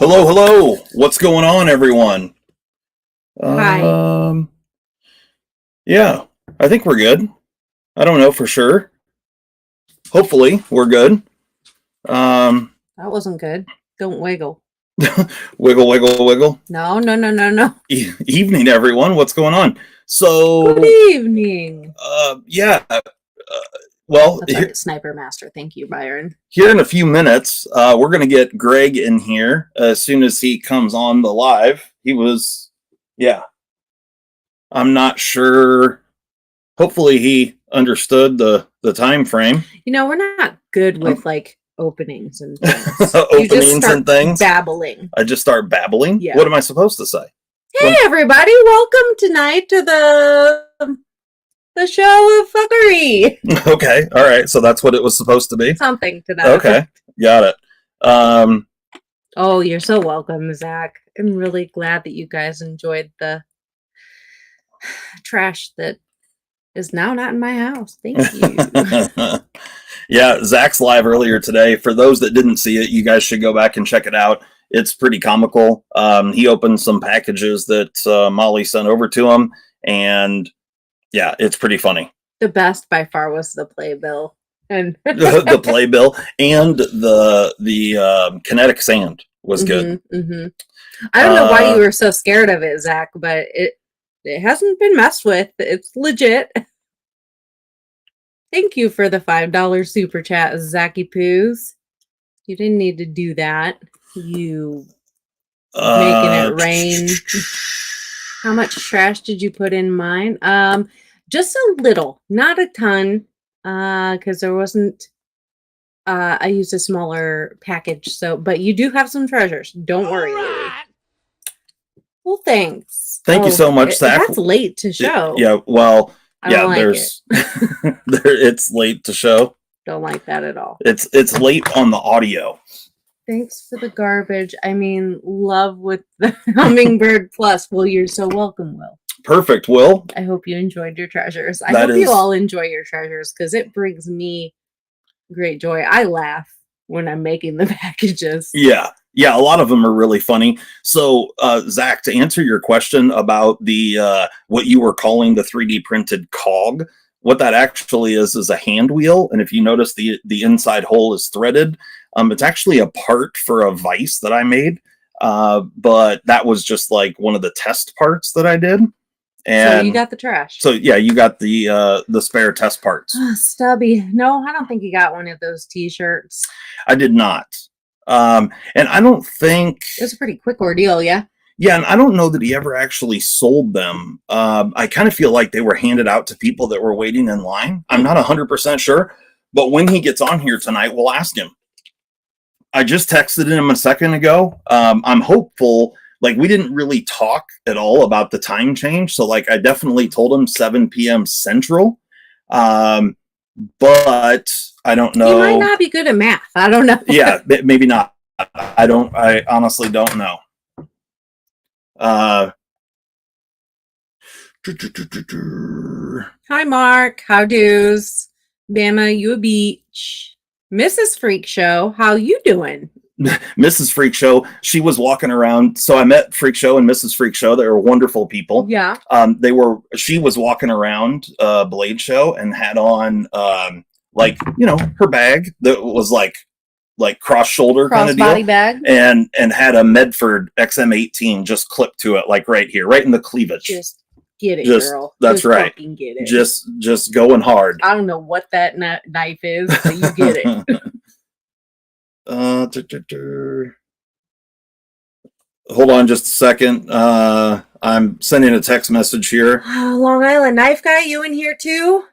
Hello, hello. What's going on, everyone? Hi. Yeah, I think we're good. I don't know for sure. Hopefully, we're good. Um, That wasn't good. Don't wiggle. Wiggle, wiggle, wiggle. No. Evening, everyone. What's going on? Good So, evening. yeah. Well, That's like a sniper master. Thank you, Byron. here in a few minutes, we're going to get Greg in here as soon as he comes on the live. Yeah. I'm not sure. Hopefully, he understood the time frame. You know, we're not good with like openings and things. You just Openings start and things. babbling. I just start babbling. Yeah. What am I supposed to say? Hey, everybody! Welcome tonight to the show of fuckery. Okay, all right. So that's what it was supposed to be. Something to that. Okay, got it. Oh, you're so welcome, Zach. I'm really glad that you guys enjoyed the trash that is now not in my house. Thank you. Yeah, Zach's live earlier today. For those that didn't see it, you guys should go back and check it out. It's pretty comical. He opened some packages that Molly sent over to him, and yeah, it's pretty funny. The best by far was the playbill and The playbill and the kinetic sand was good. Mm-hmm. I don't know why you were so scared of it, Zach, but it hasn't been messed with. It's legit. Thank you for the $5 super chat, Zachy Poos. You didn't need to do that. You making it rain. How much trash did you put in mine? Just a little, not a ton, because there wasn't. I used a smaller package, so but you do have some treasures. Don't worry. Right. Well, thanks. Thank you so much, Zach. That's late to show. Yeah, well, I don't like there's it's late to show. Don't like that at all. It's late on the audio. Thanks for the garbage. I mean, love with the Hummingbird Plus. Well, you're so welcome, Will. Perfect, Will. I hope you enjoyed your treasures. I hope you all enjoy your treasures because it brings me great joy. I laugh when I'm making the packages. Yeah, a lot of them are really funny. So, Zach, to answer your question about the what you were calling the 3D printed cog, what that actually is a hand wheel, and if you notice the inside hole is threaded. It's actually a part for a vise that I made, but that was just like one of the test parts that I did. And so you got the trash. So yeah, you got the spare test parts. Stubby. No, I don't think you got one of those T-shirts. I did not. And I don't think it was a pretty quick ordeal. Yeah. Yeah, and I don't know that he ever actually sold them. I kind of feel like they were handed out to people that were waiting in line. I'm not 100% sure, but when he gets on here tonight, we'll ask him. I just texted him a second ago. I'm hopeful. Like, we didn't really talk at all about the time change. So, like, I definitely told him 7 p.m. Central. But I don't know. You might not be good at math. I don't know. Yeah, maybe not. I honestly don't know. Hi, Mark. How do's? Bama, you a beach. Mrs. Freak Show, how you doing? Mrs. Freak Show, she was walking around. So I met Freak Show and Mrs. Freak Show. They were wonderful people. Yeah. She was walking around Blade Show and had on like, you know, her bag that was like cross shoulder kind of deal. Body bag. And had a Medford XM18 just clipped to it, like right here, right in the cleavage. Just get it, girl. That's just right. Get it. Just going hard. I don't know what that knife is, but you get it. Hold on just a second. I'm sending a text message here. Long Island knife guy, you in here too?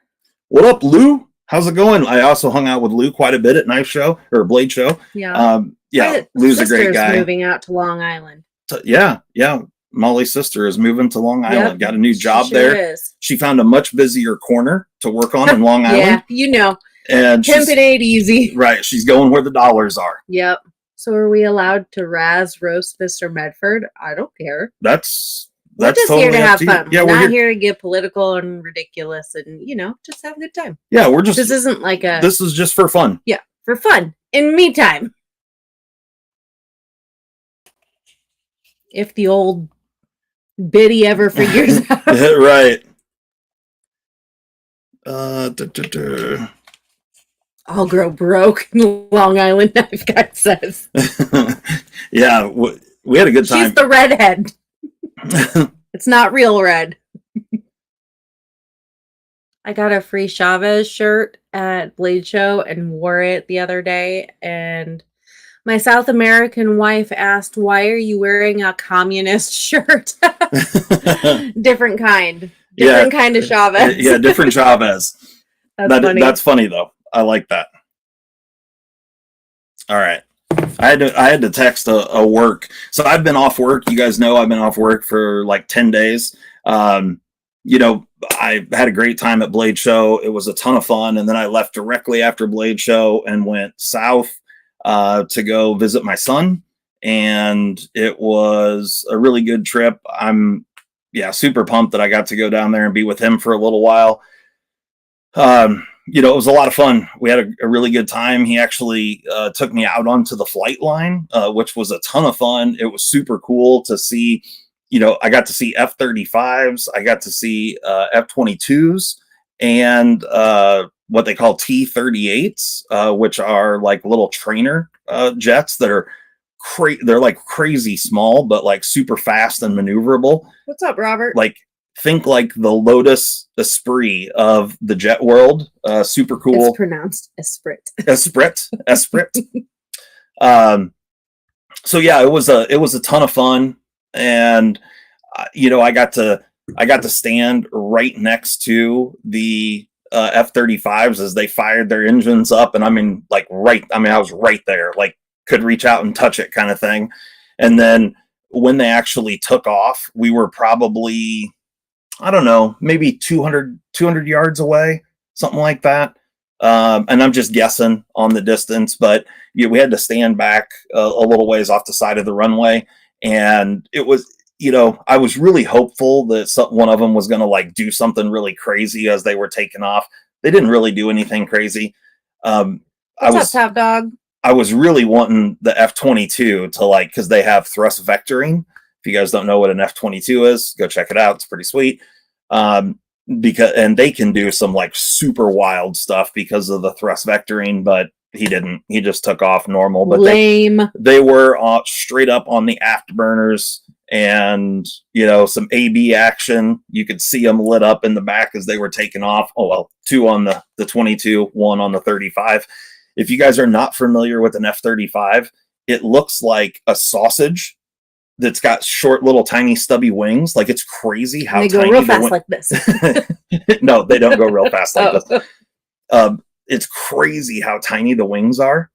What up, Lou? How's it going? I also hung out with Lou quite a bit at Knife Show or Blade Show. Yeah. Lou's a great guy. Moving out to Long Island. Yeah. Molly's sister is moving to Long Island. Got a new job there. Is. She found a much busier corner to work on in Long Island. Yeah, you know. And pimping ain't easy. Right. She's going where the dollars are. Yep. So are we allowed to roast Mr. Medford? I don't care. That's we're just totally here to have fun. Yeah, we're not here to get political and ridiculous and, you know, just have a good time. Yeah, this isn't like this is just for fun. Yeah, for fun. In me time. If the old biddy ever figures out. Right. I'll grow broke, Long Island Knife Guy says. Yeah, we had a good time. She's the redhead. It's not real red. I got a free Chavez shirt at Blade Show and wore it the other day, and my South American wife asked, "Why are you wearing a communist shirt?" Different kind. Different kind of Chavez. Yeah, different Chavez. Funny. That's funny though. I like that. All right. I had to text a work. So I've been off work. You guys know I've been off work for like 10 days. You know, I had a great time at Blade Show. It was a ton of fun. And then I left directly after Blade Show and went south to go visit my son. And it was a really good trip. I'm super pumped that I got to go down there and be with him for a little while. You know, it was a lot of fun. We had a really good time. He actually took me out onto the flight line, which was a ton of fun. It was super cool to see. You know, I got to see F-35s. I got to see F-22s and what they call T-38s, which are like little trainer jets that are they're like crazy small, but like super fast and maneuverable. What's up, Robert? Like, think like the Lotus Esprit of the jet world. Super cool. It's pronounced Esprit. Esprit. So yeah, it was a ton of fun, and you know, I got to stand right next to the F-35s as they fired their engines up, and I was right there, like could reach out and touch it kind of thing. And then when they actually took off, we were probably, I don't know, maybe 200 yards away, something like that. And I'm just guessing on the distance, but we had to stand back a little ways off the side of the runway. And it was, you know, I was really hopeful that one of them was going to like do something really crazy as they were taking off. They didn't really do anything crazy. What's up, Top Dog? I was really wanting the F-22 to like, because they have thrust vectoring. If you guys don't know what an F-22 is, go check it out. It's pretty sweet. And they can do some like super wild stuff because of the thrust vectoring, but he didn't. He just took off normal. But lame. They were straight up on the afterburners, and you know, some AB action. You could see them lit up in the back as they were taking off. Oh well, 2 on the 22, 1 on the 35. If you guys are not familiar with an F-35, it looks like a sausage that's got short, little, tiny, stubby wings. Like, it's crazy how they tiny go real fast like this. No, they don't go real fast like this. It's crazy how tiny the wings are.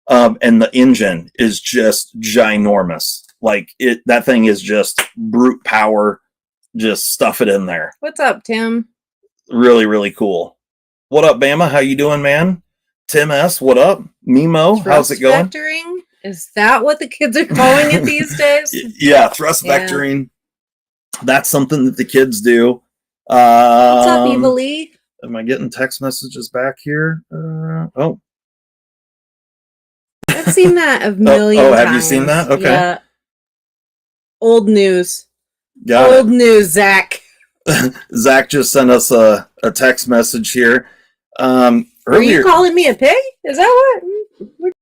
And the engine is just ginormous. Like, that thing is just brute power. Just stuff it in there. What's up, Tim? Really, really cool. What up, Bama? How you doing, man? Tim S., what up? Mimo, how's it going? Vectoring? Is that what the kids are calling it these days? Yeah, thrust vectoring. That's something that the kids do. What's up, Eva Lee? Am I getting text messages back here? Oh. I've seen that a million times. Oh, have you seen that? Okay. Yeah. Old news. Got it. News, Zach. Zach just sent us a text message here. Are you calling me a pig? Is that what?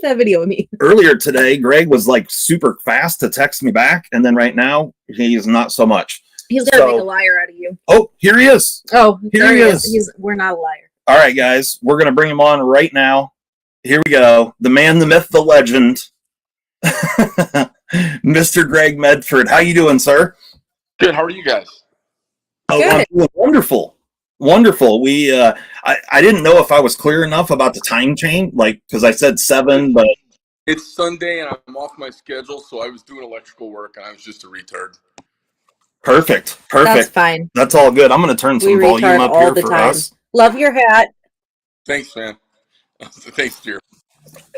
That video of me. Earlier today, Greg was like super fast to text me back, and then right now he's not so much. He's gonna make a liar out of you. Oh, here he is. Oh, here he is. We're not a liar. All right, guys, we're gonna bring him on right now. Here we go. The man, the myth, the legend, Mr. Greg Medford. How you doing, sir? Good. How are you guys? Oh, I'm doing wonderful. Wonderful. We I didn't know if I was clear enough about the time change, like, because I said 7, but it's Sunday and I'm off my schedule, so I was doing electrical work and I was just a retard. Perfect. That's fine. That's all good. I'm going to turn some volume up here for us. Love your hat. Thanks, man. Thanks, dear.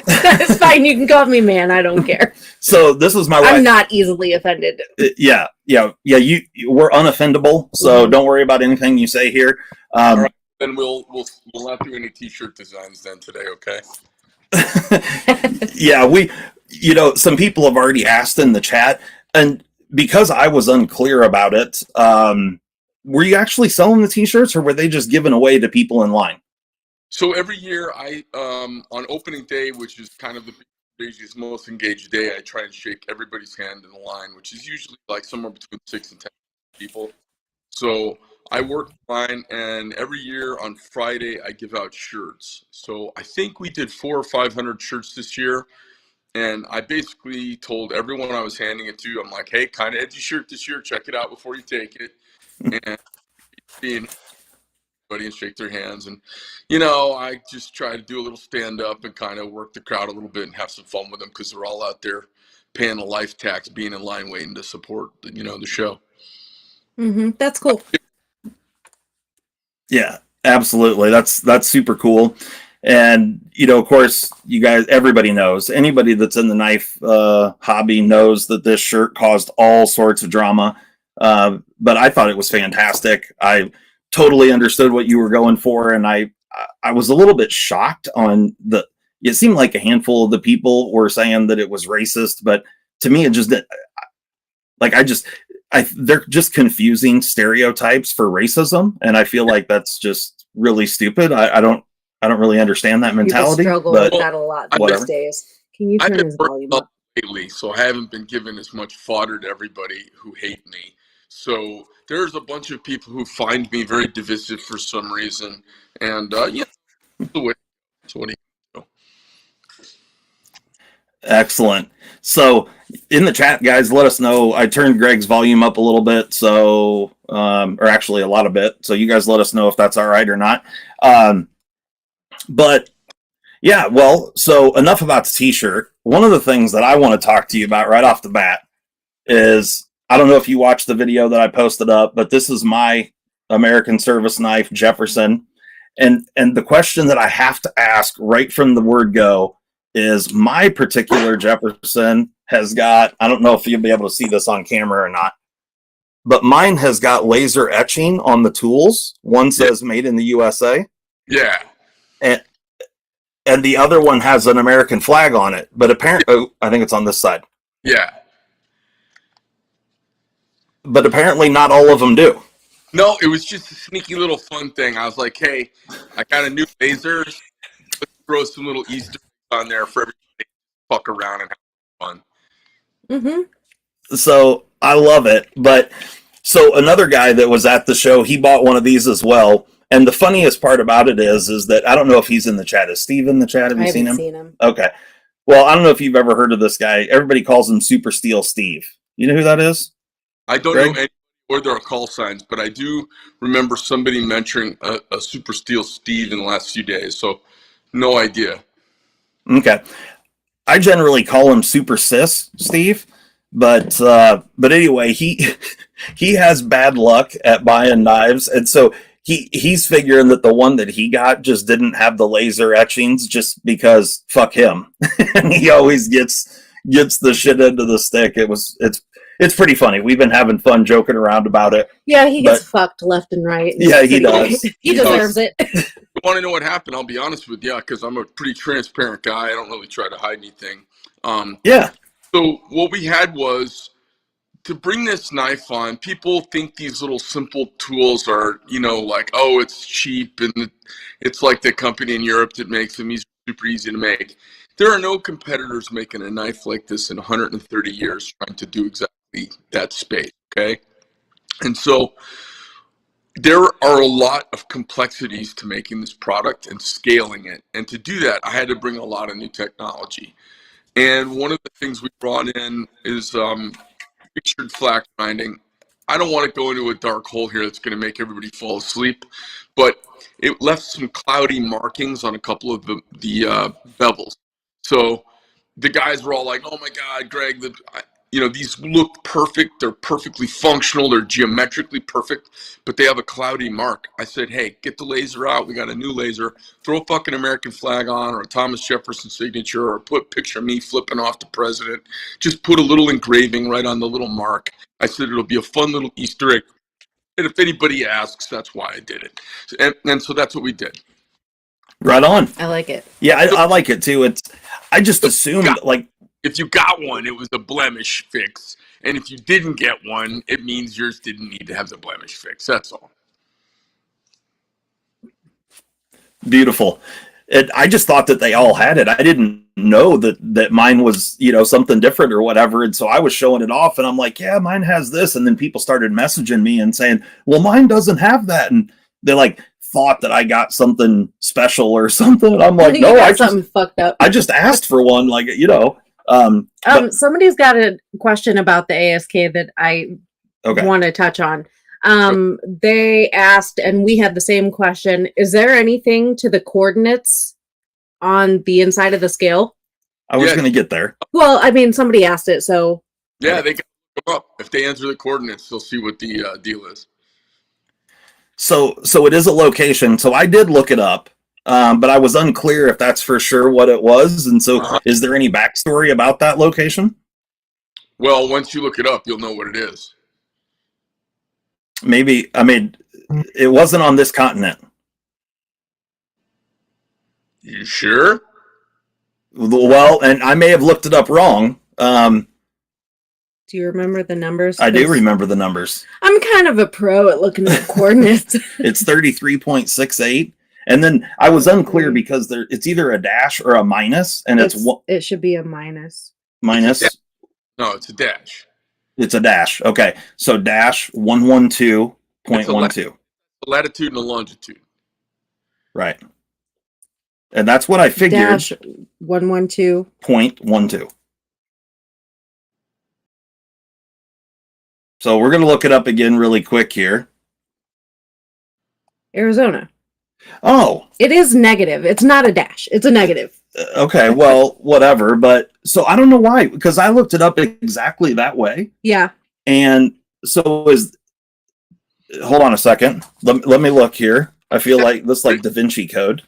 It's fine. You can call me man. I don't care. So this is my wife. I'm not easily offended. Yeah. We're unoffendable, so don't worry about anything you say here. All right, then we'll not do any t-shirt designs then today, okay? Yeah, some people have already asked in the chat, and because I was unclear about it, were you actually selling the t-shirts, or were they just given away to people in line? So every year I, on opening day, which is kind of the busiest, most engaged day, I try and shake everybody's hand in the line, which is usually like somewhere between 6 and 10 people. So I work the line, and every year on Friday I give out shirts. So I think we did 400 or 500 shirts this year. And I basically told everyone I was handing it to, I'm like, hey, kind of edgy shirt this year. Check it out before you take it. And being everybody and shake their hands. And, I just try to do a little stand up and kind of work the crowd a little bit and have some fun with them, because they're all out there paying a life tax, being in line waiting to support, the show. That's cool. Yeah, absolutely. That's super cool. And, of course, you guys, everybody knows, anybody that's in the knife hobby knows that this shirt caused all sorts of drama. But I thought it was fantastic. I totally understood what you were going for. And I was a little bit shocked on it seemed like a handful of the people were saying that it was racist, but to me, it just they're just confusing stereotypes for racism. And I feel like that's just really stupid. I don't really understand that mentality. People struggle but with that a lot these days. Can you I've turn been his volume up lately, so I haven't been given as much fodder to everybody who hate me. So there's a bunch of people who find me very divisive for some reason, and the way. So what do you do? Excellent. So in the chat, guys, let us know. I turned Greg's volume up a little bit, so or actually a lot of bit. So you guys let us know if that's all right or not. But yeah, well, so enough about the t-shirt. One of the things that I want to talk to you about right off the bat is, I don't know if you watched the video that I posted up, but this is my American service knife, Jefferson. And the question that I have to ask right from the word go is, my particular Jefferson has got, I don't know if you'll be able to see this on camera or not, but mine has got laser etching on the tools. One says made in the USA. Yeah. And the other one has an American flag on it, but apparently, I think it's on this side. Yeah. But apparently not all of them do. No, it was just a sneaky little fun thing. I was like, hey, I got a new laser. Let's throw some little Easter eggs on there for everybody to fuck around and have fun. So I love it. But so another guy that was at the show, he bought one of these as well. And the funniest part about it is that I don't know if he's in the chat. Is Steve in the chat? Have you seen him? Okay. Well, I don't know if you've ever heard of this guy. Everybody calls him Super Steel Steve. You know who that is? I don't Greg? know any or there are call signs, but I do remember somebody mentioning a Super Steel Steve in the last few days. So no idea. Okay. I generally call him Super Sis Steve. But anyway, he has bad luck at buying knives. And so he's figuring that the one that he got just didn't have the laser etchings, just because fuck him. And he always gets the shit into the stick. It's pretty funny. We've been having fun joking around about it. Yeah, he gets fucked left and right. Yeah, he does. He deserves it. If you want to know what happened, I'll be honest with you, because I'm a pretty transparent guy. I don't really try to hide anything. Yeah. So what we had was, to bring this knife on, people think these little simple tools are, like, oh, it's cheap, and it's like the company in Europe that makes them super easy to make. There are no competitors making a knife like this in 130 years trying to do exactly that space, okay? And so there are a lot of complexities to making this product and scaling it. And to do that, I had to bring a lot of new technology. And one of the things we brought in is pictured flak grinding. I don't want to go into a dark hole here that's going to make everybody fall asleep, but it left some cloudy markings on a couple of the bevels. So the guys were all like, oh my God, Greg, these look perfect. They're perfectly functional. They're geometrically perfect, but they have a cloudy mark. I said, hey, get the laser out. We got a new laser. Throw a fucking American flag on, or a Thomas Jefferson signature, or put a picture of me flipping off the president. Just put a little engraving right on the little mark. I said, it'll be a fun little Easter egg. And if anybody asks, that's why I did it. And so that's what we did. Right on. I like it. Yeah, I like it too. I just assumed, like, If you got one, it was a blemish fix. And if you didn't get one, it means yours didn't need to have the blemish fix. That's all. Beautiful. I just thought that they all had it. I didn't know that mine was, something different or whatever. And so I was showing it off and I'm like, yeah, mine has this. And then people started messaging me and saying, well, mine doesn't have that. And they like thought that I got something special or something. And I'm like, You no, got something fucked up. I just asked for one, like, but- Somebody's got a question about the ASK that I okay. want to touch on. They asked, and we had the same question, is there anything to the coordinates on the inside of the scale? I was going to get there. Well, I mean, somebody asked it, so. Yeah, they can look up. If they answer the coordinates, they'll see what the deal is. So it is a location. So I did look it up, but I was unclear if that's for sure what it was. And so is there any backstory about that location? Well, once you look it up, you'll know what it is. Maybe, I mean, it wasn't on this continent. You sure? Well, and I may have looked it up wrong. Do you remember the numbers? I do remember the numbers. I'm kind of a pro at looking at coordinates. It's 33.68. And then I was unclear because it's either a dash or a minus, and it should be a minus. Minus? No, it's a dash. It's a dash. Okay. So dash 112.12. A latitude and a longitude. Right. And that's what I figured. Dash 112.12. So we're going to look it up again really quick here. Arizona. Oh. It is negative. It's not a dash. It's a negative. Okay, well, whatever. But so I don't know why, because I looked it up exactly that way. Yeah. And so hold on a second. Let me look here. I feel like this like Da Vinci Code.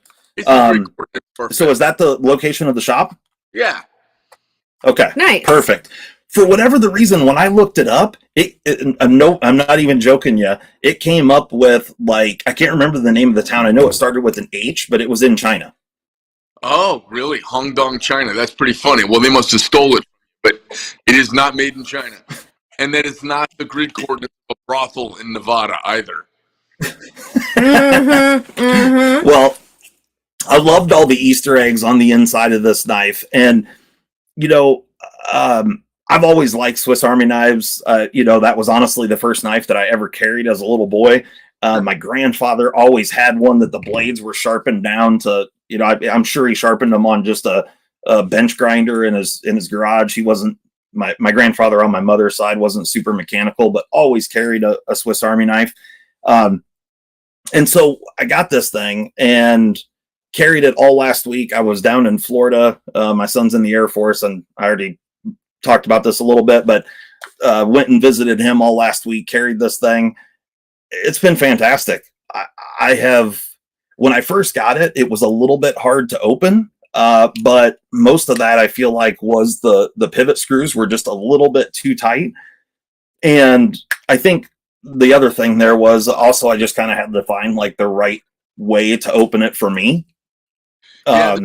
So is that the location of the shop? Yeah. Okay. Nice. Perfect. For whatever the reason, when I looked it up, I'm not even joking you. It came up with like, I can't remember the name of the town. I know it started with an H, but it was in China. Oh, really? Hongdong, China. That's pretty funny. Well, they must have stole it, but it is not made in China. And that is not the grid coordinates of a brothel in Nevada either. Well, I loved all the Easter eggs on the inside of this knife. And, I've always liked Swiss Army knives. That was honestly the first knife that I ever carried as a little boy. My grandfather always had one that the blades were sharpened down to, I'm sure he sharpened them on just a bench grinder in his garage. He wasn't, my grandfather on my mother's side wasn't super mechanical, but always carried a Swiss Army knife. And so I got this thing and carried it all last week. I was down in Florida. My son's in the Air Force, and I already talked about this a little bit, but went and visited him all last week, carried this thing. It's been fantastic. I have, when I first got it, it was a little bit hard to open, but most of that I feel like was the pivot screws were just a little bit too tight. And I think the other thing there was also I just kind of had to find like the right way to open it for me. Yeah,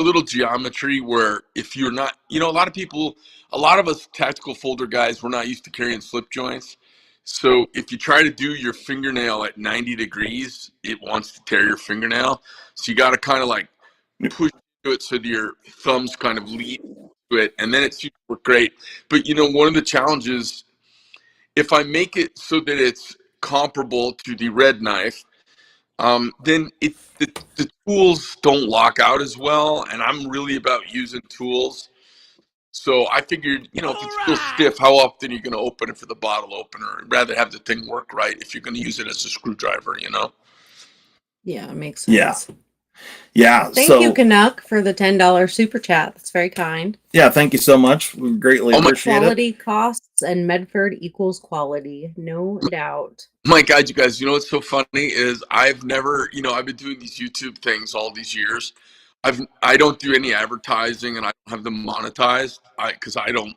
a little geometry where if you're not, a lot of us tactical folder guys, we're not used to carrying slip joints. So if you try to do your fingernail at 90 degrees, it wants to tear your fingernail. So you got to kind of like push to it so that your thumbs kind of lead to it, and then it's super great. But one of the challenges, if I make it so that it's comparable to the red knife, then the tools don't lock out as well, and I'm really about using tools. So I figured, if it's still stiff, how often are you going to open it for the bottle opener? I'd rather have the thing work right if you're going to use it as a screwdriver, Yeah, it makes sense. Yeah. Thank you, Canuck, for the $10 super chat. That's very kind. Yeah, thank you so much. We greatly appreciate quality it. Costs and Medford equals quality, no doubt. My God, you guys, what's so funny is I've never, I've been doing these YouTube things all these years. I don't do any advertising, and I don't have them monetized because I'm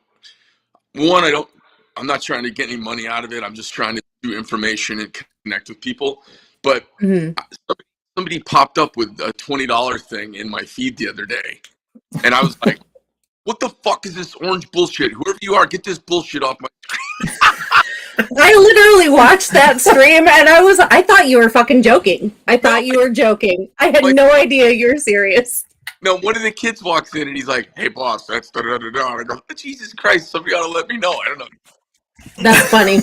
not trying to get any money out of it. I'm just trying to do information and connect with people. But somebody popped up with a $20 thing in my feed the other day, and I was like, what the fuck is this orange bullshit? Whoever you are, get this bullshit off my. I literally watched that stream and I thought you were fucking joking. I thought you were joking. I had Like- no idea you were serious. No, one of the kids walks in and he's like, "Hey, boss, that's da da da da." I go, "Jesus Christ, somebody ought to let me know." I don't know. That's funny.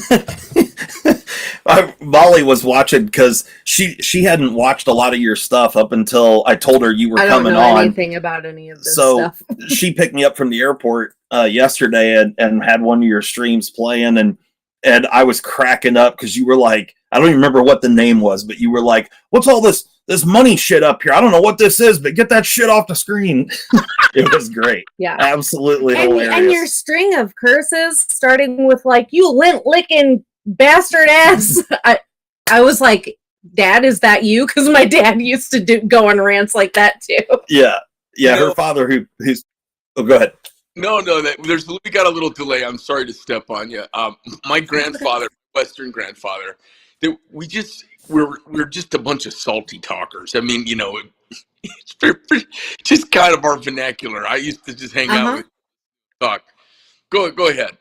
Molly was watching because she hadn't watched a lot of your stuff up until I told her you were I don't coming know on. anything about any of this So stuff. she picked me up from the airport yesterday and had one of your streams playing, and I was cracking up because you were like, I don't even remember what the name was, but you were like, "What's all this money shit up here? I don't know what this is, but get that shit off the scrin." It was great. Yeah. Absolutely And hilarious. your string of curses, starting with like, "You lint licking bastard ass." I was like, "Dad, is that you?" Because my dad used to go on rants like that too. Yeah. You know- Her father who's oh, go ahead. No, we got a little delay. I'm sorry to step on you. My grandfather, Western grandfather, we're just a bunch of salty talkers. I mean, it's just kind of our vernacular. I used to just hang out with talk. Go ahead.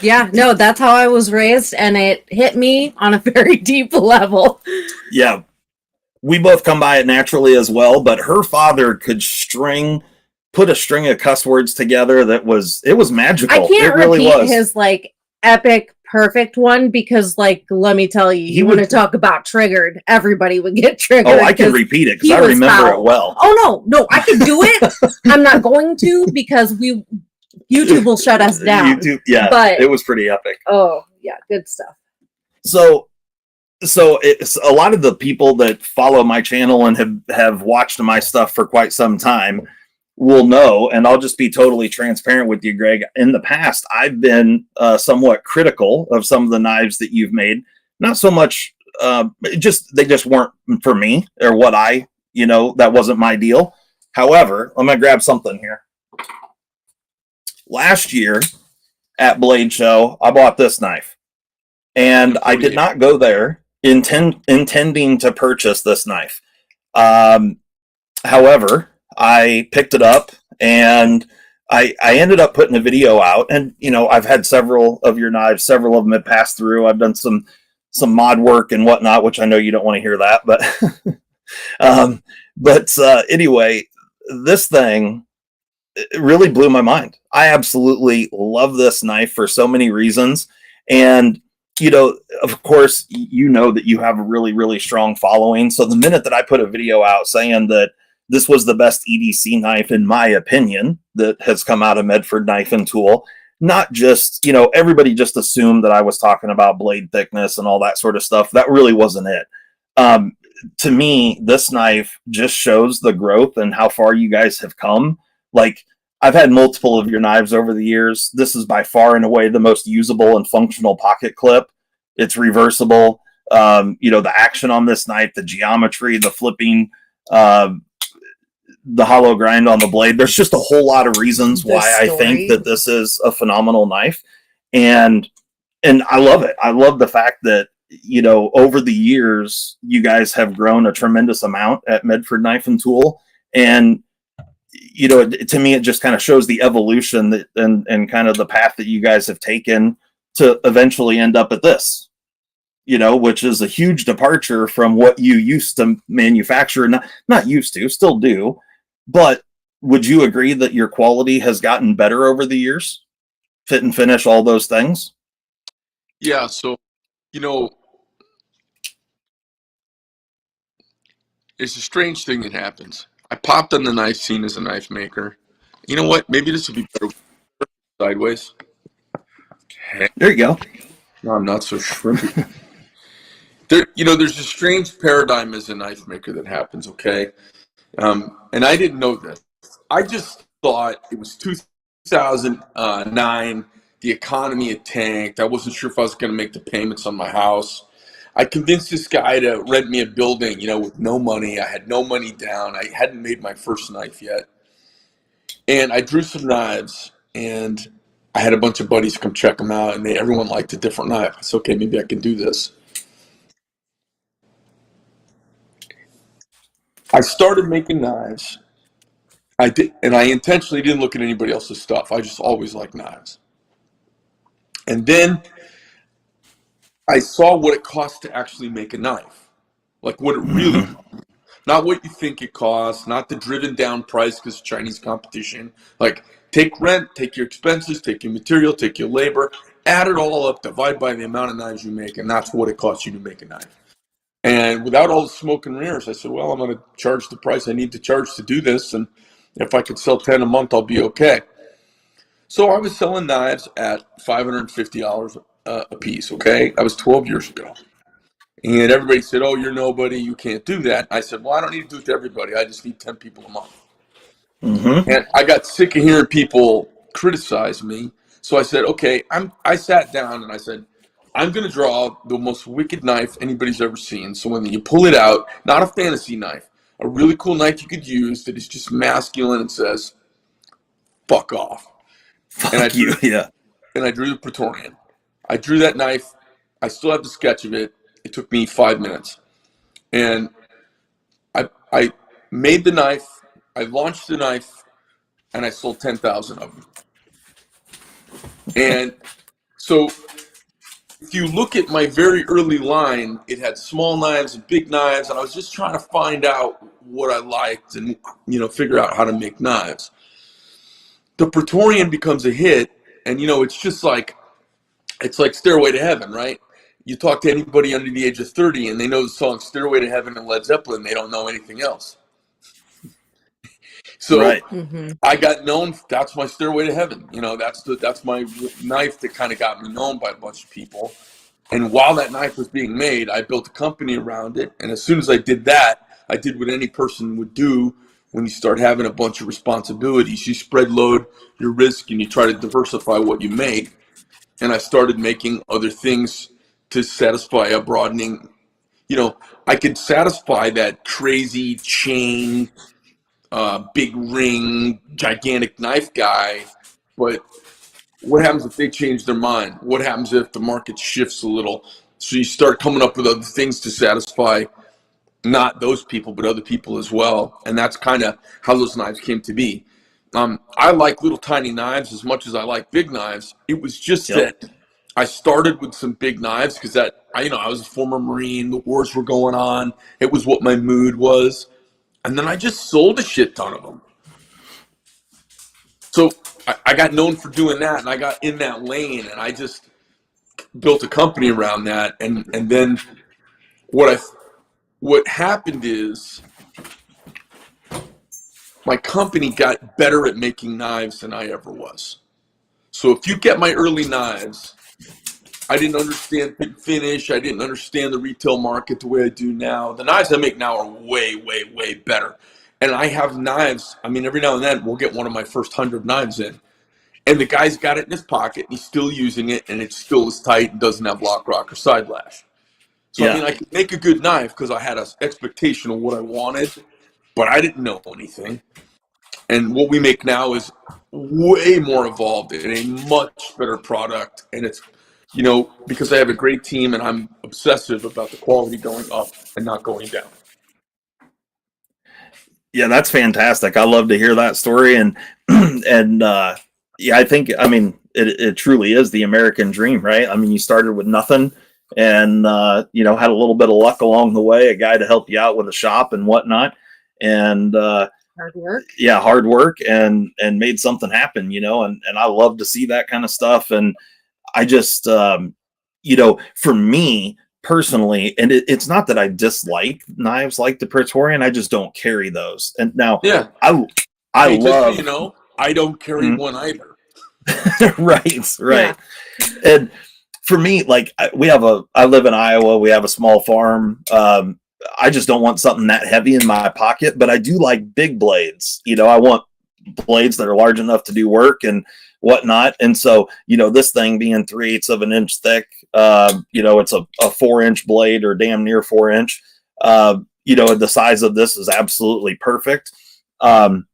Yeah, no, that's how I was raised, and it hit me on a very deep level. Yeah. We both come by it naturally as well, but her father could put a string of cuss words together that was magical. I can't it really repeat was. his like epic perfect one because like let me tell you, you want to talk about triggered, everybody would get triggered. Oh, I can repeat it because I remember it well. Oh no, I can do it. I'm not going to because YouTube will shut us down. YouTube, yeah, but it was pretty epic. Oh yeah, good stuff. So it's a lot of the people that follow my channel and have watched my stuff for quite some time will know, and I'll just be totally transparent with you, Greg. In the past, I've been somewhat critical of some of the knives that you've made. Not so much, they just weren't for me or what that wasn't my deal. However, I'm gonna grab something here. Last year at Blade Show, I bought this knife, and I did not go there intending to purchase this knife. However, I picked it up and I ended up putting a video out, and I've had several of your knives, several of them have passed through. I've done some mod work and whatnot, which I know you don't want to hear that, but anyway, this thing, it really blew my mind. I absolutely love this knife for so many reasons. And, of course, that you have a really, really strong following. So the minute that I put a video out saying that this was the best EDC knife, in my opinion, that has come out of Medford Knife and Tool, not just, everybody just assumed that I was talking about blade thickness and all that sort of stuff. That really wasn't it. To me, this knife just shows the growth and how far you guys have come. Like, I've had multiple of your knives over the years. This is by far and away the most usable and functional pocket clip. It's reversible. The action on this knife, the geometry, the flipping, the hollow grind on the blade. There's just a whole lot of reasons why I think that this is a phenomenal knife. And I love it. I love the fact that, over the years, you guys have grown a tremendous amount at Medford Knife and Tool. And, to me, it just kind of shows the evolution that and kind of the path that you guys have taken to eventually end up at this, which is a huge departure from what you used to manufacture. Not used to, still do. But would you agree that your quality has gotten better over the years? Fit and finish, all those things? Yeah, so, it's a strange thing that happens. I popped on the knife scene as a knife maker. You know what? Maybe this would be better sideways. Okay. There you go. No, I'm not so shrimpy. There's a strange paradigm as a knife maker that happens, okay? And I didn't know this. I just thought it was 2009. The economy had tanked. I wasn't sure if I was going to make the payments on my house. I convinced this guy to rent me a building, with no money. I had no money down. I hadn't made my first knife yet. And I drew some knives, and I had a bunch of buddies come check them out, and everyone liked a different knife. I said, okay, maybe I can do this. I started making knives, I did, and I intentionally didn't look at anybody else's stuff. I just always liked knives. And then I saw what it costs to actually make a knife, like what it really Mm-hmm. costs. Not what you think it costs, not the driven down price because Chinese competition. Like, take rent, take your expenses, take your material, take your labor, add it all up, divide by the amount of knives you make, and that's what it costs you to make a knife. And without all the smoke and mirrors, I said, well, I'm going to charge the price I need to charge to do this, and if I could sell 10 a month, I'll be okay. So I was selling knives at $550 a piece, okay? That was 12 years ago. And everybody said, oh, you're nobody, you can't do that. I said, well, I don't need to do it to everybody. I just need 10 people a month. Mm-hmm. And I got sick of hearing people criticize me. So I said, okay, I sat down and I said, I'm going to draw the most wicked knife anybody's ever seen. So when you pull it out, not a fantasy knife, a really cool knife you could use that is just masculine and says, fuck off. And I Fuck drew, you. Yeah. and I drew the Praetorian. I drew that knife. I still have the sketch of it. It took me 5 minutes. And I made the knife, I launched the knife, and I sold 10,000 of them. And so if you look at my very early line, it had small knives and big knives, and I was just trying to find out what I liked and, figure out how to make knives. The Praetorian becomes a hit, and, it's like Stairway to Heaven, right? You talk to anybody under the age of 30, and they know the song Stairway to Heaven and Led Zeppelin. They don't know anything else. So Right. Mm-hmm. I got known. That's my Stairway to Heaven. That's my knife that kind of got me known by a bunch of people. And while that knife was being made, I built a company around it. And as soon as I did that, I did what any person would do when you start having a bunch of responsibilities. You spread load, your risk, and you try to diversify what you make. And I started making other things to satisfy a broadening. I could satisfy that crazy chain, big ring, gigantic knife guy, but what happens if they change their mind? What happens if the market shifts a little? So you start coming up with other things to satisfy not those people, but other people as well. And that's kind of how those knives came to be. I like little tiny knives as much as I like big knives. It was just Yep. that I started with some big knives because I was a former Marine. The wars were going on. It was what my mood was. And then I just sold a shit ton of them. So I got known for doing that, and I got in that lane, and I just built a company around that. And then what happened is my company got better at making knives than I ever was. So if you get my early knives, I didn't understand fit finish. I didn't understand the retail market the way I do now. The knives I make now are way, way, way better. And I have knives. I mean, every now and then we'll get one of my first 100 knives in. And the guy's got it in his pocket, and he's still using it, and it's still as tight and doesn't have lock, rock, or side lash. So, I Yeah. mean, I could make a good knife because I had an expectation of what I wanted, but I didn't know anything. And what we make now is way more evolved and a much better product. And it's, because I have a great team and I'm obsessive about the quality going up and not going down. Yeah, that's fantastic. I love to hear that story. And yeah, I mean, it truly is the American dream, right? I mean, you started with nothing and had a little bit of luck along the way, a guy to help you out with a shop and whatnot. And Hard work. yeah, hard work and made something happen, and I love to see that kind of stuff. And I just for me personally, and it's not that I dislike knives like the Praetorian, I just don't carry those. And now Yeah. I Hey, just so love you know, I don't carry one either. right. Yeah. And for me, like I live in Iowa, we have a small farm. I just don't want something that heavy in my pocket, but I do like big blades. I want blades that are large enough to do work and whatnot. And so, this thing being 3/8 of an inch thick, it's a 4-inch blade or damn near 4-inch. The size of this is absolutely perfect. And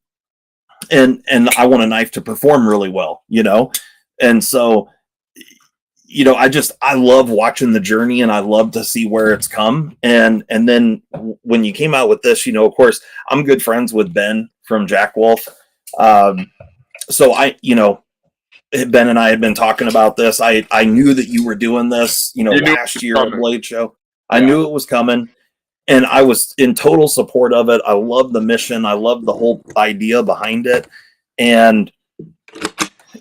I want a knife to perform really well, and so I love watching the journey, and I love to see where it's come. And then when you came out with this, of course, I'm good friends with Ben from Jack Wolf. So Ben and I had been talking about this. I knew that you were doing this, You knew it last was year at coming. Blade Show. I Yeah. knew it was coming, and I was in total support of it. I love the mission. I love the whole idea behind it. And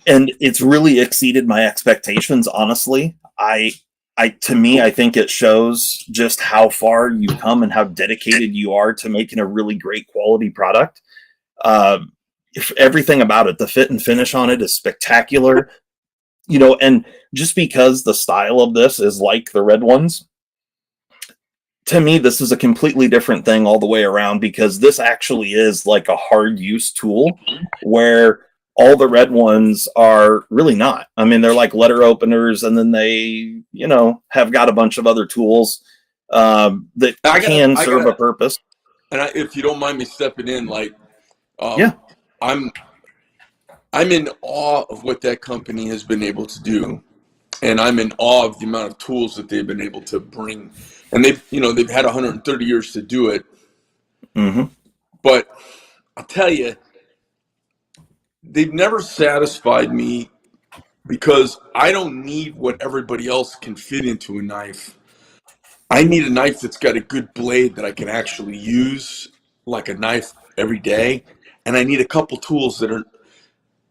it's really exceeded my expectations, honestly. To me, I think it shows just how far you've come and how dedicated you are to making a really great quality product. Everything about it, the fit and finish on it is spectacular. And just because the style of this is like the red ones, to me, this is a completely different thing all the way around, because this actually is like a hard use tool, where all the red ones are really not. I mean, they're like letter openers, and then they, have got a bunch of other tools that can serve a purpose. And if you don't mind me stepping in, Yeah. I'm in awe of what that company has been able to do, and I'm in awe of the amount of tools that they've been able to bring. And they've had 130 years to do it. Mm-hmm. But I'll tell you, they've never satisfied me, because I don't need what everybody else can fit into a knife. I need a knife that's got a good blade that I can actually use like a knife every day, and I need a couple tools that are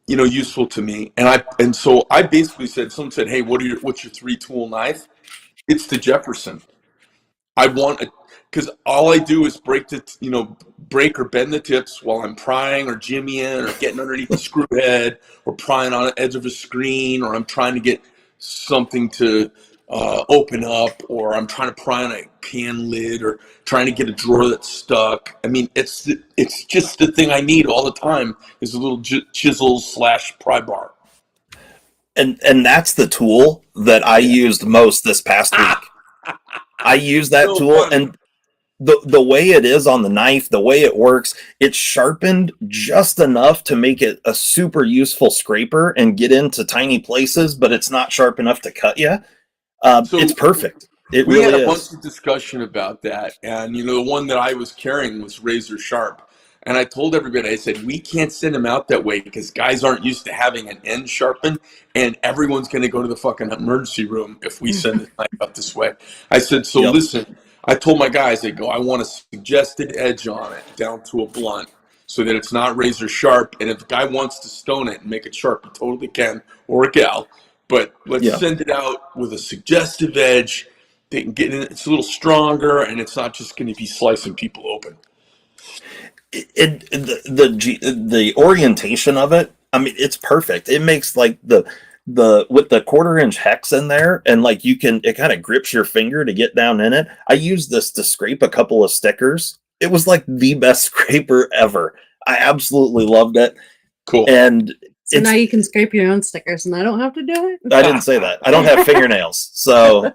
useful to me. And so I basically said, someone said, "Hey, what's your 3-tool knife?" It's the Jefferson. I want it because all I do is break or bend the tips while I'm prying or jimmying or getting underneath the screw head or prying on the edge of a screen, or I'm trying to get something to open up, or I'm trying to pry on a can lid, or trying to get a drawer that's stuck. I mean, it's just the thing I need all the time is a little chisel / pry bar. And that's the tool that I used most this past week. I use that tool, funny. and the way it is on the knife, the way it works, it's sharpened just enough to make it a super useful scraper and get into tiny places, but it's not sharp enough to cut you. So it's perfect. It we really had a is. bunch of discussion about that, and the one that I was carrying was razor sharp. And I told everybody, I said, we can't send them out that way because guys aren't used to having an end sharpened, and everyone's going to go to the fucking emergency room if we send the knife out this way. I said, so Yep. listen, I told my guys, I go, I want a suggested edge on it down to a blunt so that it's not razor sharp. And if a guy wants to stone it and make it sharp, he totally can, or a gal. But let's send it out with a suggestive edge. They can get in, it's a little stronger, and it's not just going to be slicing people open. The orientation of it, I mean, it's perfect. It makes like the with the 1/4-inch hex in there, and like it kind of grips your finger to get down in it. I used this to scrape a couple of stickers. It was like the best scraper ever. I absolutely loved it. Cool. And so now you can scrape your own stickers, and I don't have to do it. I didn't say that. I don't have fingernails, so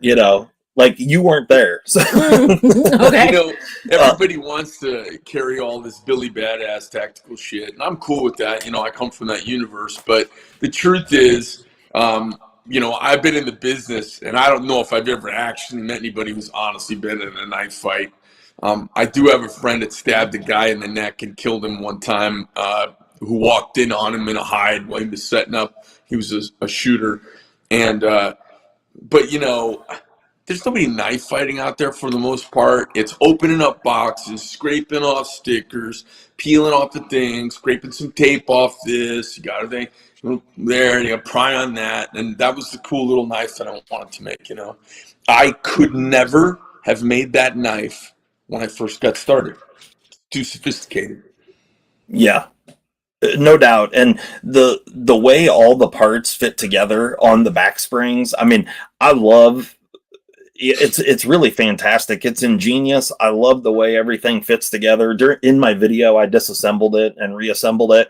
like you weren't there. So. Okay. Everybody wants to carry all this Billy Badass tactical shit, and I'm cool with that. I come from that universe. But the truth is, I've been in the business, and I don't know if I've ever actually met anybody who's honestly been in a knife fight. I do have a friend that stabbed a guy in the neck and killed him one time, who walked in on him in a hide while he was setting up. He was a shooter. And, but there's nobody knife fighting out there for the most part. It's opening up boxes, scraping off stickers, peeling off the things, scraping some tape off this. You got everything there, and you got to pry on that. And that was the cool little knife that I wanted to make, I could never have made that knife when I first got started. Too sophisticated. Yeah. No doubt. And the way all the parts fit together on the back springs, I mean, I love it's really fantastic. It's ingenious. I love the way everything fits together. In my video, I disassembled it and reassembled it.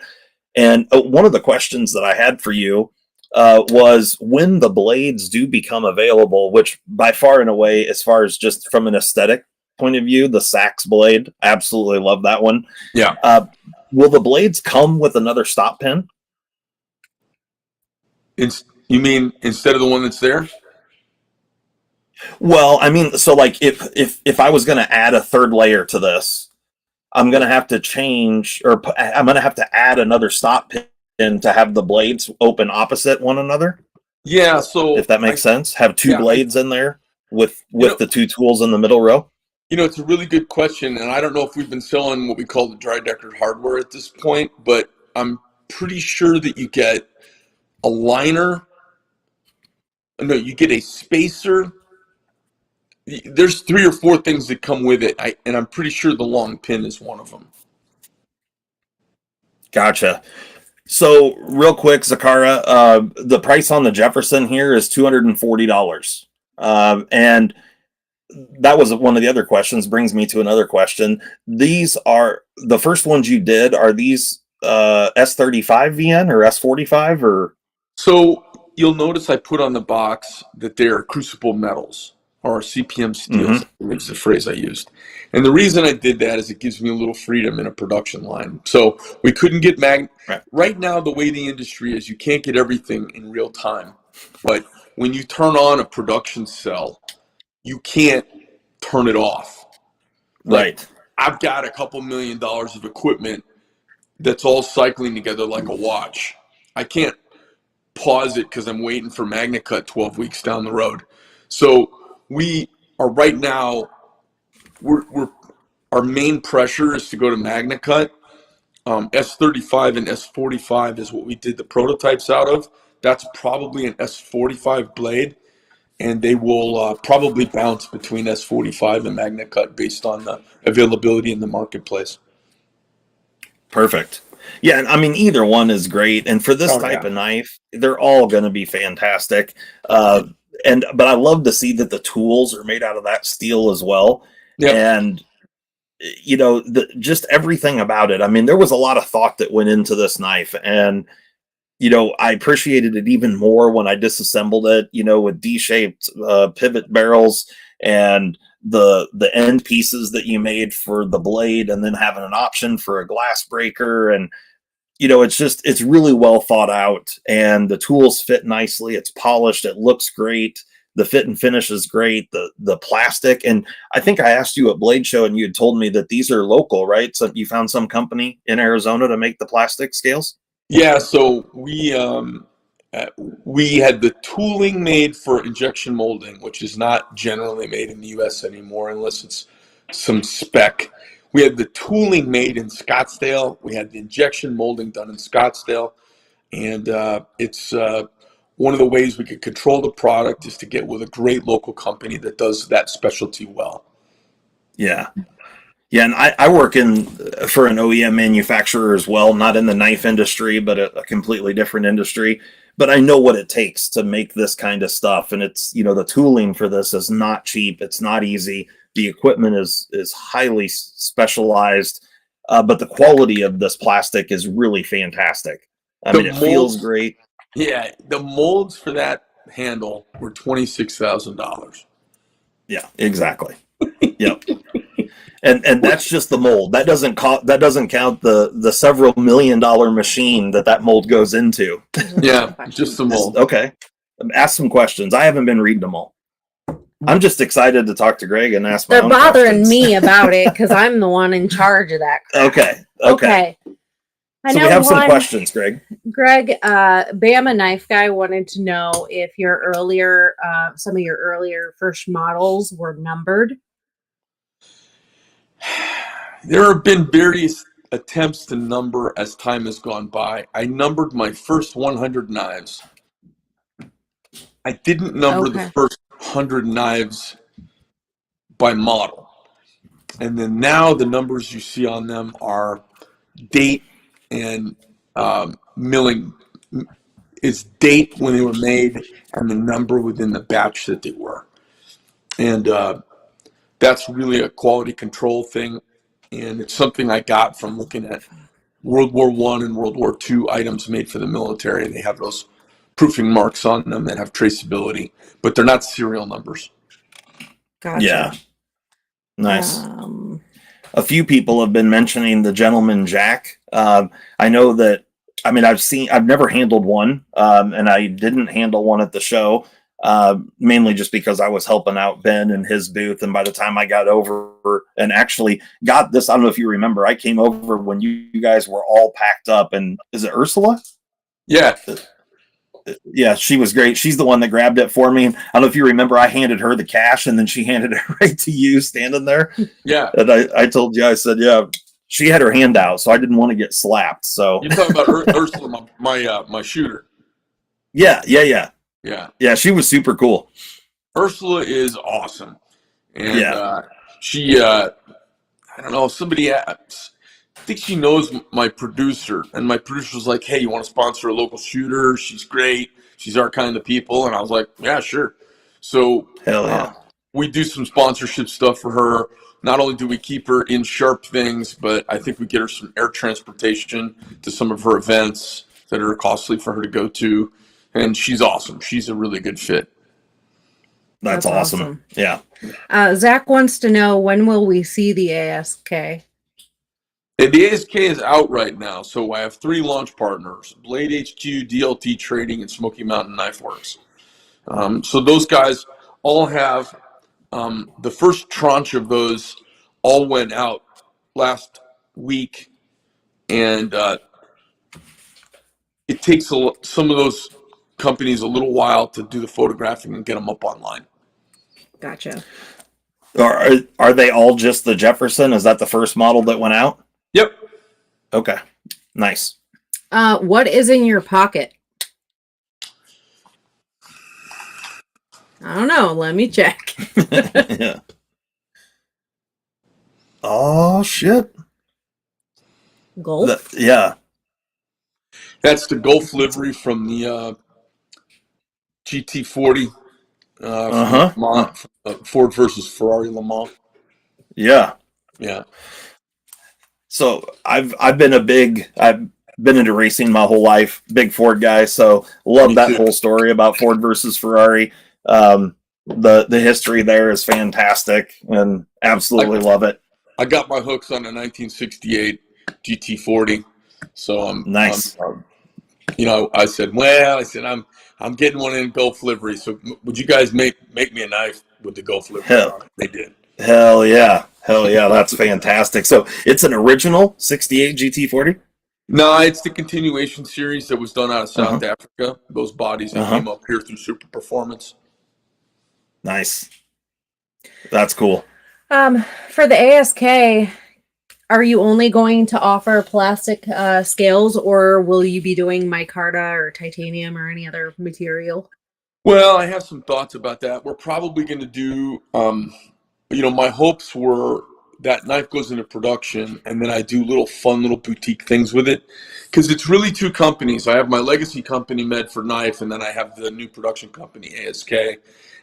And one of the questions that I had for you was when the blades do become available, which by far and away, as far as just from an aesthetic point of view, the Sachs blade, absolutely love that one. Yeah. Will the blades come with another stop pin? You mean instead of the one that's there? Well, I mean, so like if I was going to add a third layer to this, I'm going to have to change, or I'm going to have to add another stop pin to have the blades open opposite one another. Yeah, so If that makes sense, have two blades in there with the two tools in the middle row. It's a really good question, and I don't know if we've been selling what we call the dry decker hardware at this point, but I'm pretty sure that you get a liner. No, you get a spacer. There's 3 or 4 things that come with it, and I'm pretty sure the long pin is one of them. Gotcha. So real quick, Zakara, the price on the Jefferson here is $240. And that was one of the other questions. Brings me to another question. These are the first ones you did. Are these S35 VN or S45 or? So you'll notice I put on the box that they are crucible metals or CPM steels. Is the phrase I used. And the reason I did that is it gives me a little freedom in a production line. So we couldn't get right now, the way the industry is, you can't get everything in real time. But when you turn on a production cell, you can't turn it off. Right. I've got a couple $1 million of equipment that's all cycling together like a watch. I can't pause it because I'm waiting for MagnaCut 12 weeks down the road. So we are right now, our main pressure is to go to MagnaCut. S35 and S45 is what we did the prototypes out of. That's probably an S45 blade, and they will probably bounce between S45 and MagnaCut based on the availability in the marketplace. Perfect. Yeah, and I mean either one is great, and for this type of knife, they're all going to be fantastic. But I love to see that the tools are made out of that steel as well. Yep. And just everything about it. I mean, there was a lot of thought that went into this knife, and I appreciated it even more when I disassembled it. With D-shaped pivot barrels and the end pieces that you made for the blade, and then having an option for a glass breaker. And it's really well thought out, and the tools fit nicely. It's polished, it looks great, the fit and finish is great, the plastic. And I think I asked you at Blade Show and you had told me that these are local, right? So you found some company in Arizona to make the plastic scales. Yeah, so we had the tooling made for injection molding, which is not generally made in the U.S. anymore unless it's some spec. We had the tooling made in Scottsdale. We had the injection molding done in Scottsdale. And it's one of the ways we could control the product is to get with a great local company that does that specialty well. Yeah. Yeah, and I work for an OEM manufacturer as well, not in the knife industry, but a completely different industry. But I know what it takes to make this kind of stuff. And it's, the tooling for this is not cheap. It's not easy. The equipment is highly specialized, but the quality of this plastic is really fantastic. I mean, it feels great. Yeah, the molds for that handle were $26,000. Yeah, exactly. Yep. And that's just the mold. That doesn't count the several $1 million machine that mold goes into. Yeah, just the mold. Okay. Ask some questions. I haven't been reading them all. I'm just excited to talk to Greg and ask my own questions. They're bothering me about it because I'm the one in charge of that crap. Okay. So we have some questions, Greg. Greg, Bama Knife Guy wanted to know if some of your earlier first models were numbered. There have been various attempts to number as time has gone by. I numbered my first 100 knives. I didn't number the first 100 knives by model. And then now the numbers you see on them are date and milling. It's date when they were made and the number within the batch that they were. And that's really a quality control thing. And it's something I got from looking at World War I and World War II items made for the military. They have those proofing marks on them that have traceability, but they're not serial numbers. Gotcha. Yeah. Nice. A few people have been mentioning the Gentleman Jack. I know that, I've never handled one, and I didn't handle one at the show. mainly just because I was helping out Ben in his booth. And by the time I got over and actually got this, I don't know if you remember, I came over when you guys were all packed up. And is it Ursula? Yeah. Yeah, she was great. She's the one that grabbed it for me. And I don't know if you remember, I handed her the cash and then she handed it right to you standing there. Yeah. And I told you, I said, yeah, she had her hand out, so I didn't want to get slapped. So You're talking about Ursula, my shooter. yeah. Yeah. She was super cool. Ursula is awesome. And Yeah. she, I don't know, I think she knows my producer. And my producer was like, hey, you want to sponsor a local shooter? She's great. She's our kind of people. And I was like, yeah, sure. So Hell yeah. we do some sponsorship stuff for her. Not only do we keep her in sharp things, but I think we get her some air transportation to some of her events that are costly for her to go to. And she's awesome. She's a really good fit. That's awesome. Yeah. Zach wants to know, when will we see the ASK? And the ASK is out right now. So I have 3 launch partners: Blade HQ, DLT Trading, and Smoky Mountain Knife Works. So those guys all have the first tranche of those all went out last week. And it takes some of those companies a little while to do the photographing and get them up online. Gotcha. Are they all just the Jefferson? Is that the first model that went out? Yep. Okay. Nice. What is in your pocket? I don't know. Let me check. Yeah. Oh shit. Golf? Yeah. That's the Gulf livery from the GT40 from Ford versus Ferrari Le Mans. Yeah. Yeah. So I've been into racing my whole life, big Ford guy. So love Me that too. whole story about Ford versus Ferrari. The history there is fantastic and absolutely love it. I got my hooks on a 1968 GT40, so Nice. I said I'm getting one in Gulf livery. So would you guys make me a knife with the Gulf livery on it? They did. Hell yeah. That's fantastic. So it's an original 68 GT40? No, it's the continuation series that was done out of South Africa. Those bodies that came up here through Super Performance. Nice. That's cool. For the ASK, are you only going to offer plastic scales, or will you be doing micarta or titanium or any other material? Well, I have some thoughts about that. We're probably going to do, my hopes were that knife goes into production and then I do fun little boutique things with it. Because it's really 2 companies. I have my legacy company, Medford Knife, and then I have the new production company, ASK.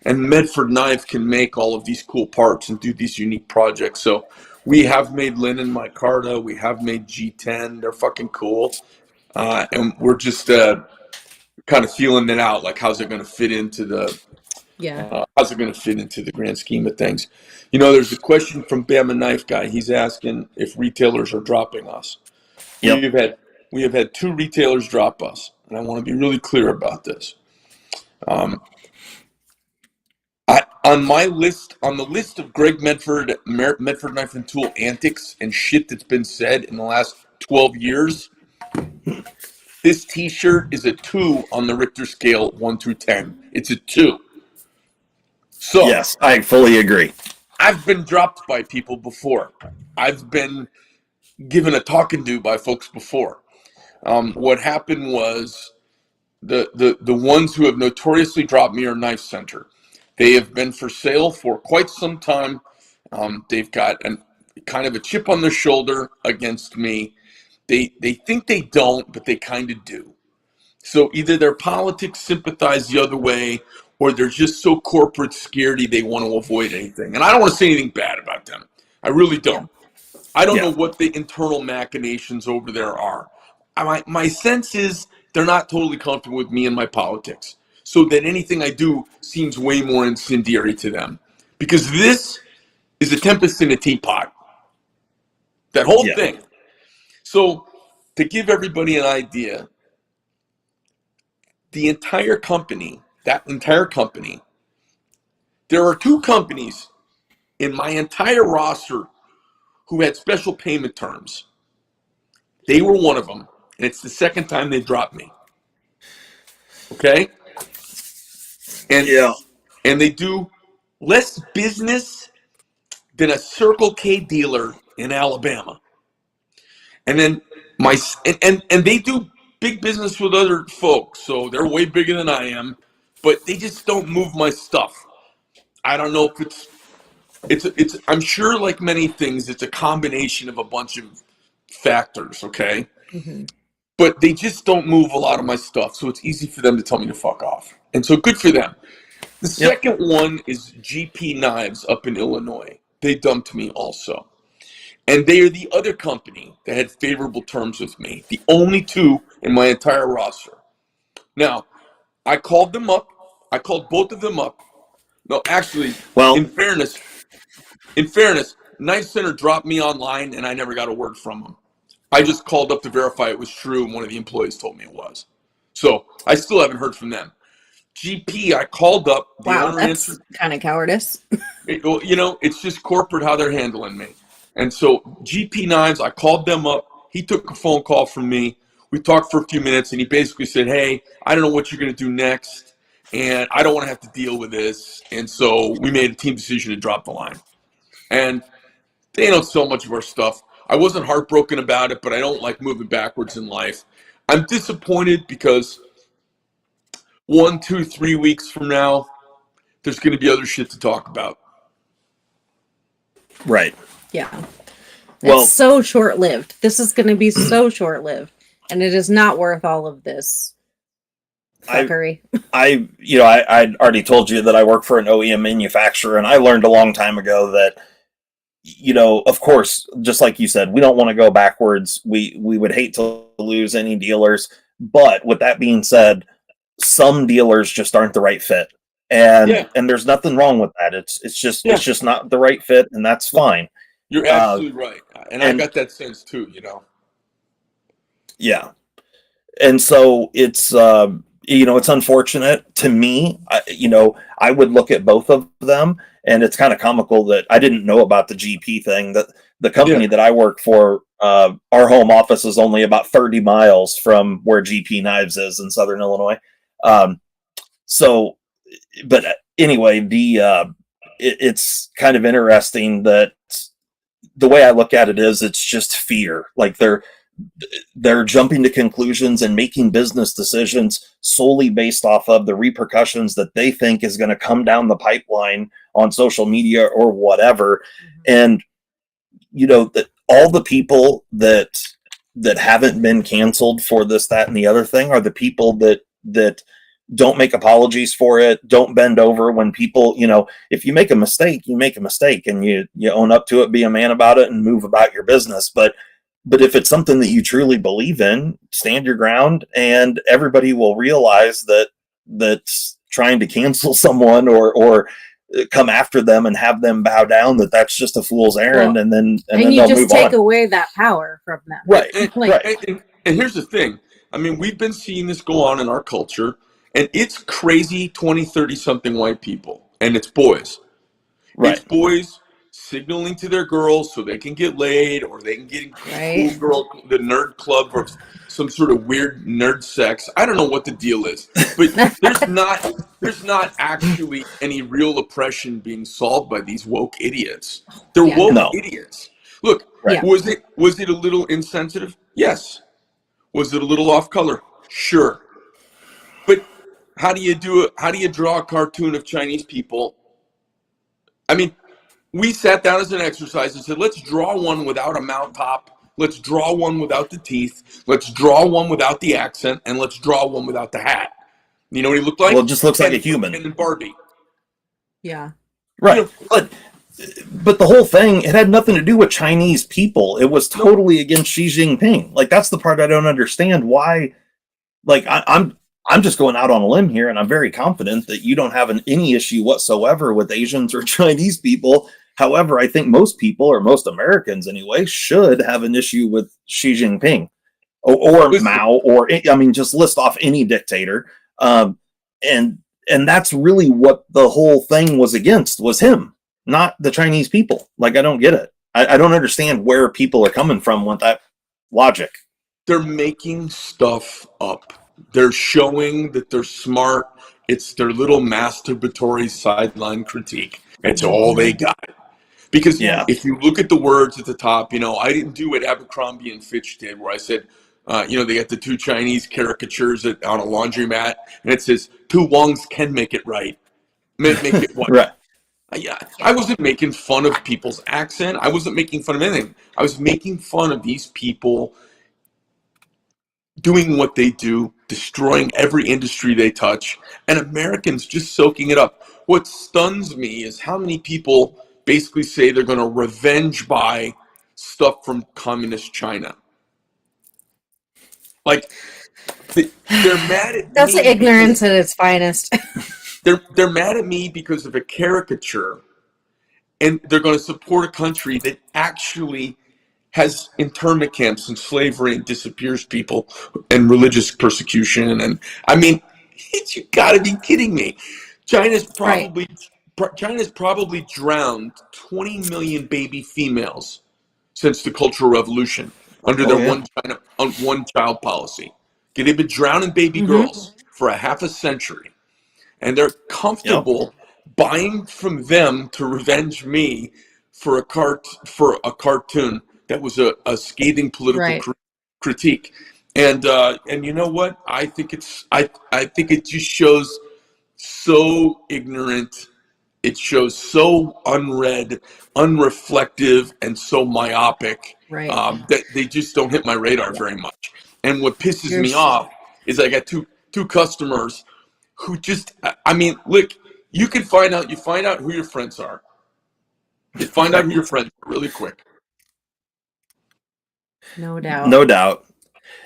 And Medford Knife can make all of these cool parts and do these unique projects. So we have made linen micarta. We have made G10. They're fucking cool. And we're just kind of feeling it out. Like, how's it going to fit into the grand scheme of things? There's a question from Bama Knife Guy. He's asking if retailers are dropping us. Yep. We have had 2 retailers drop us, and I want to be really clear about this. On the list of Greg Medford Knife and Tool antics and shit that's been said in the last 12 years, this T-shirt is a 2 on the Richter scale, 1 through 10. It's a 2. So yes, I fully agree. I've been dropped by people before. I've been given a talking to by folks before. What happened was the ones who have notoriously dropped me are Knife Center. They have been for sale for quite some time. They've got kind of a chip on their shoulder against me. They think they don't, but they kind of do. So either their politics sympathize the other way, or they're just so corporate scaredy they want to avoid anything. And I don't want to say anything bad about them. I really don't. I don't know what the internal machinations over there are. My sense is they're not totally comfortable with me and my politics, so that anything I do seems way more incendiary to them. Because this is a tempest in a teapot. That whole thing. So to give everybody an idea, the entire company, that entire company. There are 2 companies in my entire roster who had special payment terms. They were one of them, and it's the second time they dropped me. Okay? And Yeah. and they do less business than a Circle K dealer in Alabama. And then and they do big business with other folks, so they're way bigger than I am, but they just don't move my stuff. I don't know if it's I'm sure, like many things, it's a combination of a bunch of factors, okay? Mm-hmm. But they just don't move a lot of my stuff, so it's easy for them to tell me to fuck off. And so good for them. The second one is GP Knives up in Illinois. They dumped me also. And they are the other company that had favorable terms with me. The only 2 in my entire roster. Now, I called them up. I called both of them up. No, actually, Well, in fairness, Knife Center dropped me online and I never got a word from them. I just called up to verify it was true, and one of the employees told me it was. So I still haven't heard from them. GP, I called up. The Wow, owner that's answered. kind of cowardice. Well, it's just corporate how they're handling me. And so GP Knives, I called them up. He took a phone call from me. We talked for a few minutes, and he basically said, hey, I don't know what you're going to do next, and I don't want to have to deal with this. And so we made a team decision to drop the line. And they don't sell much of our stuff. I wasn't heartbroken about it, but I don't like moving backwards in life. I'm disappointed because 1, 2, 3 weeks from now, there's going to be other shit to talk about. right. Yeah. Well, It's so short-lived. This is going to be so short-lived, and it is not worth all of this fuckery. I'd already told you that I work for an OEM manufacturer, and I learned a long time ago that, of course, just like you said, we don't want to go backwards. We would hate to lose any dealers. But with that being said, some dealers just aren't the right fit. And there's nothing wrong with that. It's just not the right fit, and that's fine. You're absolutely right. And I got that sense too, Yeah. And so it's it's unfortunate to me. I would look at both of them, and it's kind of comical that I didn't know about the GP thing. That the company that I work for, our home office is only about 30 miles from where GP Knives is in Southern Illinois. But anyway, it's kind of interesting that the way I look at it is it's just fear. Like they're jumping to conclusions and making business decisions solely based off of the repercussions that they think is going to come down the pipeline on social media or whatever. And that all the people that haven't been canceled for this, that, and the other thing are the people that don't make apologies for it, don't bend over when people, if you make a mistake, you make a mistake, and you own up to it, be a man about it, and move about your business. But if it's something that you truly believe in, stand your ground, and everybody will realize that's trying to cancel someone or come after them and have them bow down, that's just a fool's errand. Well, and then you they'll just move take on. away that power from them. Right. Like, And here's the thing. I mean, we've been seeing this go on in our culture, and it's crazy 20, 30-something white people, and it's boys. Right. It's boys signaling to their girls so they can get laid, or they can get cool girl, the nerd club, or some sort of weird nerd sex. I don't know what the deal is, but there's not actually any real oppression being solved by these woke idiots. They're woke idiots. Look, was it a little insensitive? Yes. Was it a little off color? Sure. But how do you do it? How do you draw a cartoon of Chinese people? I mean, we sat down as an exercise and said, let's draw one without a mouth top. Let's draw one without the teeth. Let's draw one without the accent. And let's draw one without the hat. You know what he looked like? Well, it just looks like a human. And Barbie. Yeah. Right. But the whole thing, it had nothing to do with Chinese people. It was totally against Xi Jinping. Like, that's the part I don't understand. Why? Like, I'm just going out on a limb here, and I'm very confident that you don't have any issue whatsoever with Asians or Chinese people. However, I think most people, or most Americans anyway, should have an issue with Xi Jinping or Mao, or just list off any dictator. And and that's really what the whole thing was against, was him, not the Chinese people. Like, I don't get it. I don't understand where people are coming from with that logic. They're making stuff up. They're showing that they're smart. It's their little masturbatory sideline critique. It's all they got. Because Yeah. if you look at the words at the top, I didn't do what Abercrombie and Fitch did, where I said, they got the two Chinese caricatures on a laundromat, and it says, two Wongs can make it right. Make it what? Right. I wasn't making fun of people's accent. I wasn't making fun of anything. I was making fun of these people doing what they do, destroying every industry they touch, and Americans just soaking it up. What stuns me is how many people basically say they're going to revenge buy stuff from communist China. Like, they're mad at That's me. ignorance at its finest. They're mad at me because of a caricature, and they're going to support a country that actually has internment camps and slavery and disappears people and religious persecution. And I mean, you got to be kidding me. China's probably drowned 20 million baby females since the Cultural Revolution under their one child policy. Okay, they've been drowning baby girls for a half a century, and they're comfortable buying from them to revenge me for a cartoon that was a scathing political critique. And you know what? I think it just shows so ignorant. It shows so unread, unreflective, and so myopic that they just don't hit my radar very much. And what pisses me off is I got two customers who just, I mean, look, you find out who your friends are. You find out who your friends are really quick. No doubt. No doubt.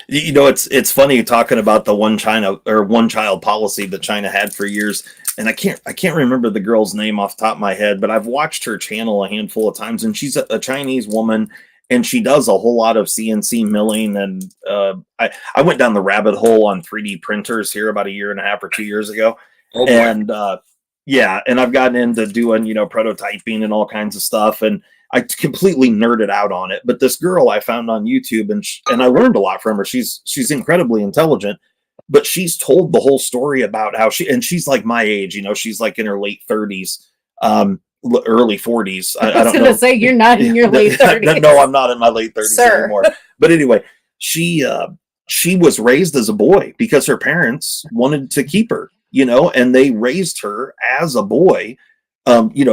It's funny talking about the one child policy that China had for years, and I can't remember the girl's name off the top of my head, but I've watched her channel a handful of times, and she's a Chinese woman, and she does a whole lot of CNC milling, and I went down the rabbit hole on 3D printers here about a year and a half or 2 years ago, and I've gotten into doing prototyping and all kinds of stuff, and I completely nerded out on it. But this girl I found on YouTube, and I learned a lot from her. She's incredibly intelligent, but she's told the whole story about how she's like my age, she's like in her late 30s, early 40s. I was going to say, you're not in your late 30s. No, I'm not in my late 30s anymore. But anyway, she was raised as a boy because her parents wanted to keep her, and they raised her as a boy.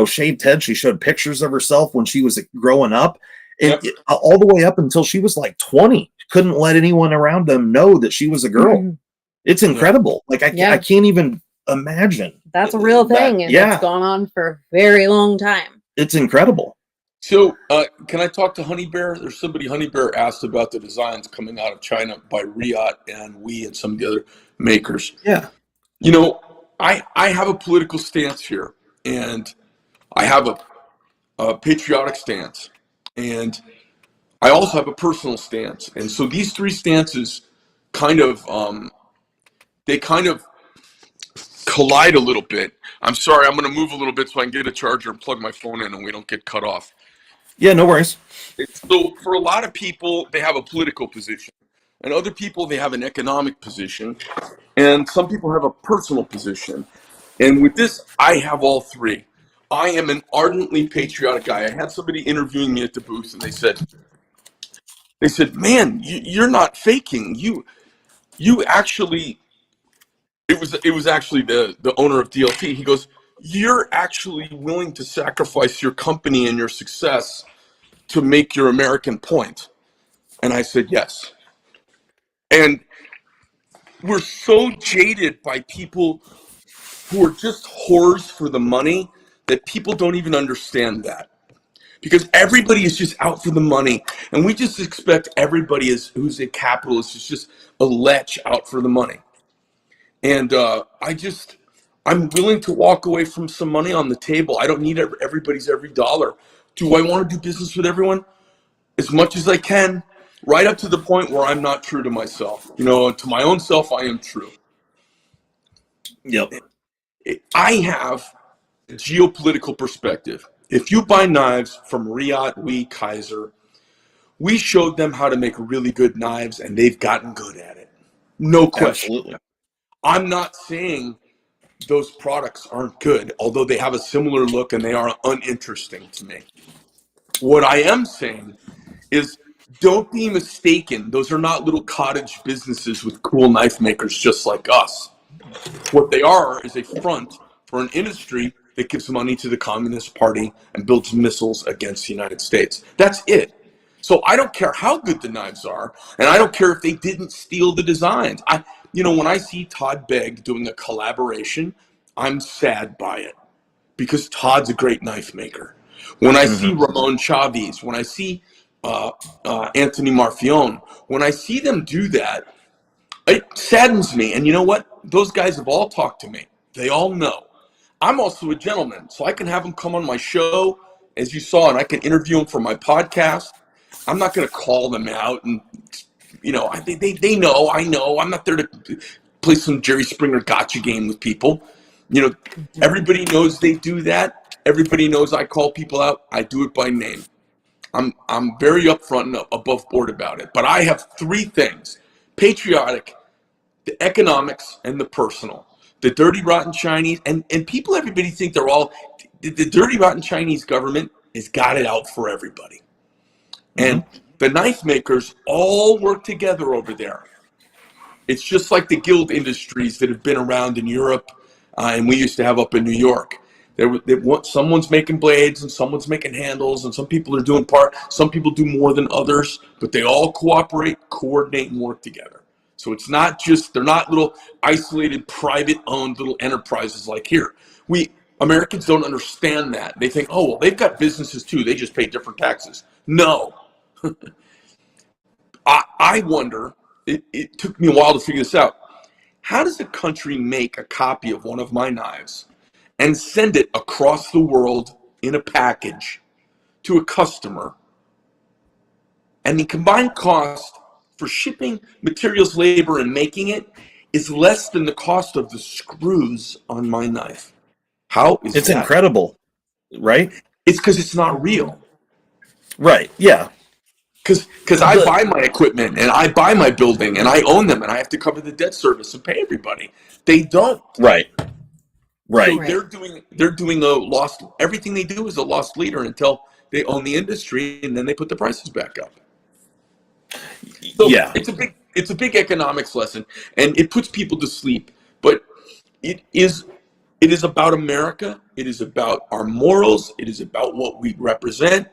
Shaved head. She showed pictures of herself when she was growing up, and all the way up until she was like 20. Couldn't let anyone around them know that she was a girl. Mm-hmm. It's incredible. Like I can't even imagine. That's a real thing, and it's gone on for a very long time. It's incredible. So, can I talk to Honey Bear? There's somebody, Honey Bear asked about the designs coming out of China by Riot and We and some of the other makers. Yeah. I have a political stance here. And I have a patriotic stance, and I also have a personal stance. And so these three stances kind of collide a little bit. I'm sorry, I'm going to move a little bit so I can get a charger and plug my phone in and we don't get cut off. Yeah, no worries. So for a lot of people, they have a political position. And other people, they have an economic position. And some people have a personal position. And with this, I have all three. I am an ardently patriotic guy. I had somebody interviewing me at the booth, and they said, "Man, you're not faking. You actually." It was actually the owner of DLT. He goes, "You're actually willing to sacrifice your company and your success to make your American point." And I said, "Yes." And we're so jaded by people who are just whores for the money that people don't even understand that. Because everybody is just out for the money, and we just expect everybody who's a capitalist is just a lech out for the money. And I'm willing to walk away from some money on the table. I don't need everybody's every dollar. Do I want to do business with everyone? As much as I can, right up to the point where I'm not true to myself. To my own self, I am true. Yep. I have a geopolitical perspective. If you buy knives from Riyadh, Kaiser, we showed them how to make really good knives, and they've gotten good at it. No question. Absolutely. I'm not saying those products aren't good, although they have a similar look and they are uninteresting to me. What I am saying is don't be mistaken. Those are not little cottage businesses with cool knife makers just like us. What they are is a front for an industry that gives money to the Communist Party and builds missiles against the United States. That's it. So I don't care how good the knives are, and I don't care if they didn't steal the designs. When I see Todd Begg doing a collaboration, I'm sad by it because Todd's a great knife maker. When I see Ramon Chavez, when I see Anthony Marfione, when I see them do that, it saddens me. And you know what? Those guys have all talked to me. They all know. I'm also a gentleman, so I can have them come on my show, as you saw, and I can interview them for my podcast. I'm not going to call them out, and they know. I know. I'm not there to play some Jerry Springer gotcha game with people. Everybody knows they do that. Everybody knows I call people out. I do it by name. I'm very upfront and above board about it. But I have three things: patriotic, the economics, and the personal. The dirty, rotten Chinese, and people, everybody think they're all, the dirty, rotten Chinese government has got it out for everybody. And the knife makers all work together over there. It's just like the guild industries that have been around in Europe, and we used to have up in New York. Someone's making blades and someone's making handles, and some people are doing some people do more than others, but they all cooperate, coordinate, and work together. So it's not just, they're not little isolated, private owned little enterprises like here. Americans don't understand that. They think, oh, well, they've got businesses too. They just pay different taxes. No. I wonder, it took me a while to figure this out. How does a country make a copy of one of my knives and send it across the world in a package to a customer? And the combined cost for shipping, materials, labor, and making it is less than the cost of the screws on my knife. How is It's that? incredible, right? It's because it's not real. Right. Yeah. Because I buy my equipment and I buy my building and I own them and I have to cover the debt service and pay everybody. They don't. Right. Right. So they're doing a lost. Everything they do is a lost leader until they own the industry, and then they put the prices back up. So yeah. It's a big economics lesson, and it puts people to sleep. But it is about America. It is about our morals. It is about what we represent.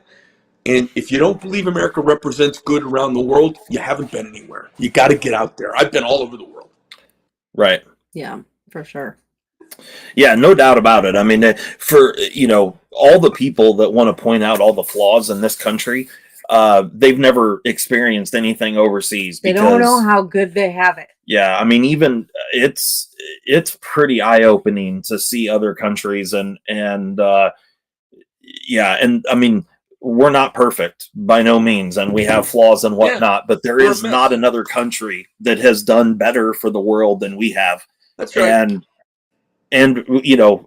And if you don't believe America represents good around the world, you haven't been anywhere. You got to get out there. I've been all over the world. Right. Yeah, for sure. Yeah, no doubt about it. I mean, for, all the people that want to point out all the flaws in this country, they've never experienced anything overseas. They don't know how good they have it. Yeah, I mean, even it's pretty eye-opening to see other countries and I mean, we're not perfect by no means, and we have flaws and whatnot, but there is not another country that has done better for the world than we have. That's right. And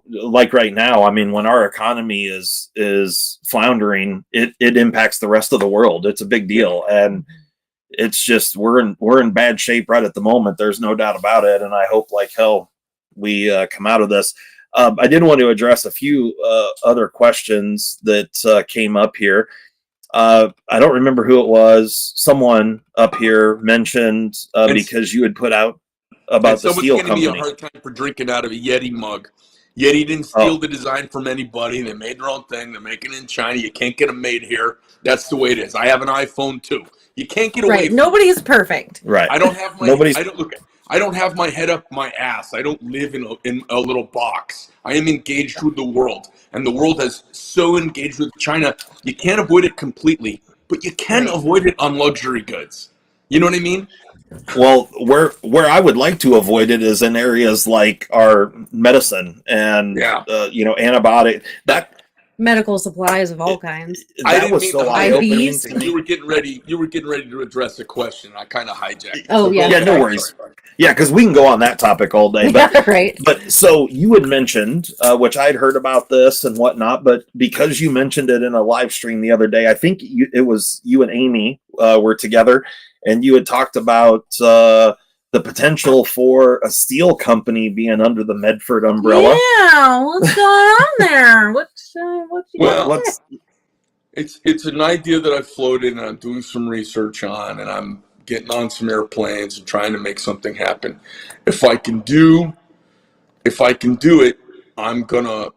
like right now, I mean, when our economy is floundering, it impacts the rest of the world. It's a big deal, and it's just we're in bad shape right at the moment. There's no doubt about it, and I hope like hell we come out of this. I did want to address a few other questions that came up here. I don't remember who it was. Someone up here mentioned because you had put out about the steel company. Someone's giving me a hard time for drinking out of a Yeti mug. Yeti didn't steal the design from anybody. They made their own thing. They're making it in China. You can't get them made here. That's the way it is. I have an iPhone too. You can't get away. Right. Nobody's perfect. Right. I don't have my. I don't have my head up my ass. I don't live in a little box. I am engaged with the world, and the world has so engaged with China. You can't avoid it completely, but you can avoid it on luxury goods. You know what I mean? Well, where I would like to avoid it is in areas like our medicine and antibiotic. medical supplies of all kinds. I That didn't was mean so to eye opening IVs. to You me. were getting ready. You were getting ready to address a question. I kind of hijacked. Oh, So yeah. go Yeah, ahead. no worries. Yeah, because we can go on that topic all day. But Yeah, right. But so you had mentioned, which I'd heard about this and whatnot, but because you mentioned it in a live stream the other day, I think it was you and Amy were together, and you had talked about the potential for a steel company being under the Medford umbrella. Yeah, what's going on there? What you Well, got? What's it's an idea that I've floated and I'm doing some research on, and I'm getting on some airplanes and trying to make something happen. If I can do it, I'm gonna.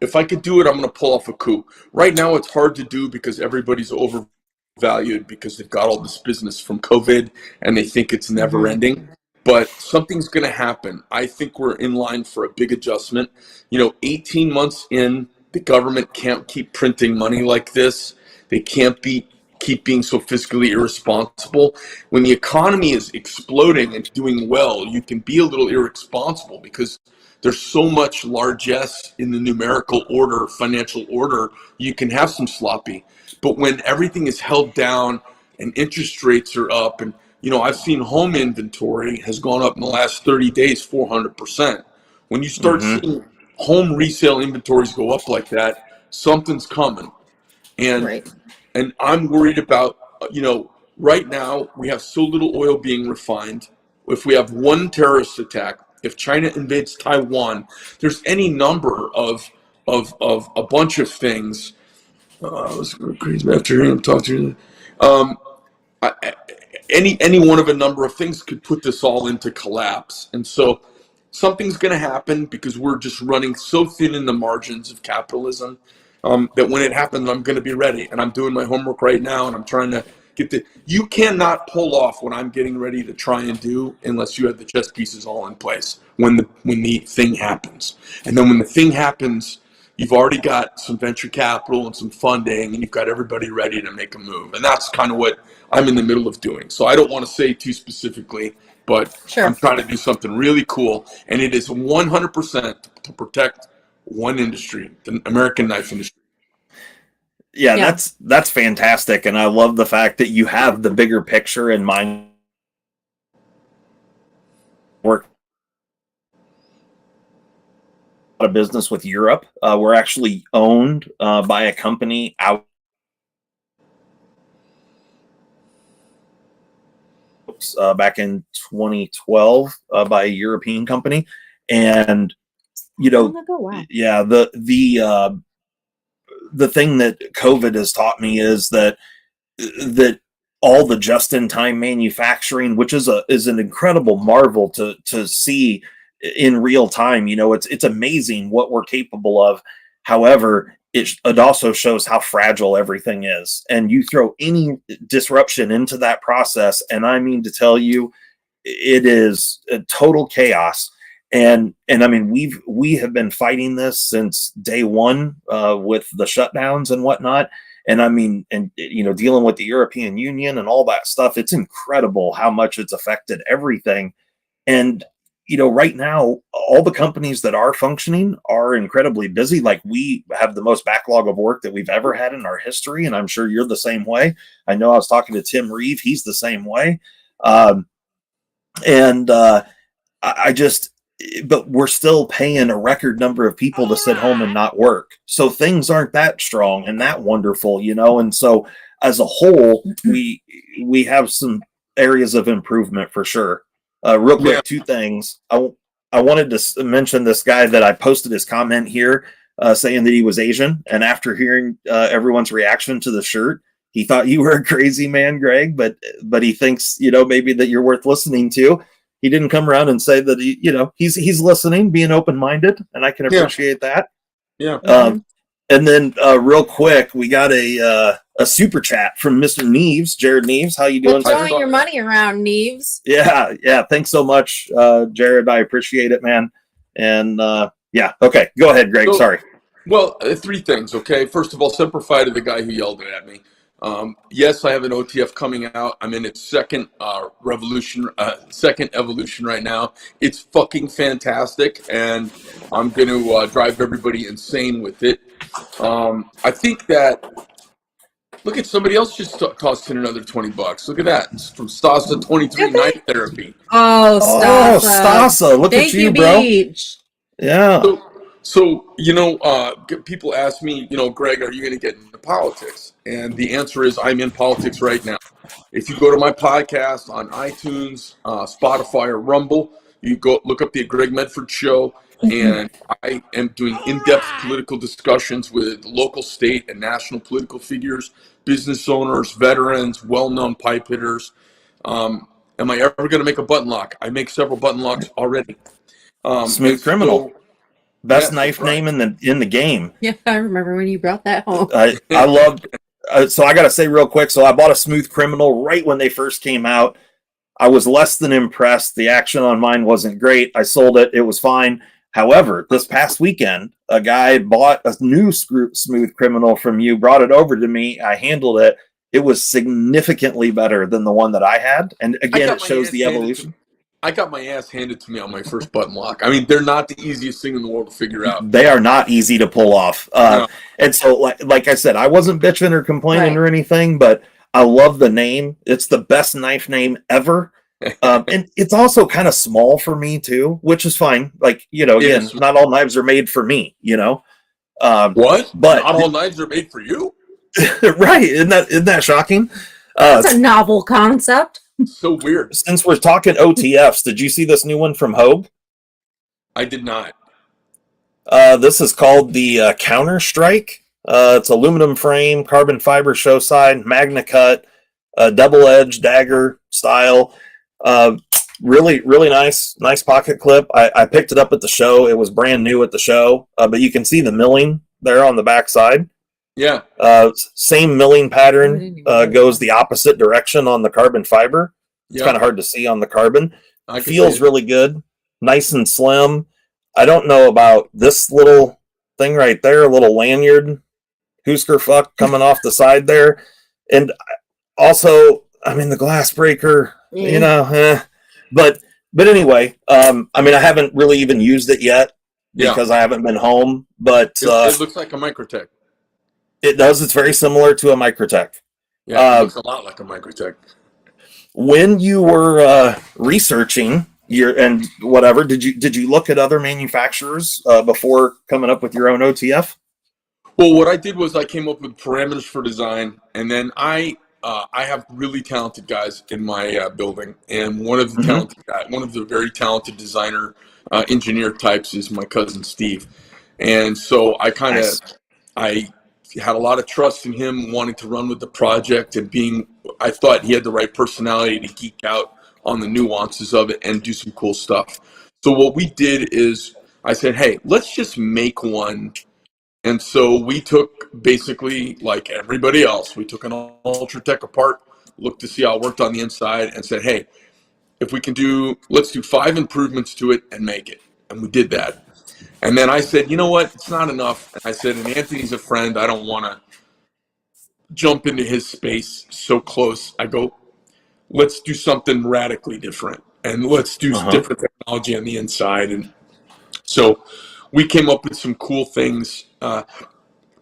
If I could do it, I'm gonna pull off a coup. Right now, it's hard to do because everybody's overvalued because they've got all this business from COVID and they think it's never ending. But something's gonna happen. I think we're in line for a big adjustment. 18 months in, the government can't keep printing money like this. They can't keep being so fiscally irresponsible. When the economy is exploding and doing well, you can be a little irresponsible because there's so much largesse in the numerical order, financial order, you can have some sloppy. But when everything is held down and interest rates are up, and I've seen home inventory has gone up in the last 30 days 400%. When you start seeing home resale inventories go up like that, something's coming. And Right. and I'm worried about, right now we have so little oil being refined. If we have one terrorist attack, if China invades Taiwan, there's any number of a bunch of things. I was crazy after hearing him talk to you. Any one of a number of things could put this all into collapse. And so something's going to happen because we're just running so thin in the margins of capitalism, that when it happens, I'm going to be ready. And I'm doing my homework right now, and I'm trying to you cannot pull off what I'm getting ready to try and do unless you have the chess pieces all in place when the thing happens. And then when the thing happens, you've already got some venture capital and some funding, and you've got everybody ready to make a move. And that's kind of what I'm in the middle of doing. So I don't want to say too specifically, but Sure. I'm trying to do something really cool. And it is 100% to protect one industry, the American knife industry. Yeah, that's fantastic, and I love the fact that you have the bigger picture in mind. Work a lot of business with Europe. We're actually owned by a company out back in 2012 by a European company, and Wow. yeah, the thing that COVID has taught me is that all the just-in-time manufacturing, which is an incredible marvel to see in real time. It's amazing what we're capable of. However, it also shows how fragile everything is, and you throw any disruption into that process, and I mean to tell you, it is a total chaos. And I mean, we have been fighting this since day one with the shutdowns and whatnot. And I mean, and dealing with the European Union and all that stuff, it's incredible how much it's affected everything. And right now, all the companies that are functioning are incredibly busy. Like, we have the most backlog of work that we've ever had in our history, and I'm sure you're the same way. I know I was talking to Tim Reeve; he's the same way. And I just, but we're still paying a record number of people to sit home and not work. So things aren't that strong and that wonderful, And so as a whole, we have some areas of improvement for sure. Real quick, two things. I wanted to mention this guy that I posted his comment here saying that he was Asian. And after hearing everyone's reaction to the shirt, he thought you were a crazy man, Greg, but he thinks, maybe that you're worth listening to. He didn't come around and say that he's listening, being open-minded, and I can appreciate that. Yeah. And then real quick, we got a super chat from Mr. Neves, Jared Neves. How you doing? Quit throwing your money around, Neves. Yeah. Thanks so much, Jared. I appreciate it, man. And yeah, okay. Go ahead, Greg. Sorry. Well, three things, okay? First of all, Semper Fi to the guy who yelled it at me. Yes, I have an OTF coming out. I'm in its second evolution right now. It's fucking fantastic, and I'm going to drive everybody insane with it. I think that, look at somebody else just tossed in another $20. Look at that. It's from Stasa 23 Night Therapy. Oh, Oh, Stasa. Stasa, look Thank at you, you, bro. Beach. Yeah. So people ask me, Greg, are you going to get into politics? And the answer is, I'm in politics right now. If you go to my podcast on iTunes, Spotify, or Rumble, you go look up the Greg Medford Show, and I am doing in-depth political discussions with local, state, and national political figures, business owners, veterans, well-known pipe hitters. Am I ever going to make a button lock? I make several button locks already. Smooth Criminal. Best Yes, knife that's right. name in the game. Yeah, I remember when you brought that home. I loved. So I got to say real quick. So I bought a Smooth Criminal right when they first came out. I was less than impressed. The action on mine wasn't great. I sold it. It was fine. However, this past weekend, a guy bought a new Smooth Criminal from you, brought it over to me. I handled it. It was significantly better than the one that I had. And again, it shows the evolution. I got my ass handed to me on my first button lock. I mean, they're not the easiest thing in the world to figure out. They are not easy to pull off. No. And so, like I said, I wasn't bitching or complaining Right. or anything, but I love the name. It's the best knife name ever. And it's also kind of small for me too, which is fine. Like, again, Yes. not all knives are made for me, What? But Not all knives are made for you? right. Isn't that shocking? That's a novel concept. So weird. Since we're talking OTFs, did you see this new one from Hogue? I did not. This is called the Counter Strike. It's aluminum frame, carbon fiber show side, Magna cut, double edge dagger style. Really, really nice pocket clip. I picked it up at the show. It was brand new at the show, but you can see the milling there on the back side. Yeah. Same milling pattern goes the opposite direction on the carbon fiber. It's kind of hard to see on the carbon. Feels really good, nice and slim. I don't know about this little thing right there, a little lanyard, Husker fuck coming off the side there, and also, I mean, the glass breaker, but anyway, I mean, I haven't really even used it yet because I haven't been home. But it looks like a Microtech. It does. It's very similar to a Microtech. Yeah, it looks a lot like a Microtech. When you were researching and whatever, did you look at other manufacturers before coming up with your own OTF? Well, what I did was I came up with parameters for design, and then I have really talented guys in my building, and one of the very talented designer engineer types is my cousin Steve, and so I had a lot of trust in him wanting to run with the project, and I thought he had the right personality to geek out on the nuances of it and do some cool stuff. So what we did is I said, hey, let's just make one. And so we took, basically, like everybody else, we took an Ultratech apart, looked to see how it worked on the inside, and said, hey, if we can let's do 5 improvements to it and make it. And we did that. And then I said, you know what, it's not enough. And I said, and Anthony's a friend, I don't want to jump into his space so close. I go, let's do something radically different, and let's do different technology on the inside. And so we came up with some cool things that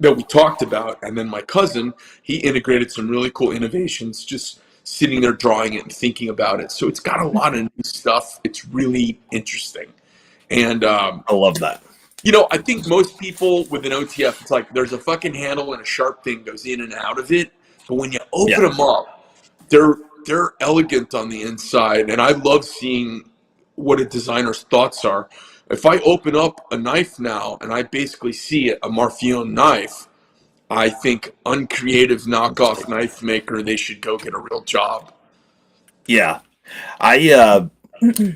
we talked about, and then my cousin, he integrated some really cool innovations, just sitting there drawing it and thinking about it. So it's got a lot of new stuff. It's really interesting. And I love that. I think most people with an OTF, it's like there's a fucking handle and a sharp thing goes in and out of it. But when you open them up, they're elegant on the inside, and I love seeing what a designer's thoughts are. If I open up a knife now and I basically see it, a Marfione knife, I think uncreative knockoff knife maker, they should go get a real job. Yeah. I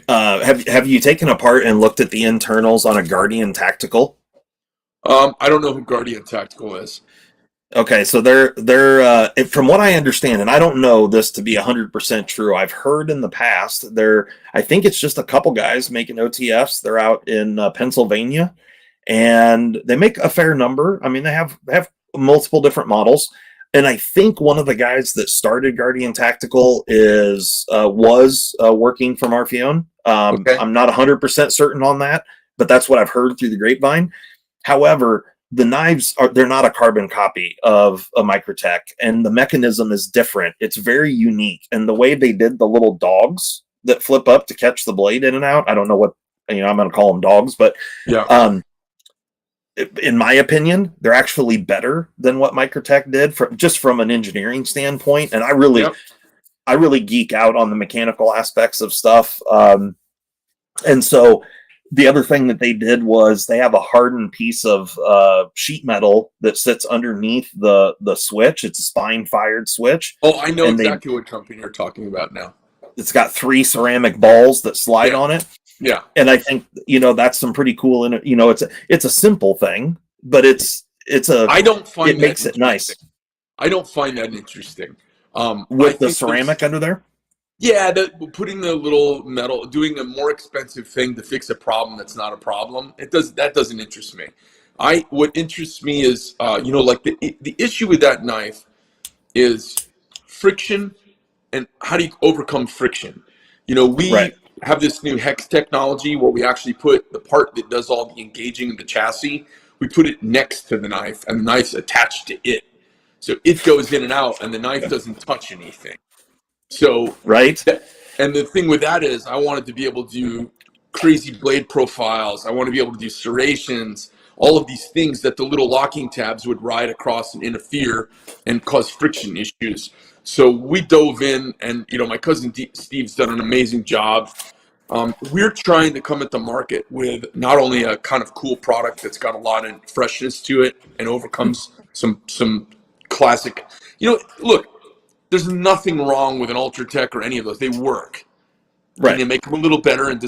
have you taken apart and looked at the internals on a Guardian Tactical? I don't know who Guardian Tactical is. Okay, so they're from what I understand, and I don't know this to be 100% true. I've heard in the past I think it's just a couple guys making OTFs. They're out in Pennsylvania, and they make a fair number. I mean, they have multiple different models, and I think one of the guys that started Guardian Tactical was working for Marfione. I'm not 100% certain on that, but that's what I've heard through the grapevine. However, the knives they're not a carbon copy of a Microtech, and the mechanism is different. It's very unique. And the way they did the little dogs that flip up to catch the blade in and out, I don't know what, I'm going to call them dogs, but Yeah. In my opinion, they're actually better than what Microtech did from an engineering standpoint. And I really geek out on the mechanical aspects of stuff. And so the other thing that they did was they have a hardened piece of sheet metal that sits underneath the switch. It's a spine fired switch. Oh, I know exactly what company you're talking about now. It's got 3 ceramic balls that slide on it. Yeah. And I think, that's some pretty cool in it. It's a simple thing, but I don't find it makes it nice. I don't find that interesting. With the ceramic under there? Yeah, putting the little metal, doing a more expensive thing to fix a problem that's not a problem. That doesn't interest me. What interests me is, like the issue with that knife is friction, and how do you overcome friction? We have this new hex technology where we actually put the part that does all the engaging of the chassis, we put it next to the knife, and the knife's attached to it. So it goes in and out, and the knife doesn't touch anything. So, and the thing with that is I wanted to be able to do crazy blade profiles. I want to be able to do serrations, all of these things that the little locking tabs would ride across and interfere and cause friction issues. So we dove in, and my cousin Steve's done an amazing job. We're trying to come at the market with not only a kind of cool product that's got a lot of freshness to it and overcomes some classic, look, there's nothing wrong with an Ultratech or any of those. They work. Can you make them a little better? And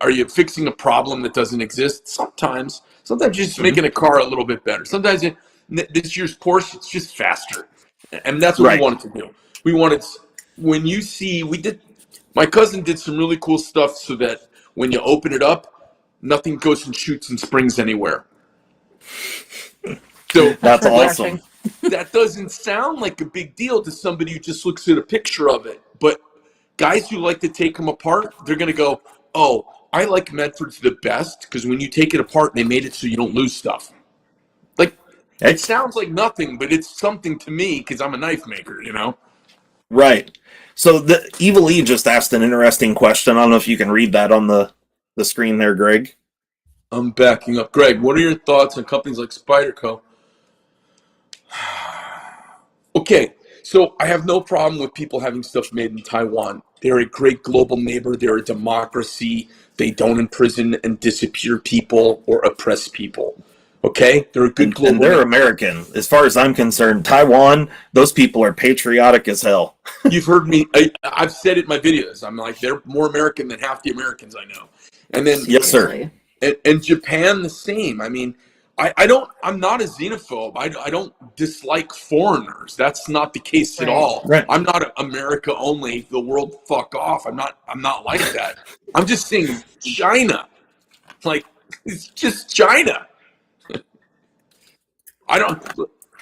are you fixing a problem that doesn't exist? Sometimes you're just making a car a little bit better. Sometimes this year's Porsche, it's just faster. And that's what we wanted to do. We wanted, my cousin did some really cool stuff so that when you open it up, nothing goes and shoots and springs anywhere. So that's awesome. That doesn't sound like a big deal to somebody who just looks at a picture of it. But guys who like to take them apart, they're going to go, oh, I like Medford's the best because when you take it apart, they made it so you don't lose stuff. It sounds like nothing, but it's something to me because I'm a knife maker, Right. So the Evil E just asked an interesting question. I don't know if you can read that on the screen there, Greg. I'm backing up. Greg, what are your thoughts on companies like Spyderco? Okay, so I have no problem with people having stuff made in Taiwan. They're a great global neighbor. They're a democracy. They don't imprison and disappear people or oppress people. Okay? They're a good global and they're American. As far as I'm concerned, Taiwan, those people are patriotic as hell. You've heard me. I've said it in my videos. I'm like, they're more American than half the Americans I know. And then, yes, sir. And Japan, the same. I mean, I'm not a xenophobe. I don't dislike foreigners. That's not the case at all. Right. I'm not America only, the world fuck off. I'm not like that. I'm just saying China. It's just China.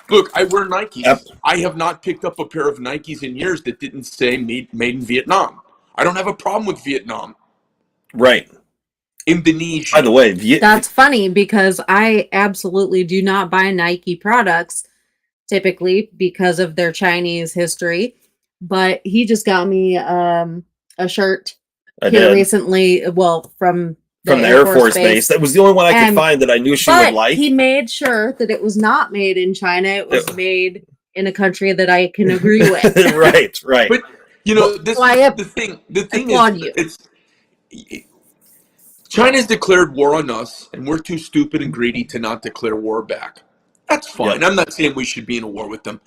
Look, I wear Nikes. Yep. I have not picked up a pair of Nikes in years that didn't say made in Vietnam. I don't have a problem with Vietnam. Right. Indonesia. By the way, that's funny because I absolutely do not buy Nike products typically because of their Chinese history. But he just got me a shirt here recently. Well, from the Air Force Base. That was the only one I could find that I knew she would like. He made sure that it was not made in China. It was made in a country that I can agree with. Right. But the thing is, China's declared war on us, and we're too stupid and greedy to not declare war back. That's fine. I'm not saying we should be in a war with them.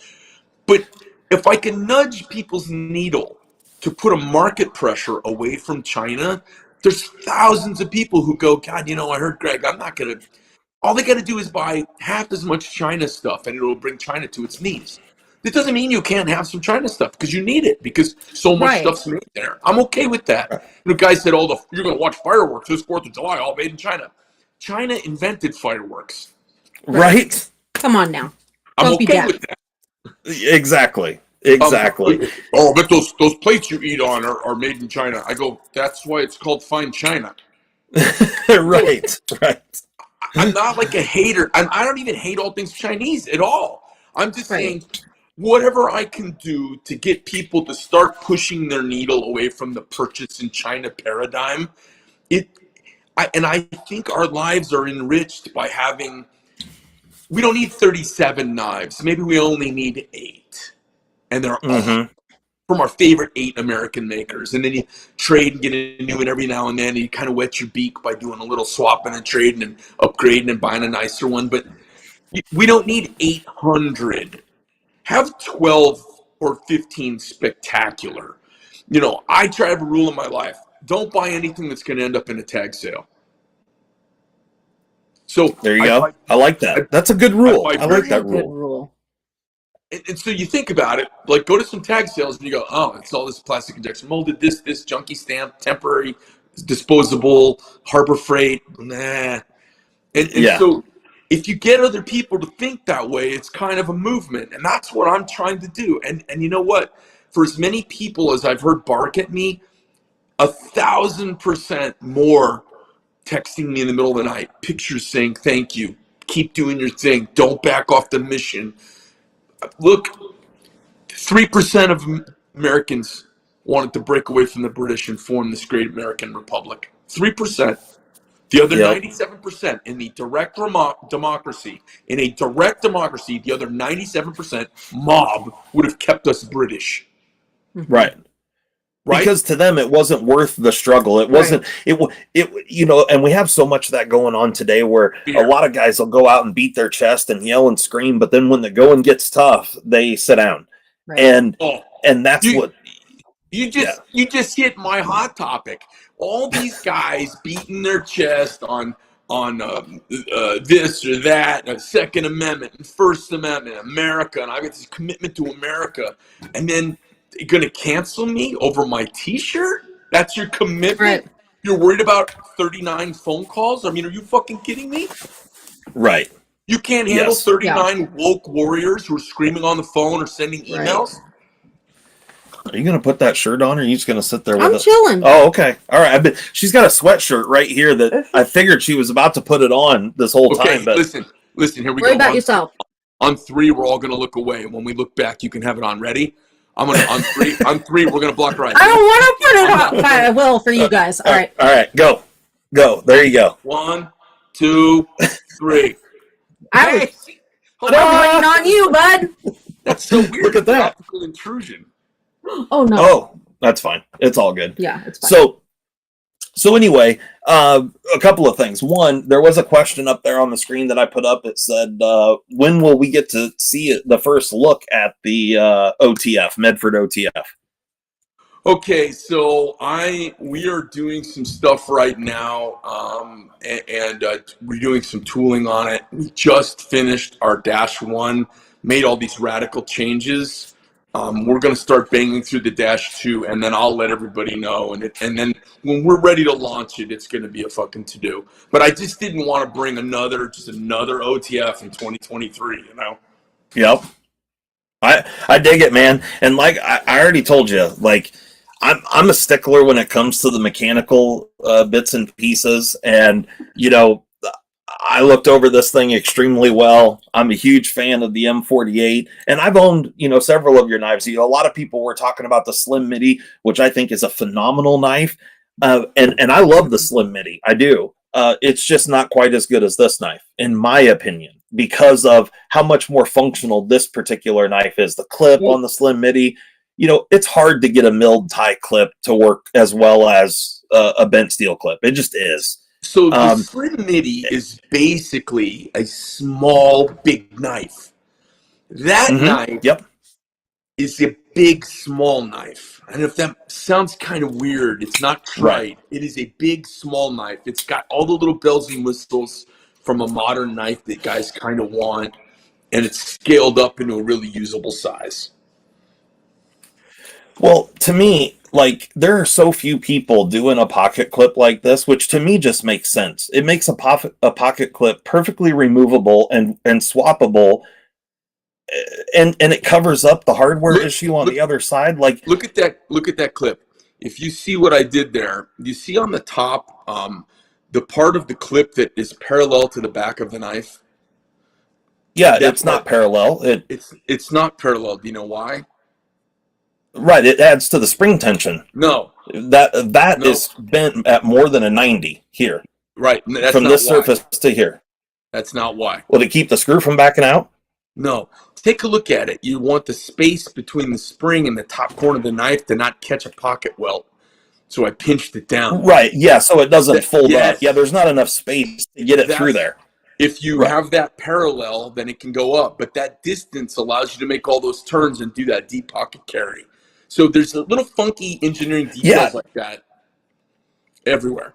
But if I can nudge people's needle to put a market pressure away from China, there's thousands of people who go, God, I heard Greg, I'm not going to, all they got to do is buy half as much China stuff and it'll bring China to its knees. That doesn't mean you can't have some China stuff because you need it because so much stuff's made there. I'm okay with that. The guy said, you're going to watch fireworks this 4th of July, all made in China. China invented fireworks. Right. Come on now. I'm okay with that. Exactly. But those plates you eat on are made in China. I go, that's why it's called fine China. Right. I'm not like a hater. I don't even hate all things Chinese at all. I'm just saying, whatever I can do to get people to start pushing their needle away from the purchase in China paradigm, I think our lives are enriched by having. We don't need 37 knives. Maybe we only need 8, and they're all from our favorite 8 American makers. And then you trade and get a new one every now and then. And you kind of wet your beak by doing a little swapping and trading and upgrading and buying a nicer one. But we don't need 800. Have 12 or 15 spectacular. You know, I try to have a rule in my life. Don't buy anything that's going to end up in a tag sale. So there you go. I like that. That's a good rule. I like that rule. And so you think about it, like go to some tag sales and you go, oh, it's all this plastic injection molded, this junky stamp, temporary, disposable, Harbor Freight, nah. And so if you get other people to think that way, it's kind of a movement. And that's what I'm trying to do. And you know what? For as many people as I've heard bark at me, 1,000% more texting me in the middle of the night, pictures saying thank you, keep doing your thing, don't back off the mission. Look, 3% of Americans wanted to break away from the British and form this great American republic. 3%. The other 97% in the direct democracy, the other 97% mob would have kept us British. Right. Because to them it wasn't worth the struggle. It wasn't it you know, and we have so much of that going on today where a lot of guys will go out and beat their chest and yell and scream, but then when the going gets tough, they sit down. And that's what you just hit my hot topic. All these guys beating their chest on this or that, Second Amendment and First Amendment, America, and I got this commitment to America, and then you're gonna cancel me over my T-shirt? That's your commitment? Right. You're worried about 39 phone calls? I mean, are you fucking kidding me? Right. You can't handle 39 woke warriors who are screaming on the phone or sending emails? Are you gonna put that shirt on, or are you just gonna sit there with it? I'm chilling. Oh, okay. All right. She's got a sweatshirt right here that I figured she was about to put it on this whole time. But listen. Here we go. Worry about yourself. On 3, we're all gonna look away, and when we look back, you can have it on. Ready? I'm gonna on 3. On 3, we're gonna block right. I don't want to put it on. But I will for you guys. All right. All right. Go. There you go. 1, 2, 3. I was waiting on you, bud. That's so weird. Look at that. Optical intrusion. Oh no. Oh, that's fine. It's all good. Yeah, it's fine. So anyway, a couple of things. One, there was a question up there on the screen that I put up. It said, when will we get to see the first look at the OTF, Medford OTF? Okay, so we are doing some stuff right now, and we're doing some tooling on it. We just finished our -1, made all these radical changes. We're going to start banging through the -2, and then I'll let everybody know. And then when we're ready to launch it, it's going to be a fucking to-do. But I just didn't want to bring another OTF in 2023, you know? Yep. I dig it, man. And like I already told you, like I'm a stickler when it comes to the mechanical bits and pieces. And, you know, I looked over this thing extremely well. I'm a huge fan of the M48, and I've owned, you know, several of your knives. You know, a lot of people were talking about the Slim MIDI, which I think is a phenomenal knife. And I love the Slim MIDI. I do. It's just not quite as good as this knife, in my opinion, because of how much more functional this particular knife is. The clip on the Slim MIDI, you know, it's hard to get a milled tie clip to work as well as a bent steel clip. It just is. So the Slim MIDI is basically a small, big knife. That knife is a big, small knife. And if that sounds kind of weird, it's not right. It is a big, small knife. It's got all the little bells and whistles from a modern knife that guys kind of want, and it's scaled up into a really usable size. Well, to me, like, there are so few people doing a pocket clip like this, which to me just makes sense. It makes a pocket clip perfectly removable and swappable, and it covers up the hardware issue on the other side. Like, look at that clip. If you see what I did there, you see on the top the part of the clip that is parallel to the back of the knife. Yeah, that it's not part- parallel. It's not parallel. Do you know why? Right, it adds to the spring tension. No, That no. is bent at more than a 90 here, Right. That's from not this why. surface to here. That's not why. Will it keep the screw from backing out? No. Take a look at it. You want the space between the spring and the top corner of the knife to not catch a pocket welt. So I pinched it down. Right, yeah, so it doesn't fold yes. up. Yeah, there's not enough space to get it through there. If you Right. have that parallel, then it can go up. But that distance allows you to make all those turns and do that deep pocket carry. So there's a little funky engineering details like that everywhere.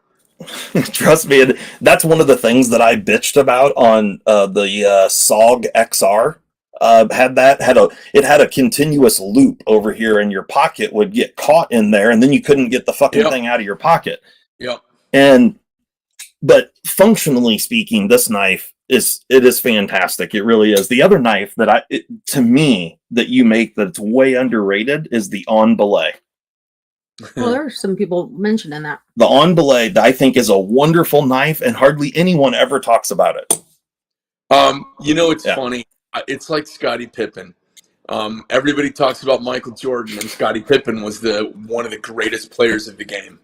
Trust me, that's one of the things that I bitched about on the SOG XR. It had a continuous loop over here, and your pocket would get caught in there, and then you couldn't get the fucking thing out of your pocket. Yep. But functionally speaking, this knife is fantastic. It really is. The other knife that to me that you make that's way underrated is the on belay. Well, there are some people mentioning that. The on belay, I think, is a wonderful knife, and hardly anyone ever talks about it. It's funny. It's like Scottie Pippen. Everybody talks about Michael Jordan, and Scottie Pippen was one of the greatest players of the game.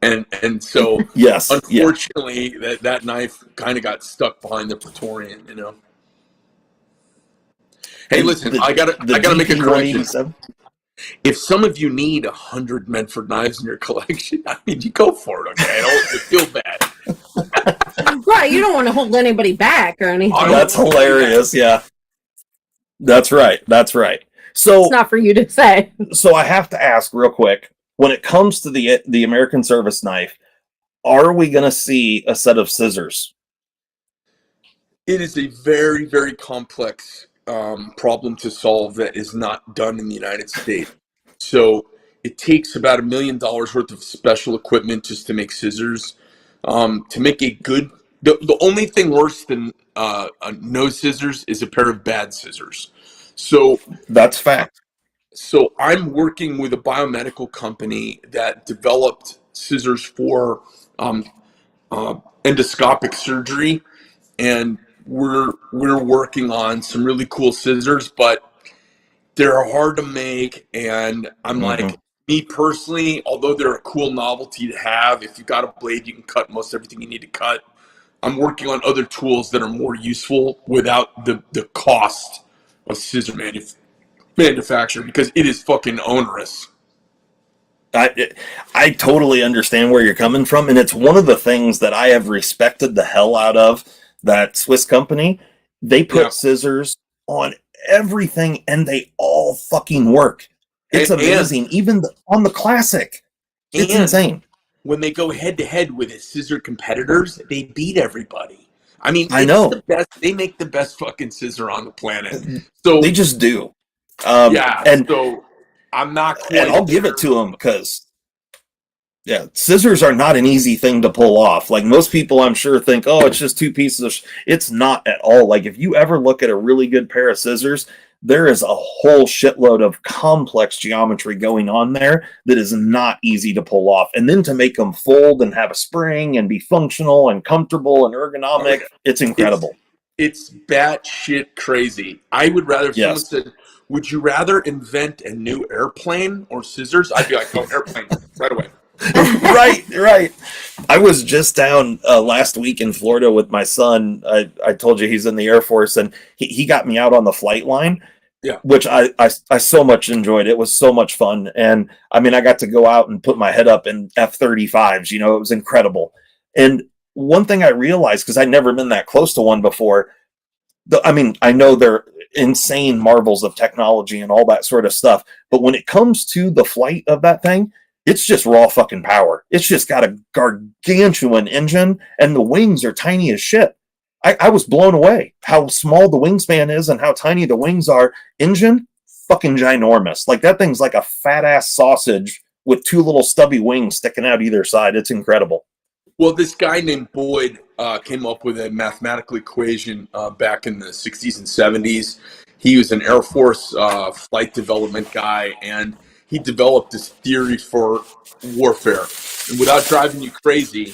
And so, yes, unfortunately, that knife kind of got stuck behind the Praetorian. Hey, listen, I gotta make a correction. If some of you need 100 Medford knives in your collection, I mean, you go for it, okay? I don't feel bad. Right, you don't want to hold anybody back or anything. That's hilarious, yeah. That's right. So it's not for you to say. So I have to ask real quick, when it comes to the American Service knife, are we going to see a set of scissors? It is a very, very complex problem to solve that is not done in the United States. So it takes about $1 million worth of special equipment just to make scissors. To make a good, the only thing worse than no scissors is a pair of bad scissors. So that's fact. So I'm working with a biomedical company that developed scissors for endoscopic surgery, and we're working on some really cool scissors, but they're hard to make. And I'm like, me personally, although they're a cool novelty to have, if you've got a blade, you can cut most everything you need to cut. I'm working on other tools that are more useful without the cost of scissor manufacture, because it is fucking onerous. I totally understand where you're coming from, and it's one of the things that I have respected the hell out of that Swiss company. They put scissors on everything, and they all fucking work. It's amazing, even on the Classic. It's insane. When they go head to head with its scissor competitors, they beat everybody. I mean, I know. The best. They make the best fucking scissor on the planet. So they just do. So I'm not quite and I'll give it to them, because scissors are not an easy thing to pull off. Like, most people, I'm sure, think, oh, it's just two pieces of it's not at all. Like, if you ever look at a really good pair of scissors, there is a whole shitload of complex geometry going on there that is not easy to pull off. And then to make them fold and have a spring and be functional and comfortable and ergonomic, it's incredible. It's batshit crazy. I would rather, if someone said, would you rather invent a new airplane or scissors? I'd be like, oh, airplane, right away. Right. I was just down last week in Florida with my son. I told you he's in the Air Force, and he got me out on the flight line, which I so much enjoyed. It was so much fun. And I mean, I got to go out and put my head up in F-35s. It was incredible. And one thing I realized, because I'd never been that close to one before, I know they're insane marvels of technology and all that sort of stuff, but when it comes to the flight of that thing, it's just raw fucking power. It's just got a gargantuan engine, and the wings are tiny as shit. I was blown away how small the wingspan is and how tiny the wings are. Engine, fucking ginormous. Like, that thing's like a fat ass sausage with two little stubby wings sticking out either side. It's incredible. Well, this guy named Boyd came up with a mathematical equation back in the 60s and 70s. He was an Air Force flight development guy, and he developed this theory for warfare. And without driving you crazy,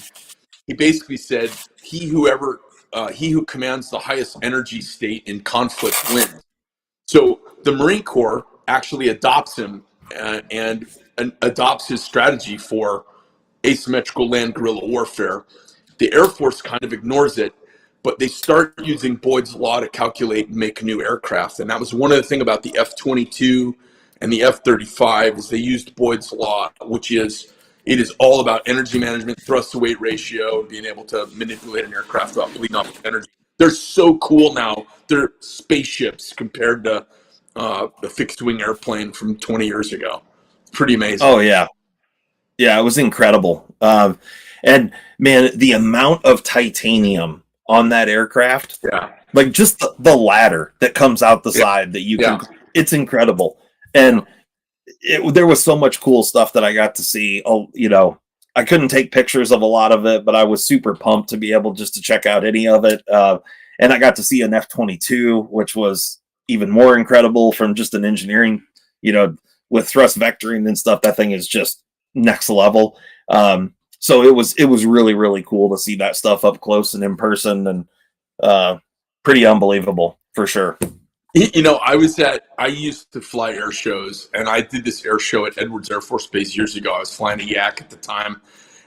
he basically said, he who commands the highest energy state in conflict wins. So the Marine Corps actually adopts him and adopts his strategy for asymmetrical land guerrilla warfare. The Air Force kind of ignores it, but they start using Boyd's Law to calculate and make new aircraft. And that was one of the things about the F-22 and the F-35 is they used Boyd's Law, which is, it is all about energy management, thrust to weight ratio, being able to manipulate an aircraft without bleeding off with energy. They're so cool now. They're spaceships compared to the fixed wing airplane from 20 years ago. Pretty amazing. Oh yeah. Yeah, it was incredible. And man, the amount of titanium on that aircraft, Yeah. like just the ladder that comes out the side that you can, it's incredible. And there was so much cool stuff that I got to see. Oh, you know, I couldn't take pictures of a lot of it, but I was super pumped to be able just to check out any of it. And I got to see an F-22, which was even more incredible from just an engineering, you know, with thrust vectoring and stuff. That thing is just next level. So it was really, really cool to see that stuff up close and in person, and pretty unbelievable for sure. You know, I used to fly air shows, and I did this air show at Edwards Air Force Base years ago. I was flying a Yak at the time,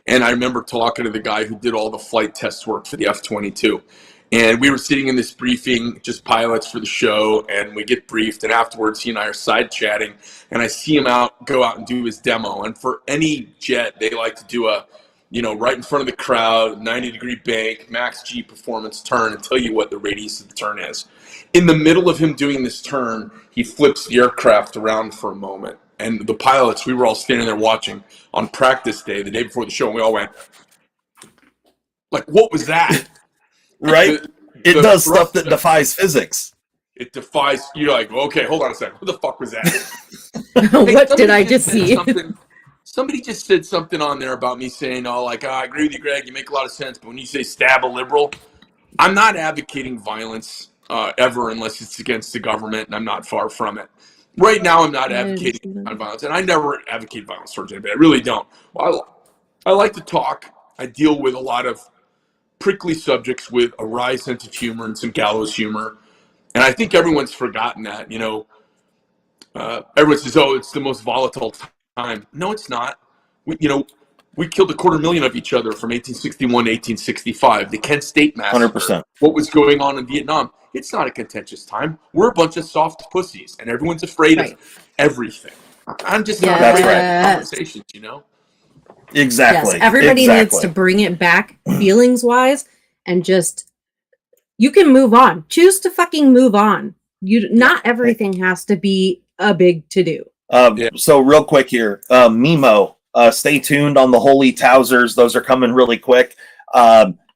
and I remember talking to the guy who did all the flight test work for the F-22. And we were sitting in this briefing, just pilots for the show, and we get briefed, and afterwards he and I are side chatting, and I see him go out and do his demo. And for any jet, they like to do a, you know, right in front of the crowd, 90-degree bank, max G performance turn, and tell you what the radius of the turn is. In the middle of him doing this turn, he flips the aircraft around for a moment. And the pilots, we were all standing there watching on practice day, the day before the show, and we all went, like, what was that? Right? It does stuff that defies physics. It defies, you're like, okay, hold on a second. What the fuck was that? What did I just see? Somebody just said something on there about me saying, oh, like, I agree with you, Greg. You make a lot of sense. But when you say stab a liberal, I'm not advocating violence ever unless it's against the government, and I'm not far from it. Right now, I'm not advocating violence, and I never advocate violence towards anybody. I really don't. Well, I like to talk. I deal with a lot of prickly subjects with a wry sense of humor and some gallows humor. And I think everyone's forgotten that, you know. Everyone says, oh, it's the most volatile time. No, it's not. We killed 250,000 of each other from 1861 to 1865. The Kent State Massacre. 100%. What was going on in Vietnam? It's not a contentious time. We're a bunch of soft pussies, and everyone's afraid of everything. I'm just not afraid of conversations, you know? Exactly. Yes, everybody needs to bring it back feelings wise and just, you can move on. Choose to fucking move on. Not everything has to be a big to do. So real quick here, Mimo, stay tuned on the Holy Tousers. Those are coming really quick.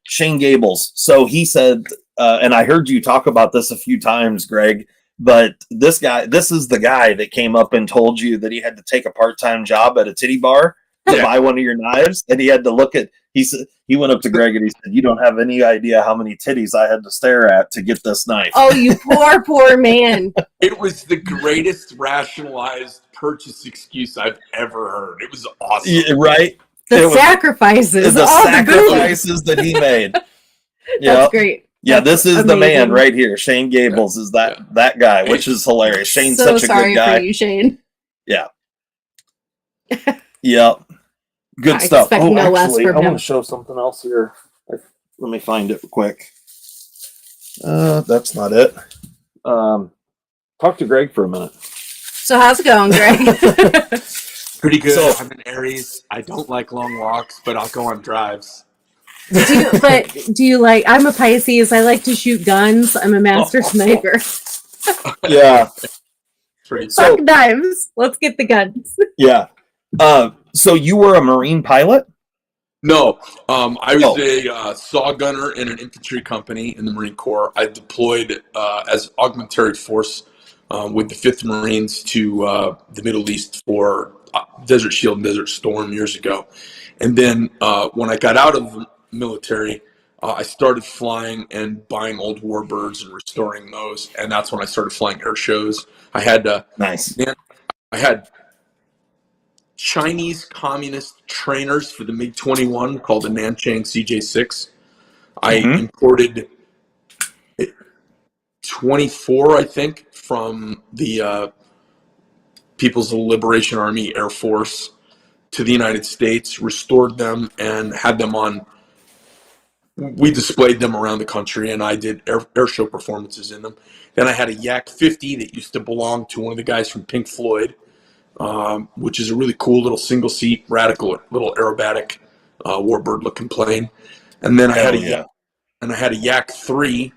Shane Gables. So he said, and I heard you talk about this a few times, Greg, but this is the guy that came up and told you that he had to take a part-time job at a titty bar to buy one of your knives, and he had to look at, he said, he went up to Greg and he said, you don't have any idea how many titties I had to stare at to get this knife. Oh, you poor man. It was the greatest rationalized purchase excuse I've ever heard. It was awesome. Yeah, right? The sacrifices that he made. That's great. Yeah, this is amazing. The man right here. Shane Gables is that guy, which is hilarious. Shane's so such a good guy. Sorry for you, Shane. Yeah. Yep. Good stuff. Oh, no actually, I want to show something else here. Let me find it quick. That's not it. Talk to Greg for a minute. So how's it going, Greg? Pretty good. So, I'm an Aries. I don't like long walks, but I'll go on drives. Do you like, I'm a Pisces. I like to shoot guns. I'm a master sniper. Yeah. Fuck knives. Let's get the guns. Yeah. So you were a Marine pilot? No. I was a saw gunner in an infantry company in the Marine Corps. I deployed as augmentary force with the 5th Marines to the Middle East for Desert Shield and Desert Storm years ago. And then when I got out of the military, I started flying and buying old warbirds and restoring those. And that's when I started flying air shows. I had nice. Man, I had Chinese communist trainers for the MiG-21 called the Nanchang CJ-6. I imported 24, I think, from the People's Liberation Army Air Force to the United States, restored them, and had them on. We displayed them around the country, and I did air show performances in them. Then I had a Yak 50 that used to belong to one of the guys from Pink Floyd, which is a really cool little single-seat, radical, little aerobatic, warbird-looking plane. And then I had a Yak 3,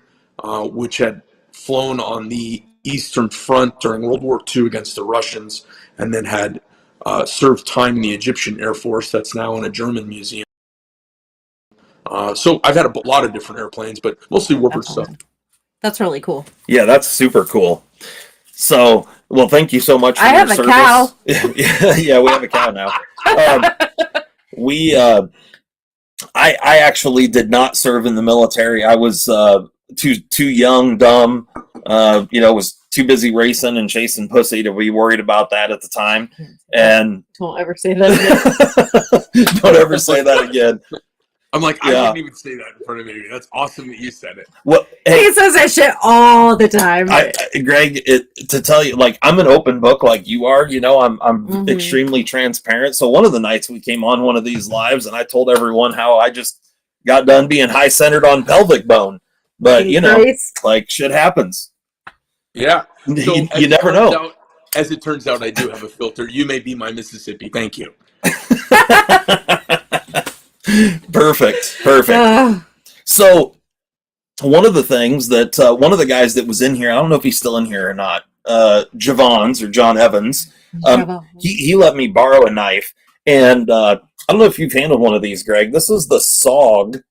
which had flown on the Eastern Front during World War II against the Russians, and then had served time in the Egyptian Air Force. That's now in a German museum. So I've had a lot of different airplanes, but mostly warbird stuff. Awesome. That's really cool. Yeah, that's super cool. So, well, thank you so much for I your have a service. cow. Yeah, we have a cow now. I actually did not serve in the military. I was too young, dumb. Was too busy racing and chasing pussy to be worried about that at the time. And don't ever say that again. Don't ever say that again. I'm like, I wouldn't even say that in front of me. That's awesome that you said it. Well, he says that shit all the time. Greg, to tell you, like, I'm an open book like you are. I'm extremely transparent. So one of the nights we came on one of these lives, and I told everyone how I just got done being high-centered on pelvic bone. But, like, shit happens. Yeah. So you never know. As it turns out, I do have a filter. You may be my Mississippi. Thank you. Perfect. So one of the things that one of the guys that was in here, I don't know if he's still in here or not, John Evans, he let me borrow a knife, and I don't know if you've handled one of these, Greg. This is the SOG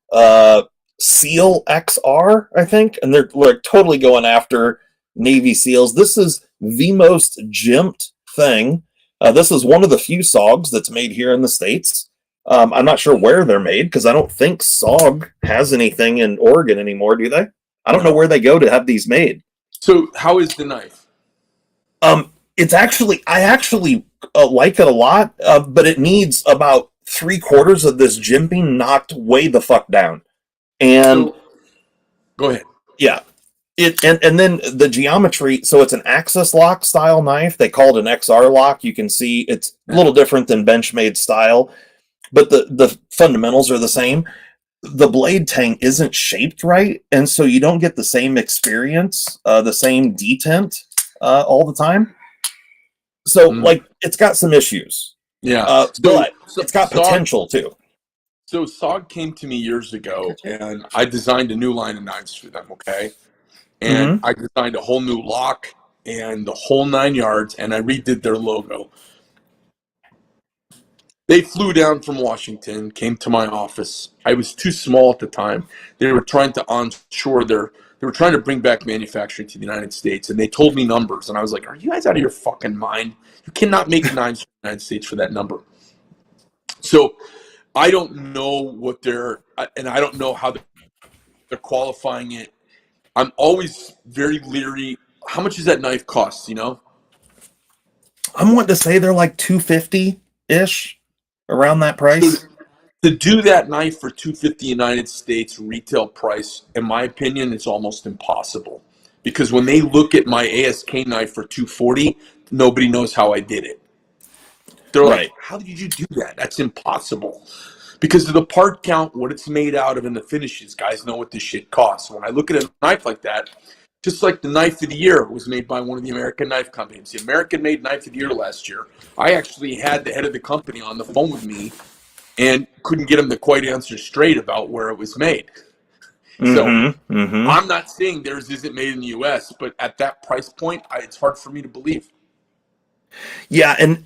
Seal XR, I think, and they're like totally going after Navy SEALs. This is the most jimped thing. This is one of the few SOGs that's made here in the States. I'm not sure where they're made because I don't think SOG has anything in Oregon anymore, do they? I don't know where they go to have these made. So how is the knife? It's actually, I actually like it a lot, but it needs about 3/4 of this jimping knocked way the fuck down. And go ahead. Yeah. And then the geometry, so it's an axis lock style knife. They call it an XR lock. You can see it's a little different than Benchmade style, but the fundamentals are the same. The blade tang isn't shaped right, and so you don't get the same experience, the same detent all the time. So, like, it's got some issues. Yeah. But it's got potential, too. So SOG came to me years ago, and I designed a new line of knives for them, okay? And I designed a whole new lock and the whole 9 yards, and I redid their logo. They flew down from Washington, came to my office. I was too small at the time. They were trying to onshore they were trying to bring back manufacturing to the United States, and they told me numbers, and I was like, are you guys out of your fucking mind? You cannot make knives for the United States for that number. So I don't know what and I don't know how they're qualifying it. I'm always very leery. How much does that knife cost, you know? I'm wanting to say they're like $250-ish, around that price. So to do that knife for $250 United States retail price, in my opinion, it's almost impossible. Because when they look at my ASK knife for $240, nobody knows how I did it. They're like, how did you do that? That's impossible. Because of the part count, what it's made out of, and the finishes, guys know what this shit costs. When I look at a knife like that, just like the knife of the year was made by one of the American knife companies. The American-made knife of the year last year. I actually had the head of the company on the phone with me and couldn't get him to quite answer straight about where it was made. So I'm not saying theirs isn't made in the U.S., but at that price point, it's hard for me to believe. Yeah, and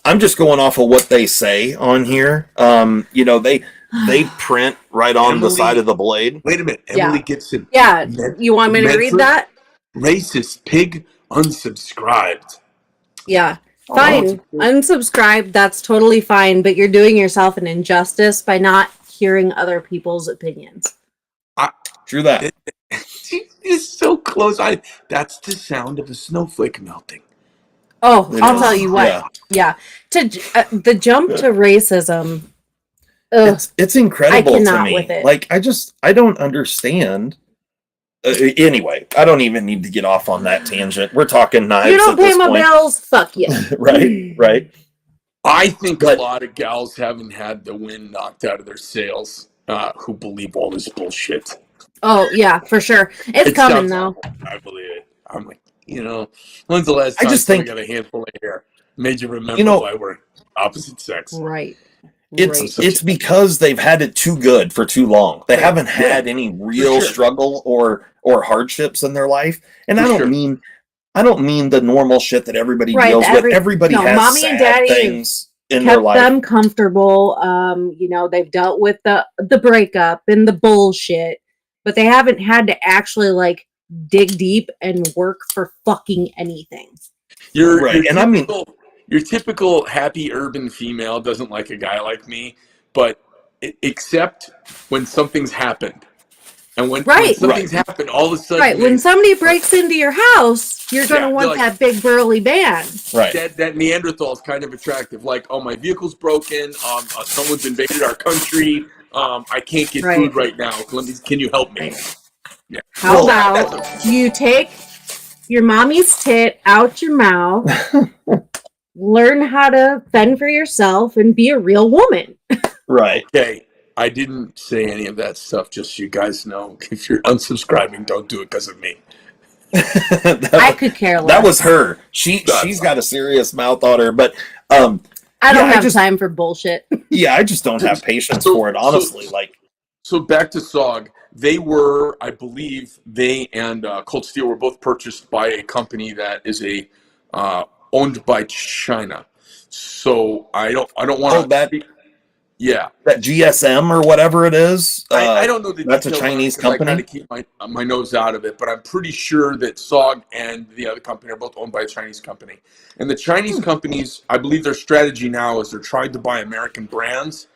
I'm just going off of what they say on here. They print right on the side of the blade. Wait a minute, Emily Gibson. Yeah, you want me to read that? Racist pig, unsubscribed. Yeah, fine. Unsubscribe. That's totally fine. But you're doing yourself an injustice by not hearing other people's opinions. True that. It's so close. That's the sound of a snowflake melting. Oh, It I'll is. tell you what. Yeah. The jump to racism. Ugh, It's incredible to cannot me. with it. Like I don't understand. Anyway, I don't even need to get off on that tangent. We're talking knives You don't at pay this my point. bills? Fuck you. Right. I think But- a lot of gals haven't had the wind knocked out of their sails who believe all this bullshit. Oh yeah, for sure. It's coming sounds though. awful. I believe it. I'm like, when's the last I time just someone think- got a handful of hair? Made you remember You know- why we're opposite sex. Right. It's because they've had it too good for too long. They haven't had any real struggle or hardships in their life. And I don't mean the normal shit that everybody deals with. Everybody has mommy sad and daddy things in their kept life. them comfortable. They've dealt with the breakup and the bullshit, but they haven't had to actually like dig deep and work for fucking anything. Your typical happy urban female doesn't like a guy like me, but except when something's happened. And when something's happened, all of a sudden... Right, when somebody breaks into your house, you're going to want like, that big burly man. Right. That Neanderthal is kind of attractive. Like, oh, my vehicle's broken. Someone's invaded our country. I can't get food right now. Can you help me? Right. Yeah. How about you take your mommy's tit out your mouth, learn how to fend for yourself, and be a real woman. Right. Okay. I didn't say any of that stuff, just so you guys know. If you're unsubscribing, don't do it because of me. I could care less. That was her. She's got a serious mouth on her, but I don't have time for bullshit. Yeah, I just don't have patience for it, honestly. So back to SOG. They were, I believe, they and Cold Steel were both purchased by a company that is owned by China. So I don't want to. Yeah, that GSM or whatever it is. I don't know the that's a details Chinese on it 'cause company. I kind of keep my nose out of it, but I'm pretty sure that SOG and the other company are both owned by a Chinese company. And the Chinese companies, I believe their strategy now is they're trying to buy American brands,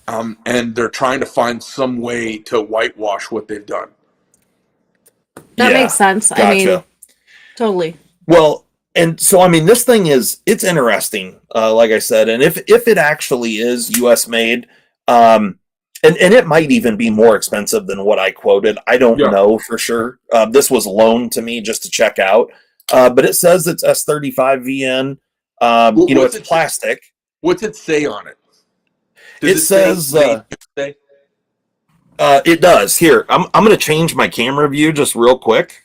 and they're trying to find some way to whitewash what they've done. That makes sense. Gotcha. I mean, totally. Well, and so, I mean, this thing it's interesting, like I said, and if it actually is U.S. made, and it might even be more expensive than what I quoted. I don't know for sure. This was loaned to me just to check out, but it says it's S35 VN. It's plastic. What's it say on it? It says... it does. Here, I'm going to change my camera view just real quick.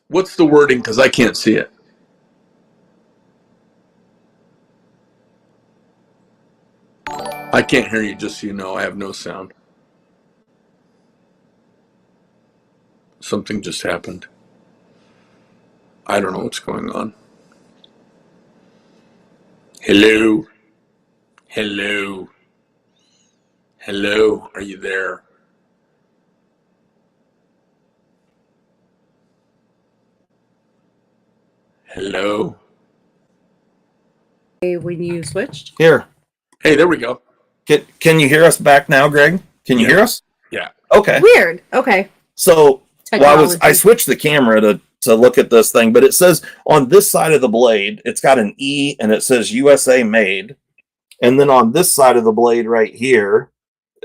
What's the wording? Because I can't see it. I can't hear you, just so you know. I have no sound. Something just happened. I don't know what's going on. Hello? Hello? Hello? Are you there? Hello? When you switched? Here. Hey, there we go. Can you hear us back now, Greg? Can you hear us? Yeah. Okay. Weird. Okay. So I switched the camera to look at this thing, but it says on this side of the blade, it's got an E and it says USA made. And then on this side of the blade right here,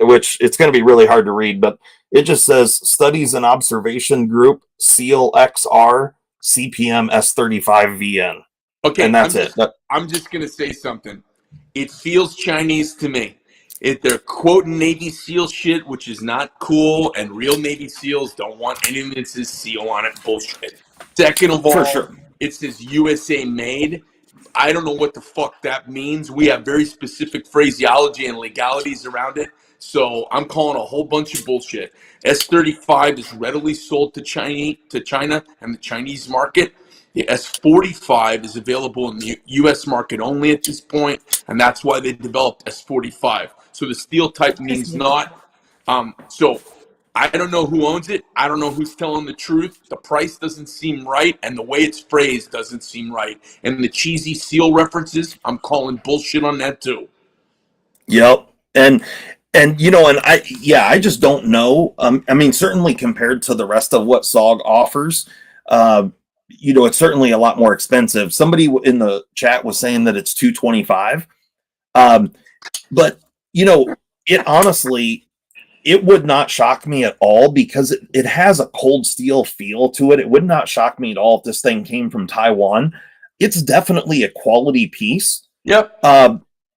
which it's going to be really hard to read, but it just says Studies and Observation Group, SEAL XR, CPM S35 VN. Okay. And that's it. I'm just going to say something. It feels Chinese to me. They're quoting Navy SEAL shit, which is not cool, and real Navy SEALs don't want anything that says SEAL on it. Bullshit. Second of all, for sure, it says USA made. I don't know what the fuck that means. We have very specific phraseology and legalities around it, so I'm calling a whole bunch of bullshit. S35 is readily sold to China and the Chinese market. The S45 is available in the U.S. market only at this point, and that's why they developed S45. So the steel type means not. So I don't know who owns it. I don't know who's telling the truth. The price doesn't seem right, and the way it's phrased doesn't seem right. And the cheesy seal references, I'm calling bullshit on that too. Yep. And And I just don't know. I mean, certainly compared to the rest of what SOG offers, it's certainly a lot more expensive. Somebody in the chat was saying that it's $225. But it honestly, it would not shock me at all because it has a cold steel feel to it. It would not shock me at all if this thing came from Taiwan. It's definitely a quality piece. Yep.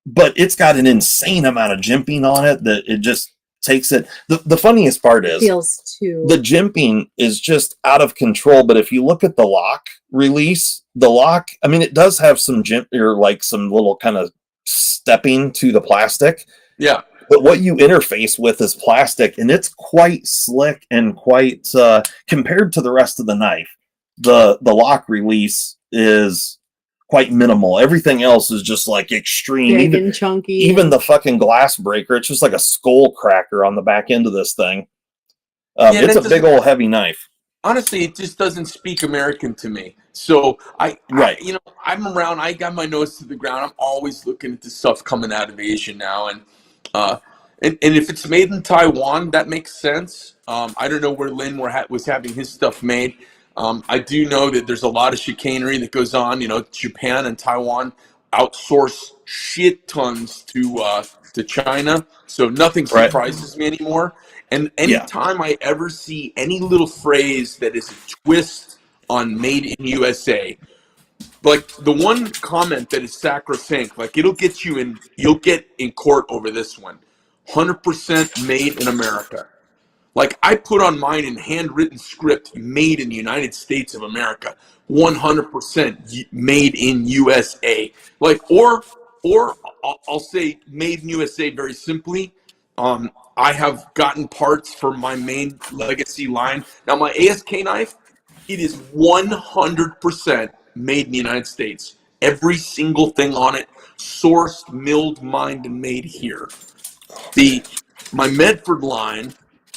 But it's got an insane amount of jimping on it that it just takes it. The funniest part is Feels too. the jimping is just out of control. But if you look at the lock release, I mean, it does have some jimp or like some little kind of stepping to the plastic. Yeah. But what you interface with is plastic, and it's quite slick and quite compared to the rest of the knife. The lock release is quite minimal. Everything else is just like extreme. Big and chunky. Even the fucking glass breaker, it's just like a skull cracker on the back end of this thing. It's a big old heavy knife. Honestly, it just doesn't speak American to me. So I'm around. I got my nose to the ground. I'm always looking at the stuff coming out of Asia now, and if it's made in Taiwan, that makes sense. I don't know where Lin was having his stuff made. I do know that there's a lot of chicanery that goes on. Japan and Taiwan outsource shit tons to China, so nothing surprises me anymore. And anytime I ever see any little phrase that is a twist on "Made in USA," like the one comment that is sacrosanct, like you'll get in court over this one. 100% made in America. Like I put on mine in handwritten script, made in the United States of America, 100% made in USA. Like, or I'll say made in USA very simply. I have gotten parts for my main legacy line. Now my ASK knife, it is 100% made in the United States. Every single thing on it, sourced, milled, mined, and made here. My Medford line,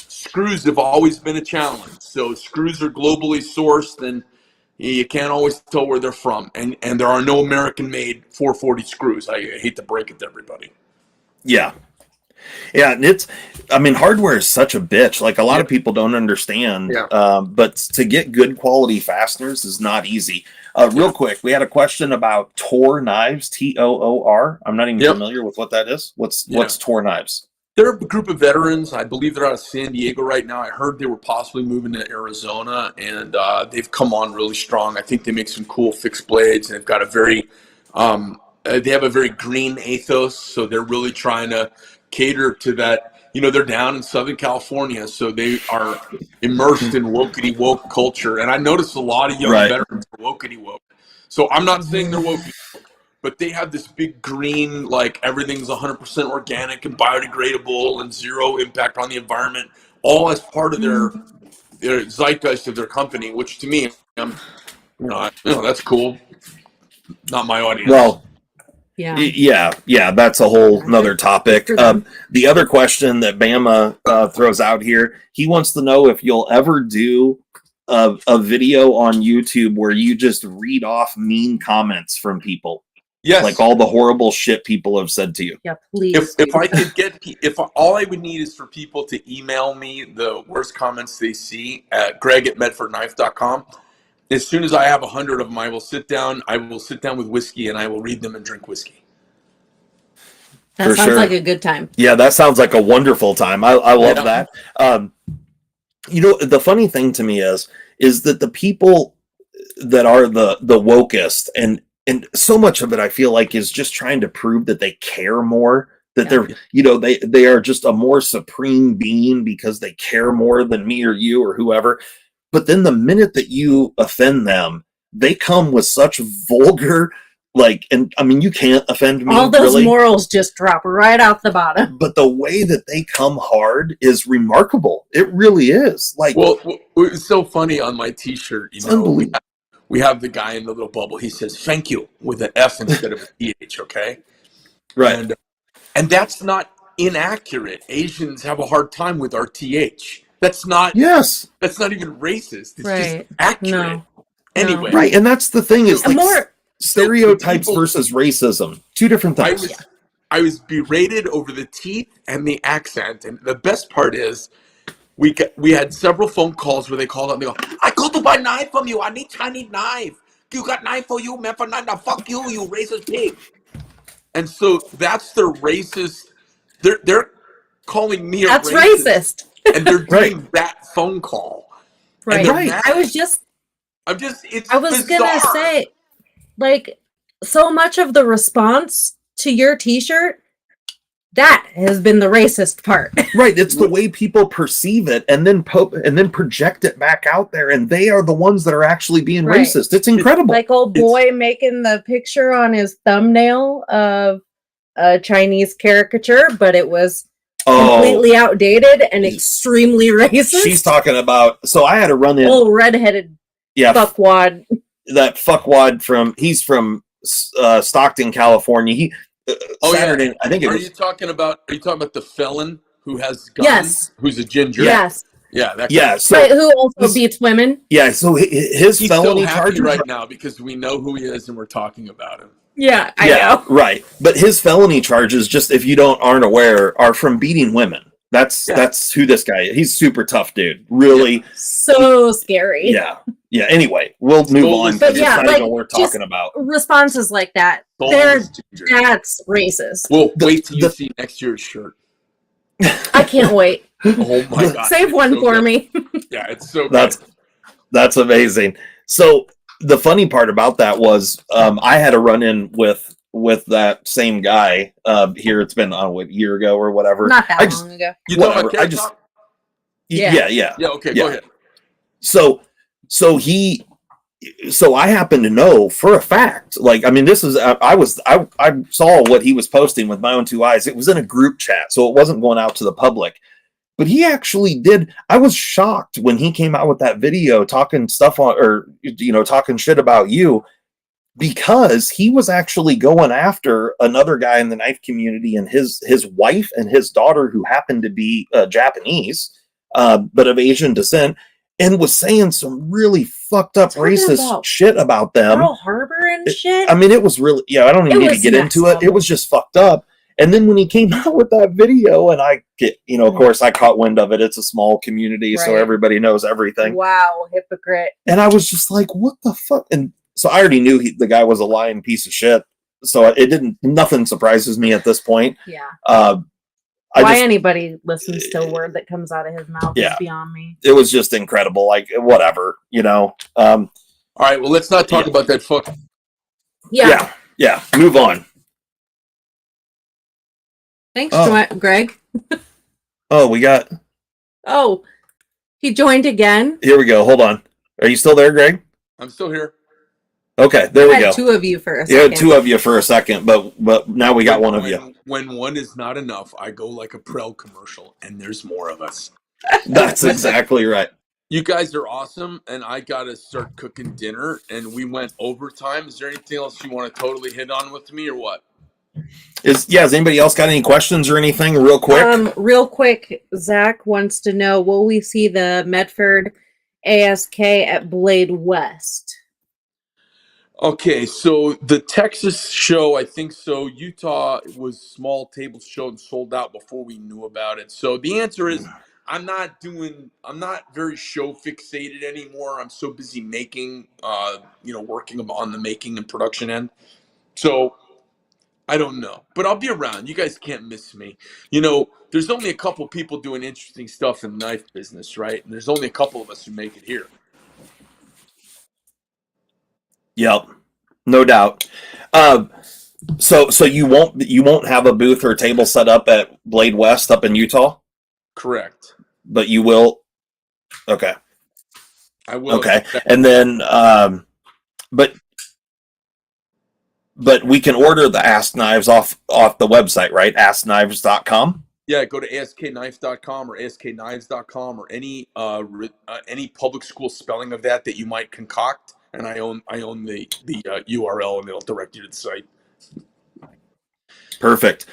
screws have always been a challenge. So screws are globally sourced, and you can't always tell where they're from. And there are no American-made 440 screws. I hate to break it to everybody. Yeah. Yeah, and hardware is such a bitch. Like a lot of people don't understand. Yeah. But to get good quality fasteners is not easy. Real quick, we had a question about Tor knives, Toor. I'm not even familiar with what that is. What's Tor knives? They're a group of veterans. I believe they're out of San Diego right now. I heard they were possibly moving to Arizona, and they've come on really strong. I think they make some cool fixed blades, and they've got they have a very green ethos, so they're really trying to cater to that. They're down in Southern California, so they are immersed in wokety woke culture. And I noticed a lot of young veterans are wokety woke. So I'm not saying they're wokety woke, but they have this big green, like everything's 100% organic and biodegradable and zero impact on the environment, all as part of their zeitgeist of their company, which to me, that's cool. Not my audience. Well, yeah, that's a whole nother topic. The other question that Bama throws out here, he wants to know if you'll ever do a video on YouTube where you just read off mean comments from people. Yes. Like all the horrible shit people have said to you. Yeah, please. If I could if all I would need is for people to email me the worst comments they see at greg@medfordknife.com. As soon as I have 100 of them, I will sit down with whiskey and I will read them and drink whiskey. That sounds like a good time. Yeah, that sounds like a wonderful time. I love that. The funny thing to me is that the people that are the wokest and so much of it I feel like is just trying to prove that they care more, that they are just a more supreme being because they care more than me or you or whoever. But then the minute that you offend them, they come with such vulgar, you can't offend me. All those morals just drop right out the bottom. But the way that they come hard is remarkable. It really is. It's so funny on my T-shirt. We have the guy in the little bubble. He says, "Thank you," with an F instead of a TH, okay? Right. And that's not inaccurate. Asians have a hard time with our TH. That's not That's not even racist. It's just accurate. No. Anyway. Right, and that's the thing is more stereotypes versus racism. Two different things. I was berated over the teeth and the accent. And the best part is, we had several phone calls where they called up and they go, "I called to buy knife from you. I need Chinese knife. You got knife for you, man? For knife? Now fuck you, you racist pig." And so that's their racist. They're calling me a That's racist, racist. and they're doing that phone call. Right. And they're mad. I was It's I was bizarre. gonna say, like, so much of the response to your T-shirt, that has been the racist part. Right, it's the way people perceive it, and then project it back out there, and they are the ones that are actually being Right. racist. It's incredible. Like old boy making the picture on his thumbnail of a Chinese caricature, but it was completely outdated and extremely racist. She's talking about. So I had to run in. Old redheaded fuckwad. That fuckwad he's from Stockton, California. He Saturday. I think it was. Are you talking about the felon who has guns? Yes. Who's a ginger? Yes. Yeah. That guy. Yeah. So right, who also beats women? Yeah. So he's felony so happy charges right now because we know who he is and we're talking about him. Yeah, I know. Right. But his felony charges, just if you aren't aware, are from beating women. That's who this guy is. He's super tough dude. Really. So scary. Yeah. Yeah. Anyway, we'll move on. But yeah, it's not even worth talking about. Responses like that. That's racist. Well, wait till you see next year's shirt. I can't wait. Oh my god. Save one for me. Yeah, it's so good. That's amazing. So the funny part about that was I had a run in with that same guy here. It's been a year ago or whatever. Not that long ago. You talking about Carrot Top? Yeah. Yeah. Okay. Go ahead. So I happen to know for a fact. Like, I mean, this is I saw what he was posting with my own two eyes. It was in a group chat, so it wasn't going out to the public. But he actually did. I was shocked when he came out with that video talking stuff talking shit about you, because he was actually going after another guy in the knife community and his wife and his daughter, who happened to be Japanese, but of Asian descent, and was saying some really fucked up racist shit about them. Pearl Harbor and shit. I mean, it was really, I don't even need to get into it. It was just fucked up. And then when he came out with that video, and I get, of course, I caught wind of it. It's a small community, so everybody knows everything. Wow, hypocrite. And I was just like, what the fuck? And so I already knew the guy was a lying piece of shit. So nothing surprises me at this point. Yeah. Why anybody listens to a word that comes out of his mouth is beyond me. It was just incredible. Like, whatever, All right, well, let's not talk about that fuck. Yeah. Yeah. Move on. Thanks, Greg. We got. Oh, he joined again. Here we go. Hold on. Are you still there, Greg? I'm still here. Okay, there we go. Two of you for a second. You had two of you for a second, but now we got one of you. When one is not enough, I go like a Prel commercial, and there's more of us. That's exactly right. You guys are awesome, and I got to start cooking dinner, and we went overtime. Is there anything else you want to totally hit on with me, or what? Has anybody else got any questions or anything real quick? Real quick, Zach wants to know, will we see the Medford ASK at Blade West? Okay, so the Texas show, I think so. Utah was small table show and sold out before we knew about it. So the answer is I'm not very show fixated anymore. I'm so busy making, working on the making and production end. So I don't know, but I'll be around. You guys can't miss me. There's only a couple people doing interesting stuff in the knife business, right? And there's only a couple of us who make it here. Yep, no doubt. So you won't have a booth or table set up at Blade West up in Utah? Correct. But you will. Okay. I will. Okay, and then but we can order the Ask Knives off the website, right? AskKnives.com. Yeah, go to askknives.com or askknives.com or any public school spelling of that you might concoct, and I own the URL, and it'll direct you to the site. Perfect.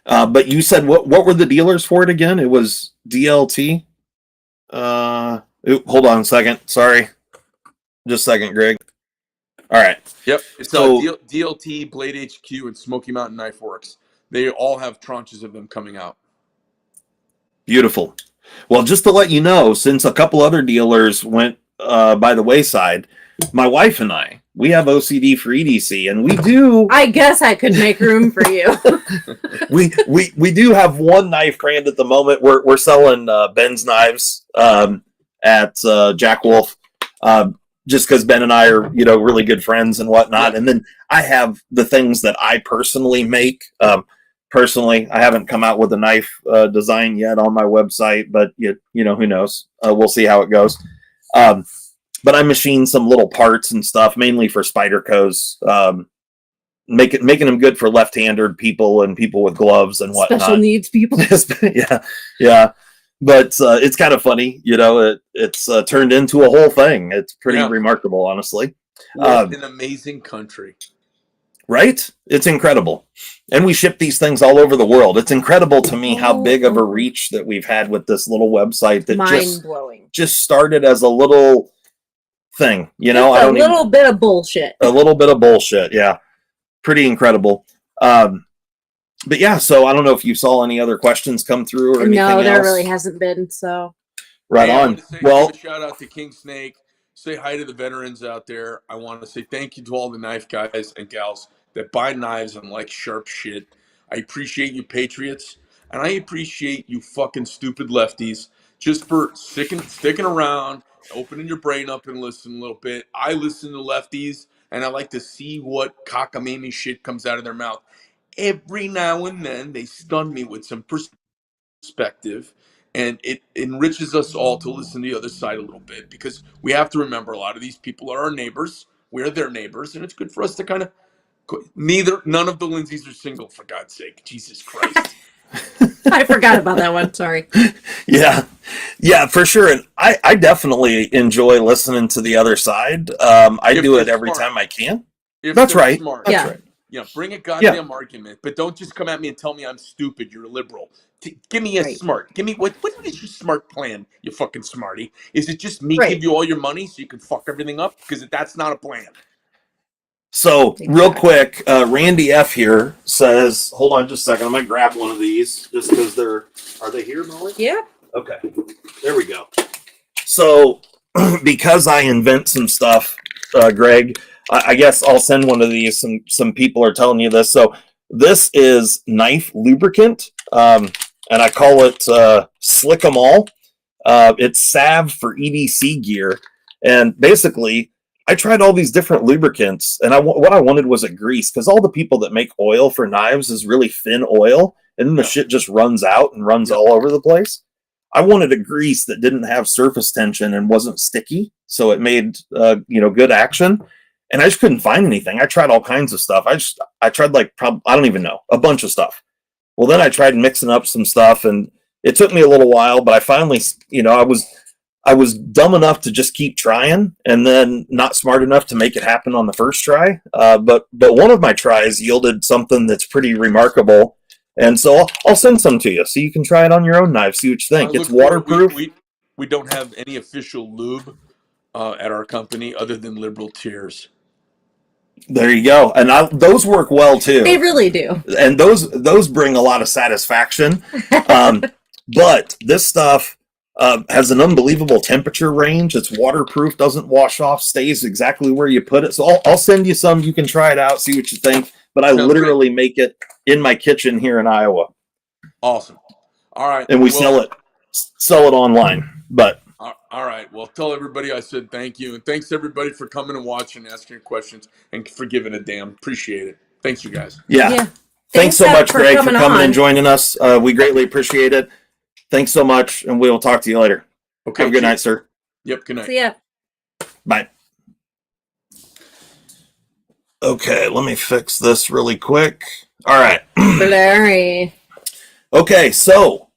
But you said what were the dealers for it again? It was DLT. Hold on a second. Sorry. Just a second, Greg. All right. Yep. It's DLT, Blade HQ, and Smoky Mountain Knife Works. they all have tranches of them coming out. Beautiful. Well, just to let you know, since a couple other dealers went by the wayside, my wife and we have OCD for EDC, and we do. I guess I could make room for you. we do have one knife brand at the moment. We're selling Ben's knives at Jack Wolf, just because Ben and I are really good friends and whatnot. Yeah. And then I have the things that I personally make. Personally, I haven't come out with a knife design yet on my website, but who knows? We'll see how it goes. But I machine some little parts and stuff, mainly for Spyderco's, making them good for left-handed people and people with gloves and whatnot. Special needs people. yeah. But it's kind of funny, it's turned into a whole thing. It's pretty remarkable, honestly. What an amazing country. Right? It's incredible. And we ship these things all over the world. It's incredible to me how big of a reach that we've had with this little website that Mind-blowing. just started as a little thing, Just a little bit of bullshit. A little bit of bullshit, yeah. Pretty incredible. But yeah, so I don't know if you saw any other questions come through or anything else. No, there really hasn't been, so. Right on. Give a shout out to King Snake. Say hi to the veterans out there. I want to say thank you to all the knife guys and gals that buy knives and like sharp shit. I appreciate you patriots, and I appreciate you fucking stupid lefties just for sticking around, opening your brain up and listening a little bit. I listen to lefties, and I like to see what cockamamie shit comes out of their mouth. Every now and then, they stun me with some perspective, and it enriches us all to listen to the other side a little bit, because we have to remember a lot of these people are our neighbors. We're their neighbors, and it's good for us to kind of none of the Lindsays are single, for God's sake. Jesus Christ. I forgot about that one. Sorry. Yeah, for sure. And I definitely enjoy listening to the other side. I do it every time I can. That's right. Smart. That's right. Bring a goddamn argument, but don't just come at me and tell me I'm stupid. You're a liberal. Give me a smart. Give me what is your smart plan? You fucking smarty. Is it just me give you all your money so you can fuck everything up? Because that's not a plan. So real quick, Randy F here says, hold on just a second. I'm going to grab one of these just because are they here, Molly? Yeah. Okay. There we go. So because I invent some stuff, Greg, I guess I'll send one of these. Some people are telling you this. So this is knife lubricant, and I call it Slick 'em All. It's salve for EDC gear. And basically, I tried all these different lubricants, and what I wanted was a grease, because all the people that make oil for knives is really thin oil, and then the shit just runs out and runs all over the place. I wanted a grease that didn't have surface tension and wasn't sticky, so it made good action. And I just couldn't find anything. I tried all kinds of stuff. I tried I don't even know, a bunch of stuff. Well, then I tried mixing up some stuff, and it took me a little while, but I finally, I was dumb enough to just keep trying, and then not smart enough to make it happen on the first try. But one of my tries yielded something that's pretty remarkable. And so I'll send some to you so you can try it on your own knife, see what you think. It's waterproof. We don't have any official lube at our company other than Liberal Tears. There you go. And those work well too. They really do. And those bring a lot of satisfaction. But this stuff has an unbelievable temperature range. It's waterproof, doesn't wash off, stays exactly where you put it. So I'll send you some. You can try it out, see what you think. But I literally make it in my kitchen here in Iowa. Awesome. All right. And we sell it online. But all right. Well, tell everybody I said thank you. And thanks everybody for coming and watching and asking your questions and for giving a damn. Appreciate it. Thanks, you guys. Yeah. Thanks so much, Greg, for coming and joining us. We greatly appreciate it. Thanks so much, and we will talk to you later. Okay. Have a good night, sir. Yep, good night. See ya. Bye. Okay, let me fix this really quick. All right. Blurry. Okay, so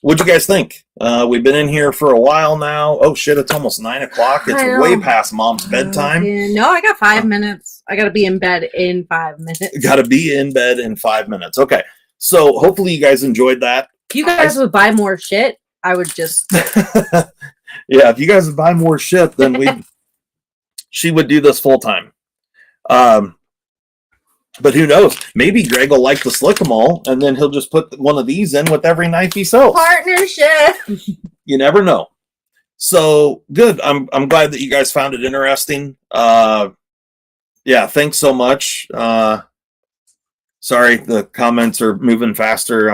what'd you guys think? We've been in here for a while now. Oh shit, it's almost 9 o'clock. It's way past Mom's bedtime. No, I got 5 minutes. I gotta be in bed in 5 minutes. Gotta be in bed in 5 minutes. Okay, so hopefully you guys enjoyed that. If you guys would buy more shit, I would just yeah, if you guys would buy more shit, then she would do this full time. But who knows? Maybe Greg will like the Slick 'em all, and then he'll just put one of these in with every knife he sells. Partnership. You never know. So good. I'm glad that you guys found it interesting. Yeah, thanks so much. Sorry, the comments are moving faster.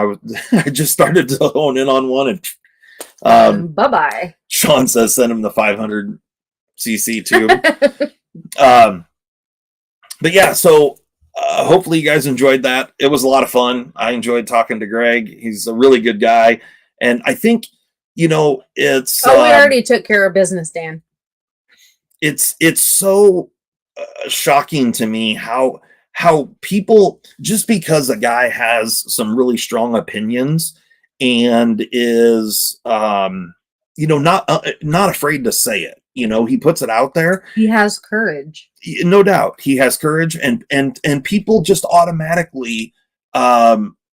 I just started to hone in on one, and Bye-bye. Sean says send him the 500 cc tube. But yeah, so hopefully you guys enjoyed that. It was a lot of fun. I enjoyed talking to Greg. He's a really good guy, and I think it's. We already took care of business, Dan. It's so shocking to me how people, just because a guy has some really strong opinions and is not afraid to say it. He puts it out there. He has courage. No doubt, he has courage, and people just automatically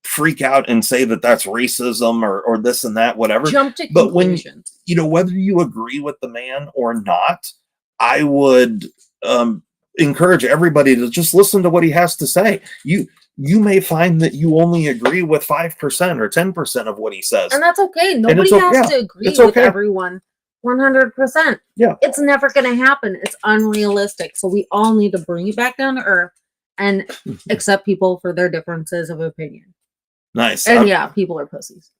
freak out and say that that's racism or this and that, whatever. Jump to but when conclusions. whether you agree with the man or not, I would encourage everybody to just listen to what he has to say. You may find that you only agree with 5% or 10% of what he says, and that's okay. Nobody has to agree with everyone 100%. Yeah, it's never going to happen. It's unrealistic. So we all need to bring it back down to earth and accept people for their differences of opinion. Nice. And people are pussies.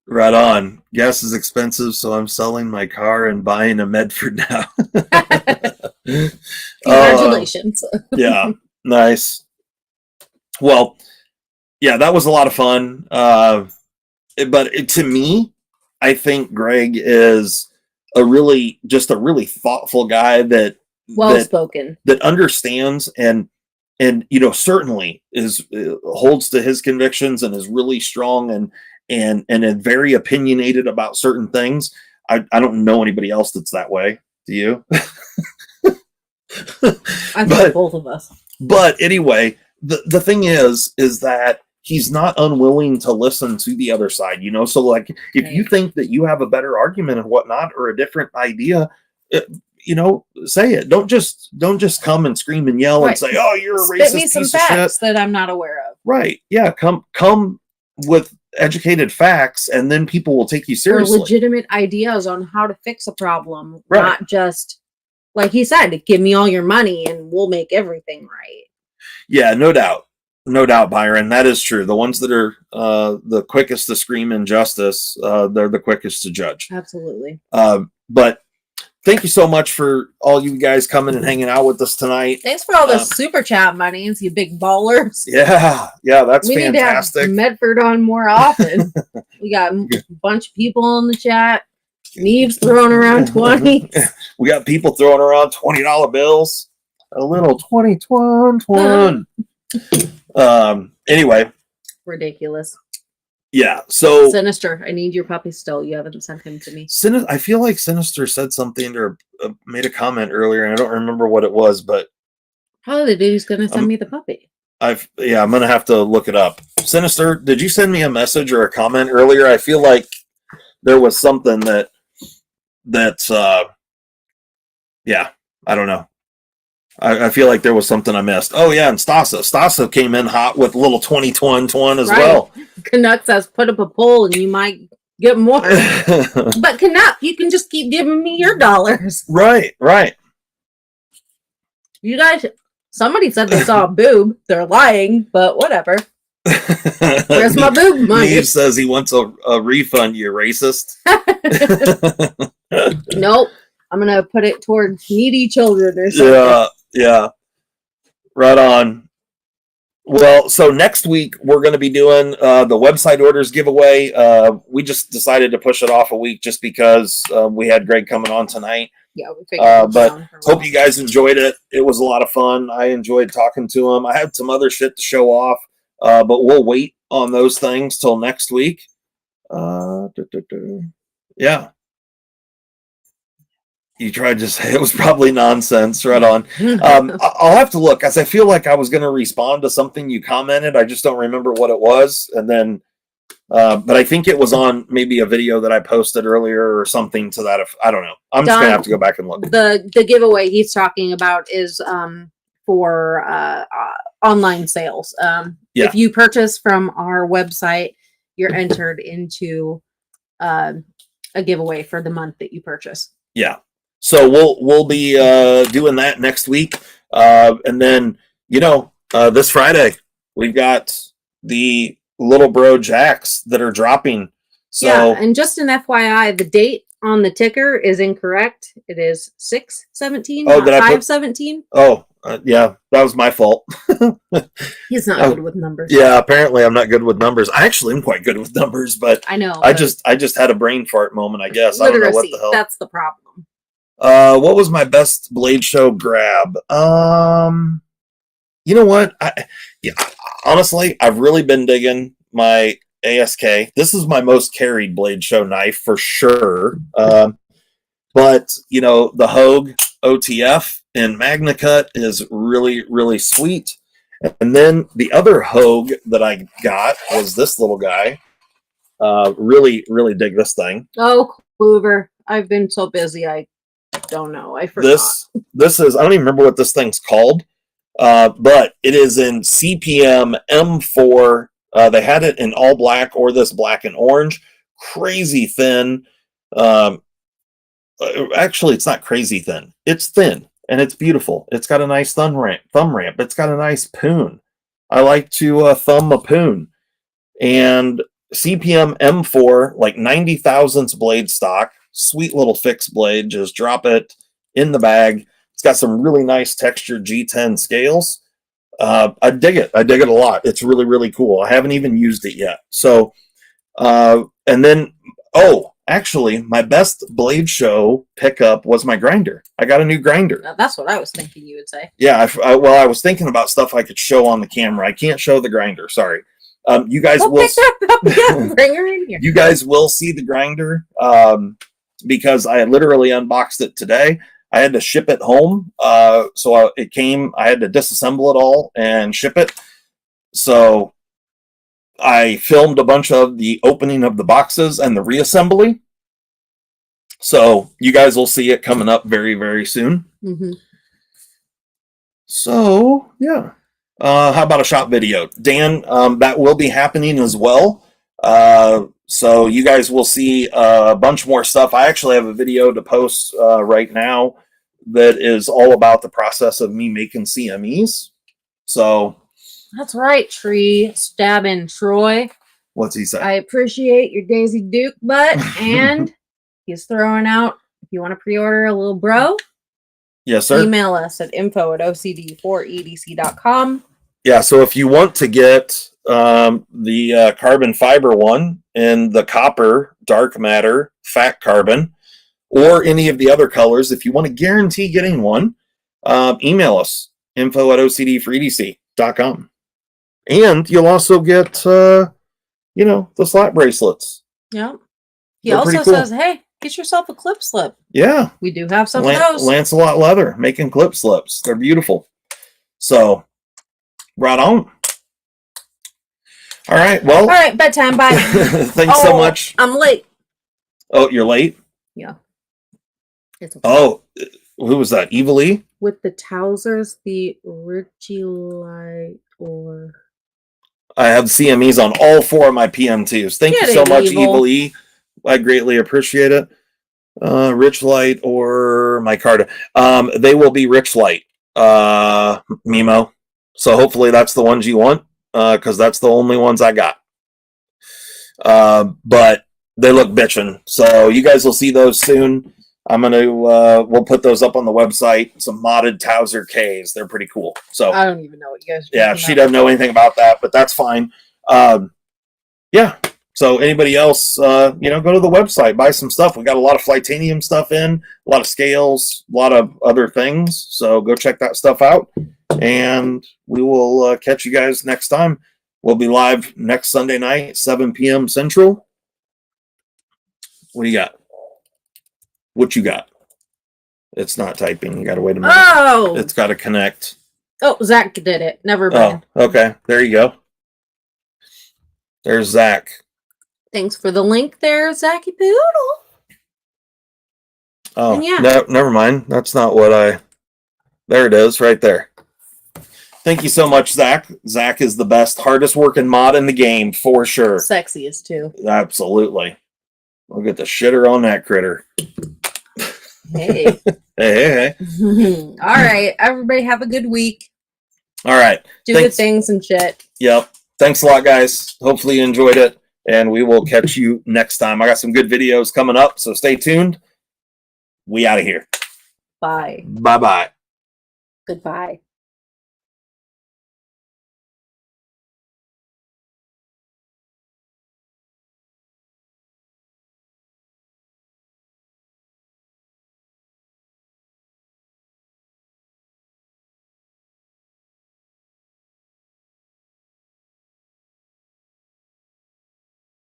Right on. Gas is expensive, so I'm selling my car and buying a Medford now. Congratulations. Yeah, nice. Well, yeah, that was a lot of fun. But to me, I think Greg is a really thoughtful guy that well-spoken, that understands and certainly holds to his convictions and is really strong and very opinionated about certain things. I don't know anybody else that's that way. Do you? I think both of us. But anyway, the thing is that he's not unwilling to listen to the other side, So like, if you think that you have a better argument and whatnot, or a different idea, say it. Don't just come and scream and yell and say, "Oh, you're a racist Spit me some piece of facts shit," that I'm not aware of. Right? Yeah. Come with educated facts, and then people will take you seriously. Or legitimate ideas on how to fix a problem, right. Not just like he said, give me all your money and we'll make everything right. Yeah, no doubt, Byron. That is true. The ones that are the quickest to scream injustice, they're the quickest to judge. Absolutely. But thank you so much for all you guys coming and hanging out with us tonight. Thanks for all the super chat monies, you big ballers. Yeah, that's fantastic. We need to have Medford on more often. We got a bunch of people in the chat. Neve's throwing around 20. We got people throwing around $20 bills. A little 20. Anyway. Ridiculous. Yeah, so Sinister, I need your puppy still. You haven't sent him to me. I feel like Sinister said something or made a comment earlier, and I don't remember what it was, but probably the dude who's going to send me the puppy. I'm going to have to look it up. Sinister, did you send me a message or a comment earlier? I feel like there was something that's I don't know. I feel like there was something I missed. Oh yeah, and Stasa came in hot with a little 2021 as well. Canuck says put up a poll and you might get more. But Canuck, you can just keep giving me your dollars. Right. You guys, somebody said they saw a boob. They're lying, but whatever. Where's my boob money? Neve says he wants a refund, you racist. Nope. I'm going to put it towards needy children or something. Yeah. Right on. Well, so next week we're going to be doing the website orders giveaway. We just decided to push it off a week just because we had Greg coming on tonight. Yeah, we figured but hope you guys enjoyed it. It was a lot of fun. I enjoyed talking to him. I had some other shit to show off, but we'll wait on those things till next week. Yeah. You tried to say it was probably nonsense. Right on. I'll have to look, as I feel like I was going to respond to something you commented. I just don't remember what it was. And then, but I think it was on maybe a video that I posted earlier or something to that. I don't know. I'm just going to have to go back and look. The giveaway he's talking about is for for online sales. If you purchase from our website, you're entered into a giveaway for the month that you purchase. Yeah. So we'll be doing that next week. And then, this Friday, we've got the Little Bro Jacks that are dropping. So, yeah, and just an FYI, the date on the ticker is incorrect. It is 6/17, not 5/17. Yeah, that was my fault. He's not good with numbers. Yeah, apparently I'm not good with numbers. I actually am quite good with numbers, but I know. I just had a brain fart moment, I guess. Literacy, I don't know what the hell. That's the problem. What was my best Blade Show grab? You know what? Honestly, I've really been digging my ASK. This is my most carried Blade Show knife for sure. But the Hogue OTF in Magna Cut is really, really sweet. And then the other Hogue that I got was this little guy. Really, really dig this thing. Oh, Clover. I've been so busy. I don't know. I forgot. This is, I don't even remember what this thing's called. But it is in CPM M4. They had it in all black or this black and orange. Crazy thin. Actually, it's not crazy thin. It's thin and it's beautiful. It's got a nice thumb ramp. It's got a nice poon. I like to thumb a poon. And CPM M4, like 90 thousandths blade stock. Sweet little fixed blade. Just drop it in the bag. It's got some really nice textured G10 scales. I dig it. I dig it a lot. It's really, really cool. I haven't even used it yet. So, and then, actually, my best Blade Show pickup was my grinder. I got a new grinder. Now, that's what I was thinking you would say. Yeah, I was thinking about stuff I could show on the camera. I can't show the grinder. Sorry. You guys will pick that up. Yeah, bring her in here. You guys will see the grinder because I literally unboxed it today. I had to ship it home. So it came, I had to disassemble it all and ship it. So I filmed a bunch of the opening of the boxes and the reassembly. So you guys will see it coming up very, very soon. Mm-hmm. So, yeah. How about a shop video? Dan, that will be happening as well. So you guys will see a bunch more stuff. I actually have a video to post right now that is all about the process of me making CMEs. So that's right, Tree Stabbing Troy. What's he say? I appreciate your Daisy Duke butt, and he's throwing out, if you want to pre-order a little bro, yes, sir. Email us at info@ocd4edc.com. Yeah, so if you want to get the carbon fiber one and the copper dark matter fat carbon, or any of the other colors, if you want to guarantee getting one, email us, info@ocd4edc.com. And you'll also get, the slap bracelets. Yeah. He They're also pretty cool. says, hey, get yourself a clip slip. Yeah. We do have some of those. Lancelot Leather making clip slips. They're beautiful. So, right on. All right. Well. All right. Bedtime. Bye. Thanks so much. I'm late. Oh, you're late? Yeah. It's okay. Oh, who was that? Evil E? With the Tousers, the Richie Light, or... I have CMEs on all four of my PM2s. Thank you so much, Evil E. I greatly appreciate it. Rich Light or Micarta. They will be Rich Light, Mimo. So hopefully that's the ones you want, because that's the only ones I got. But they look bitchin'. So you guys will see those soon. I'm gonna we'll put those up on the website. Some modded Towser Ks. They're pretty cool. So I don't even know what you guys are yeah, she doesn't know anything about that, but that's fine. Yeah. So anybody else, go to the website, buy some stuff. We got a lot of Flytanium stuff in, a lot of scales, a lot of other things. So go check that stuff out, and we will catch you guys next time. We'll be live next Sunday night, 7 p.m. Central. What do you got? What you got? It's not typing. You got to wait a minute. Oh! It's got to connect. Oh, Zach did it. Never mind. Oh, okay. There you go. There's Zach. Thanks for the link there, Zachy Poodle. Oh, yeah. no, never mind. That's not what I... There it is, right there. Thank you so much, Zach. Zach is the best, hardest working mod in the game for sure. Sexiest too. Absolutely. Look at the shitter on that critter. Hey. Hey. All right. Everybody have a good week. All right. Do good things and shit. Yep. Thanks a lot, guys. Hopefully you enjoyed it. And we will catch you next time. I got some good videos coming up, so stay tuned. We out of here. Bye. Bye-bye. Goodbye.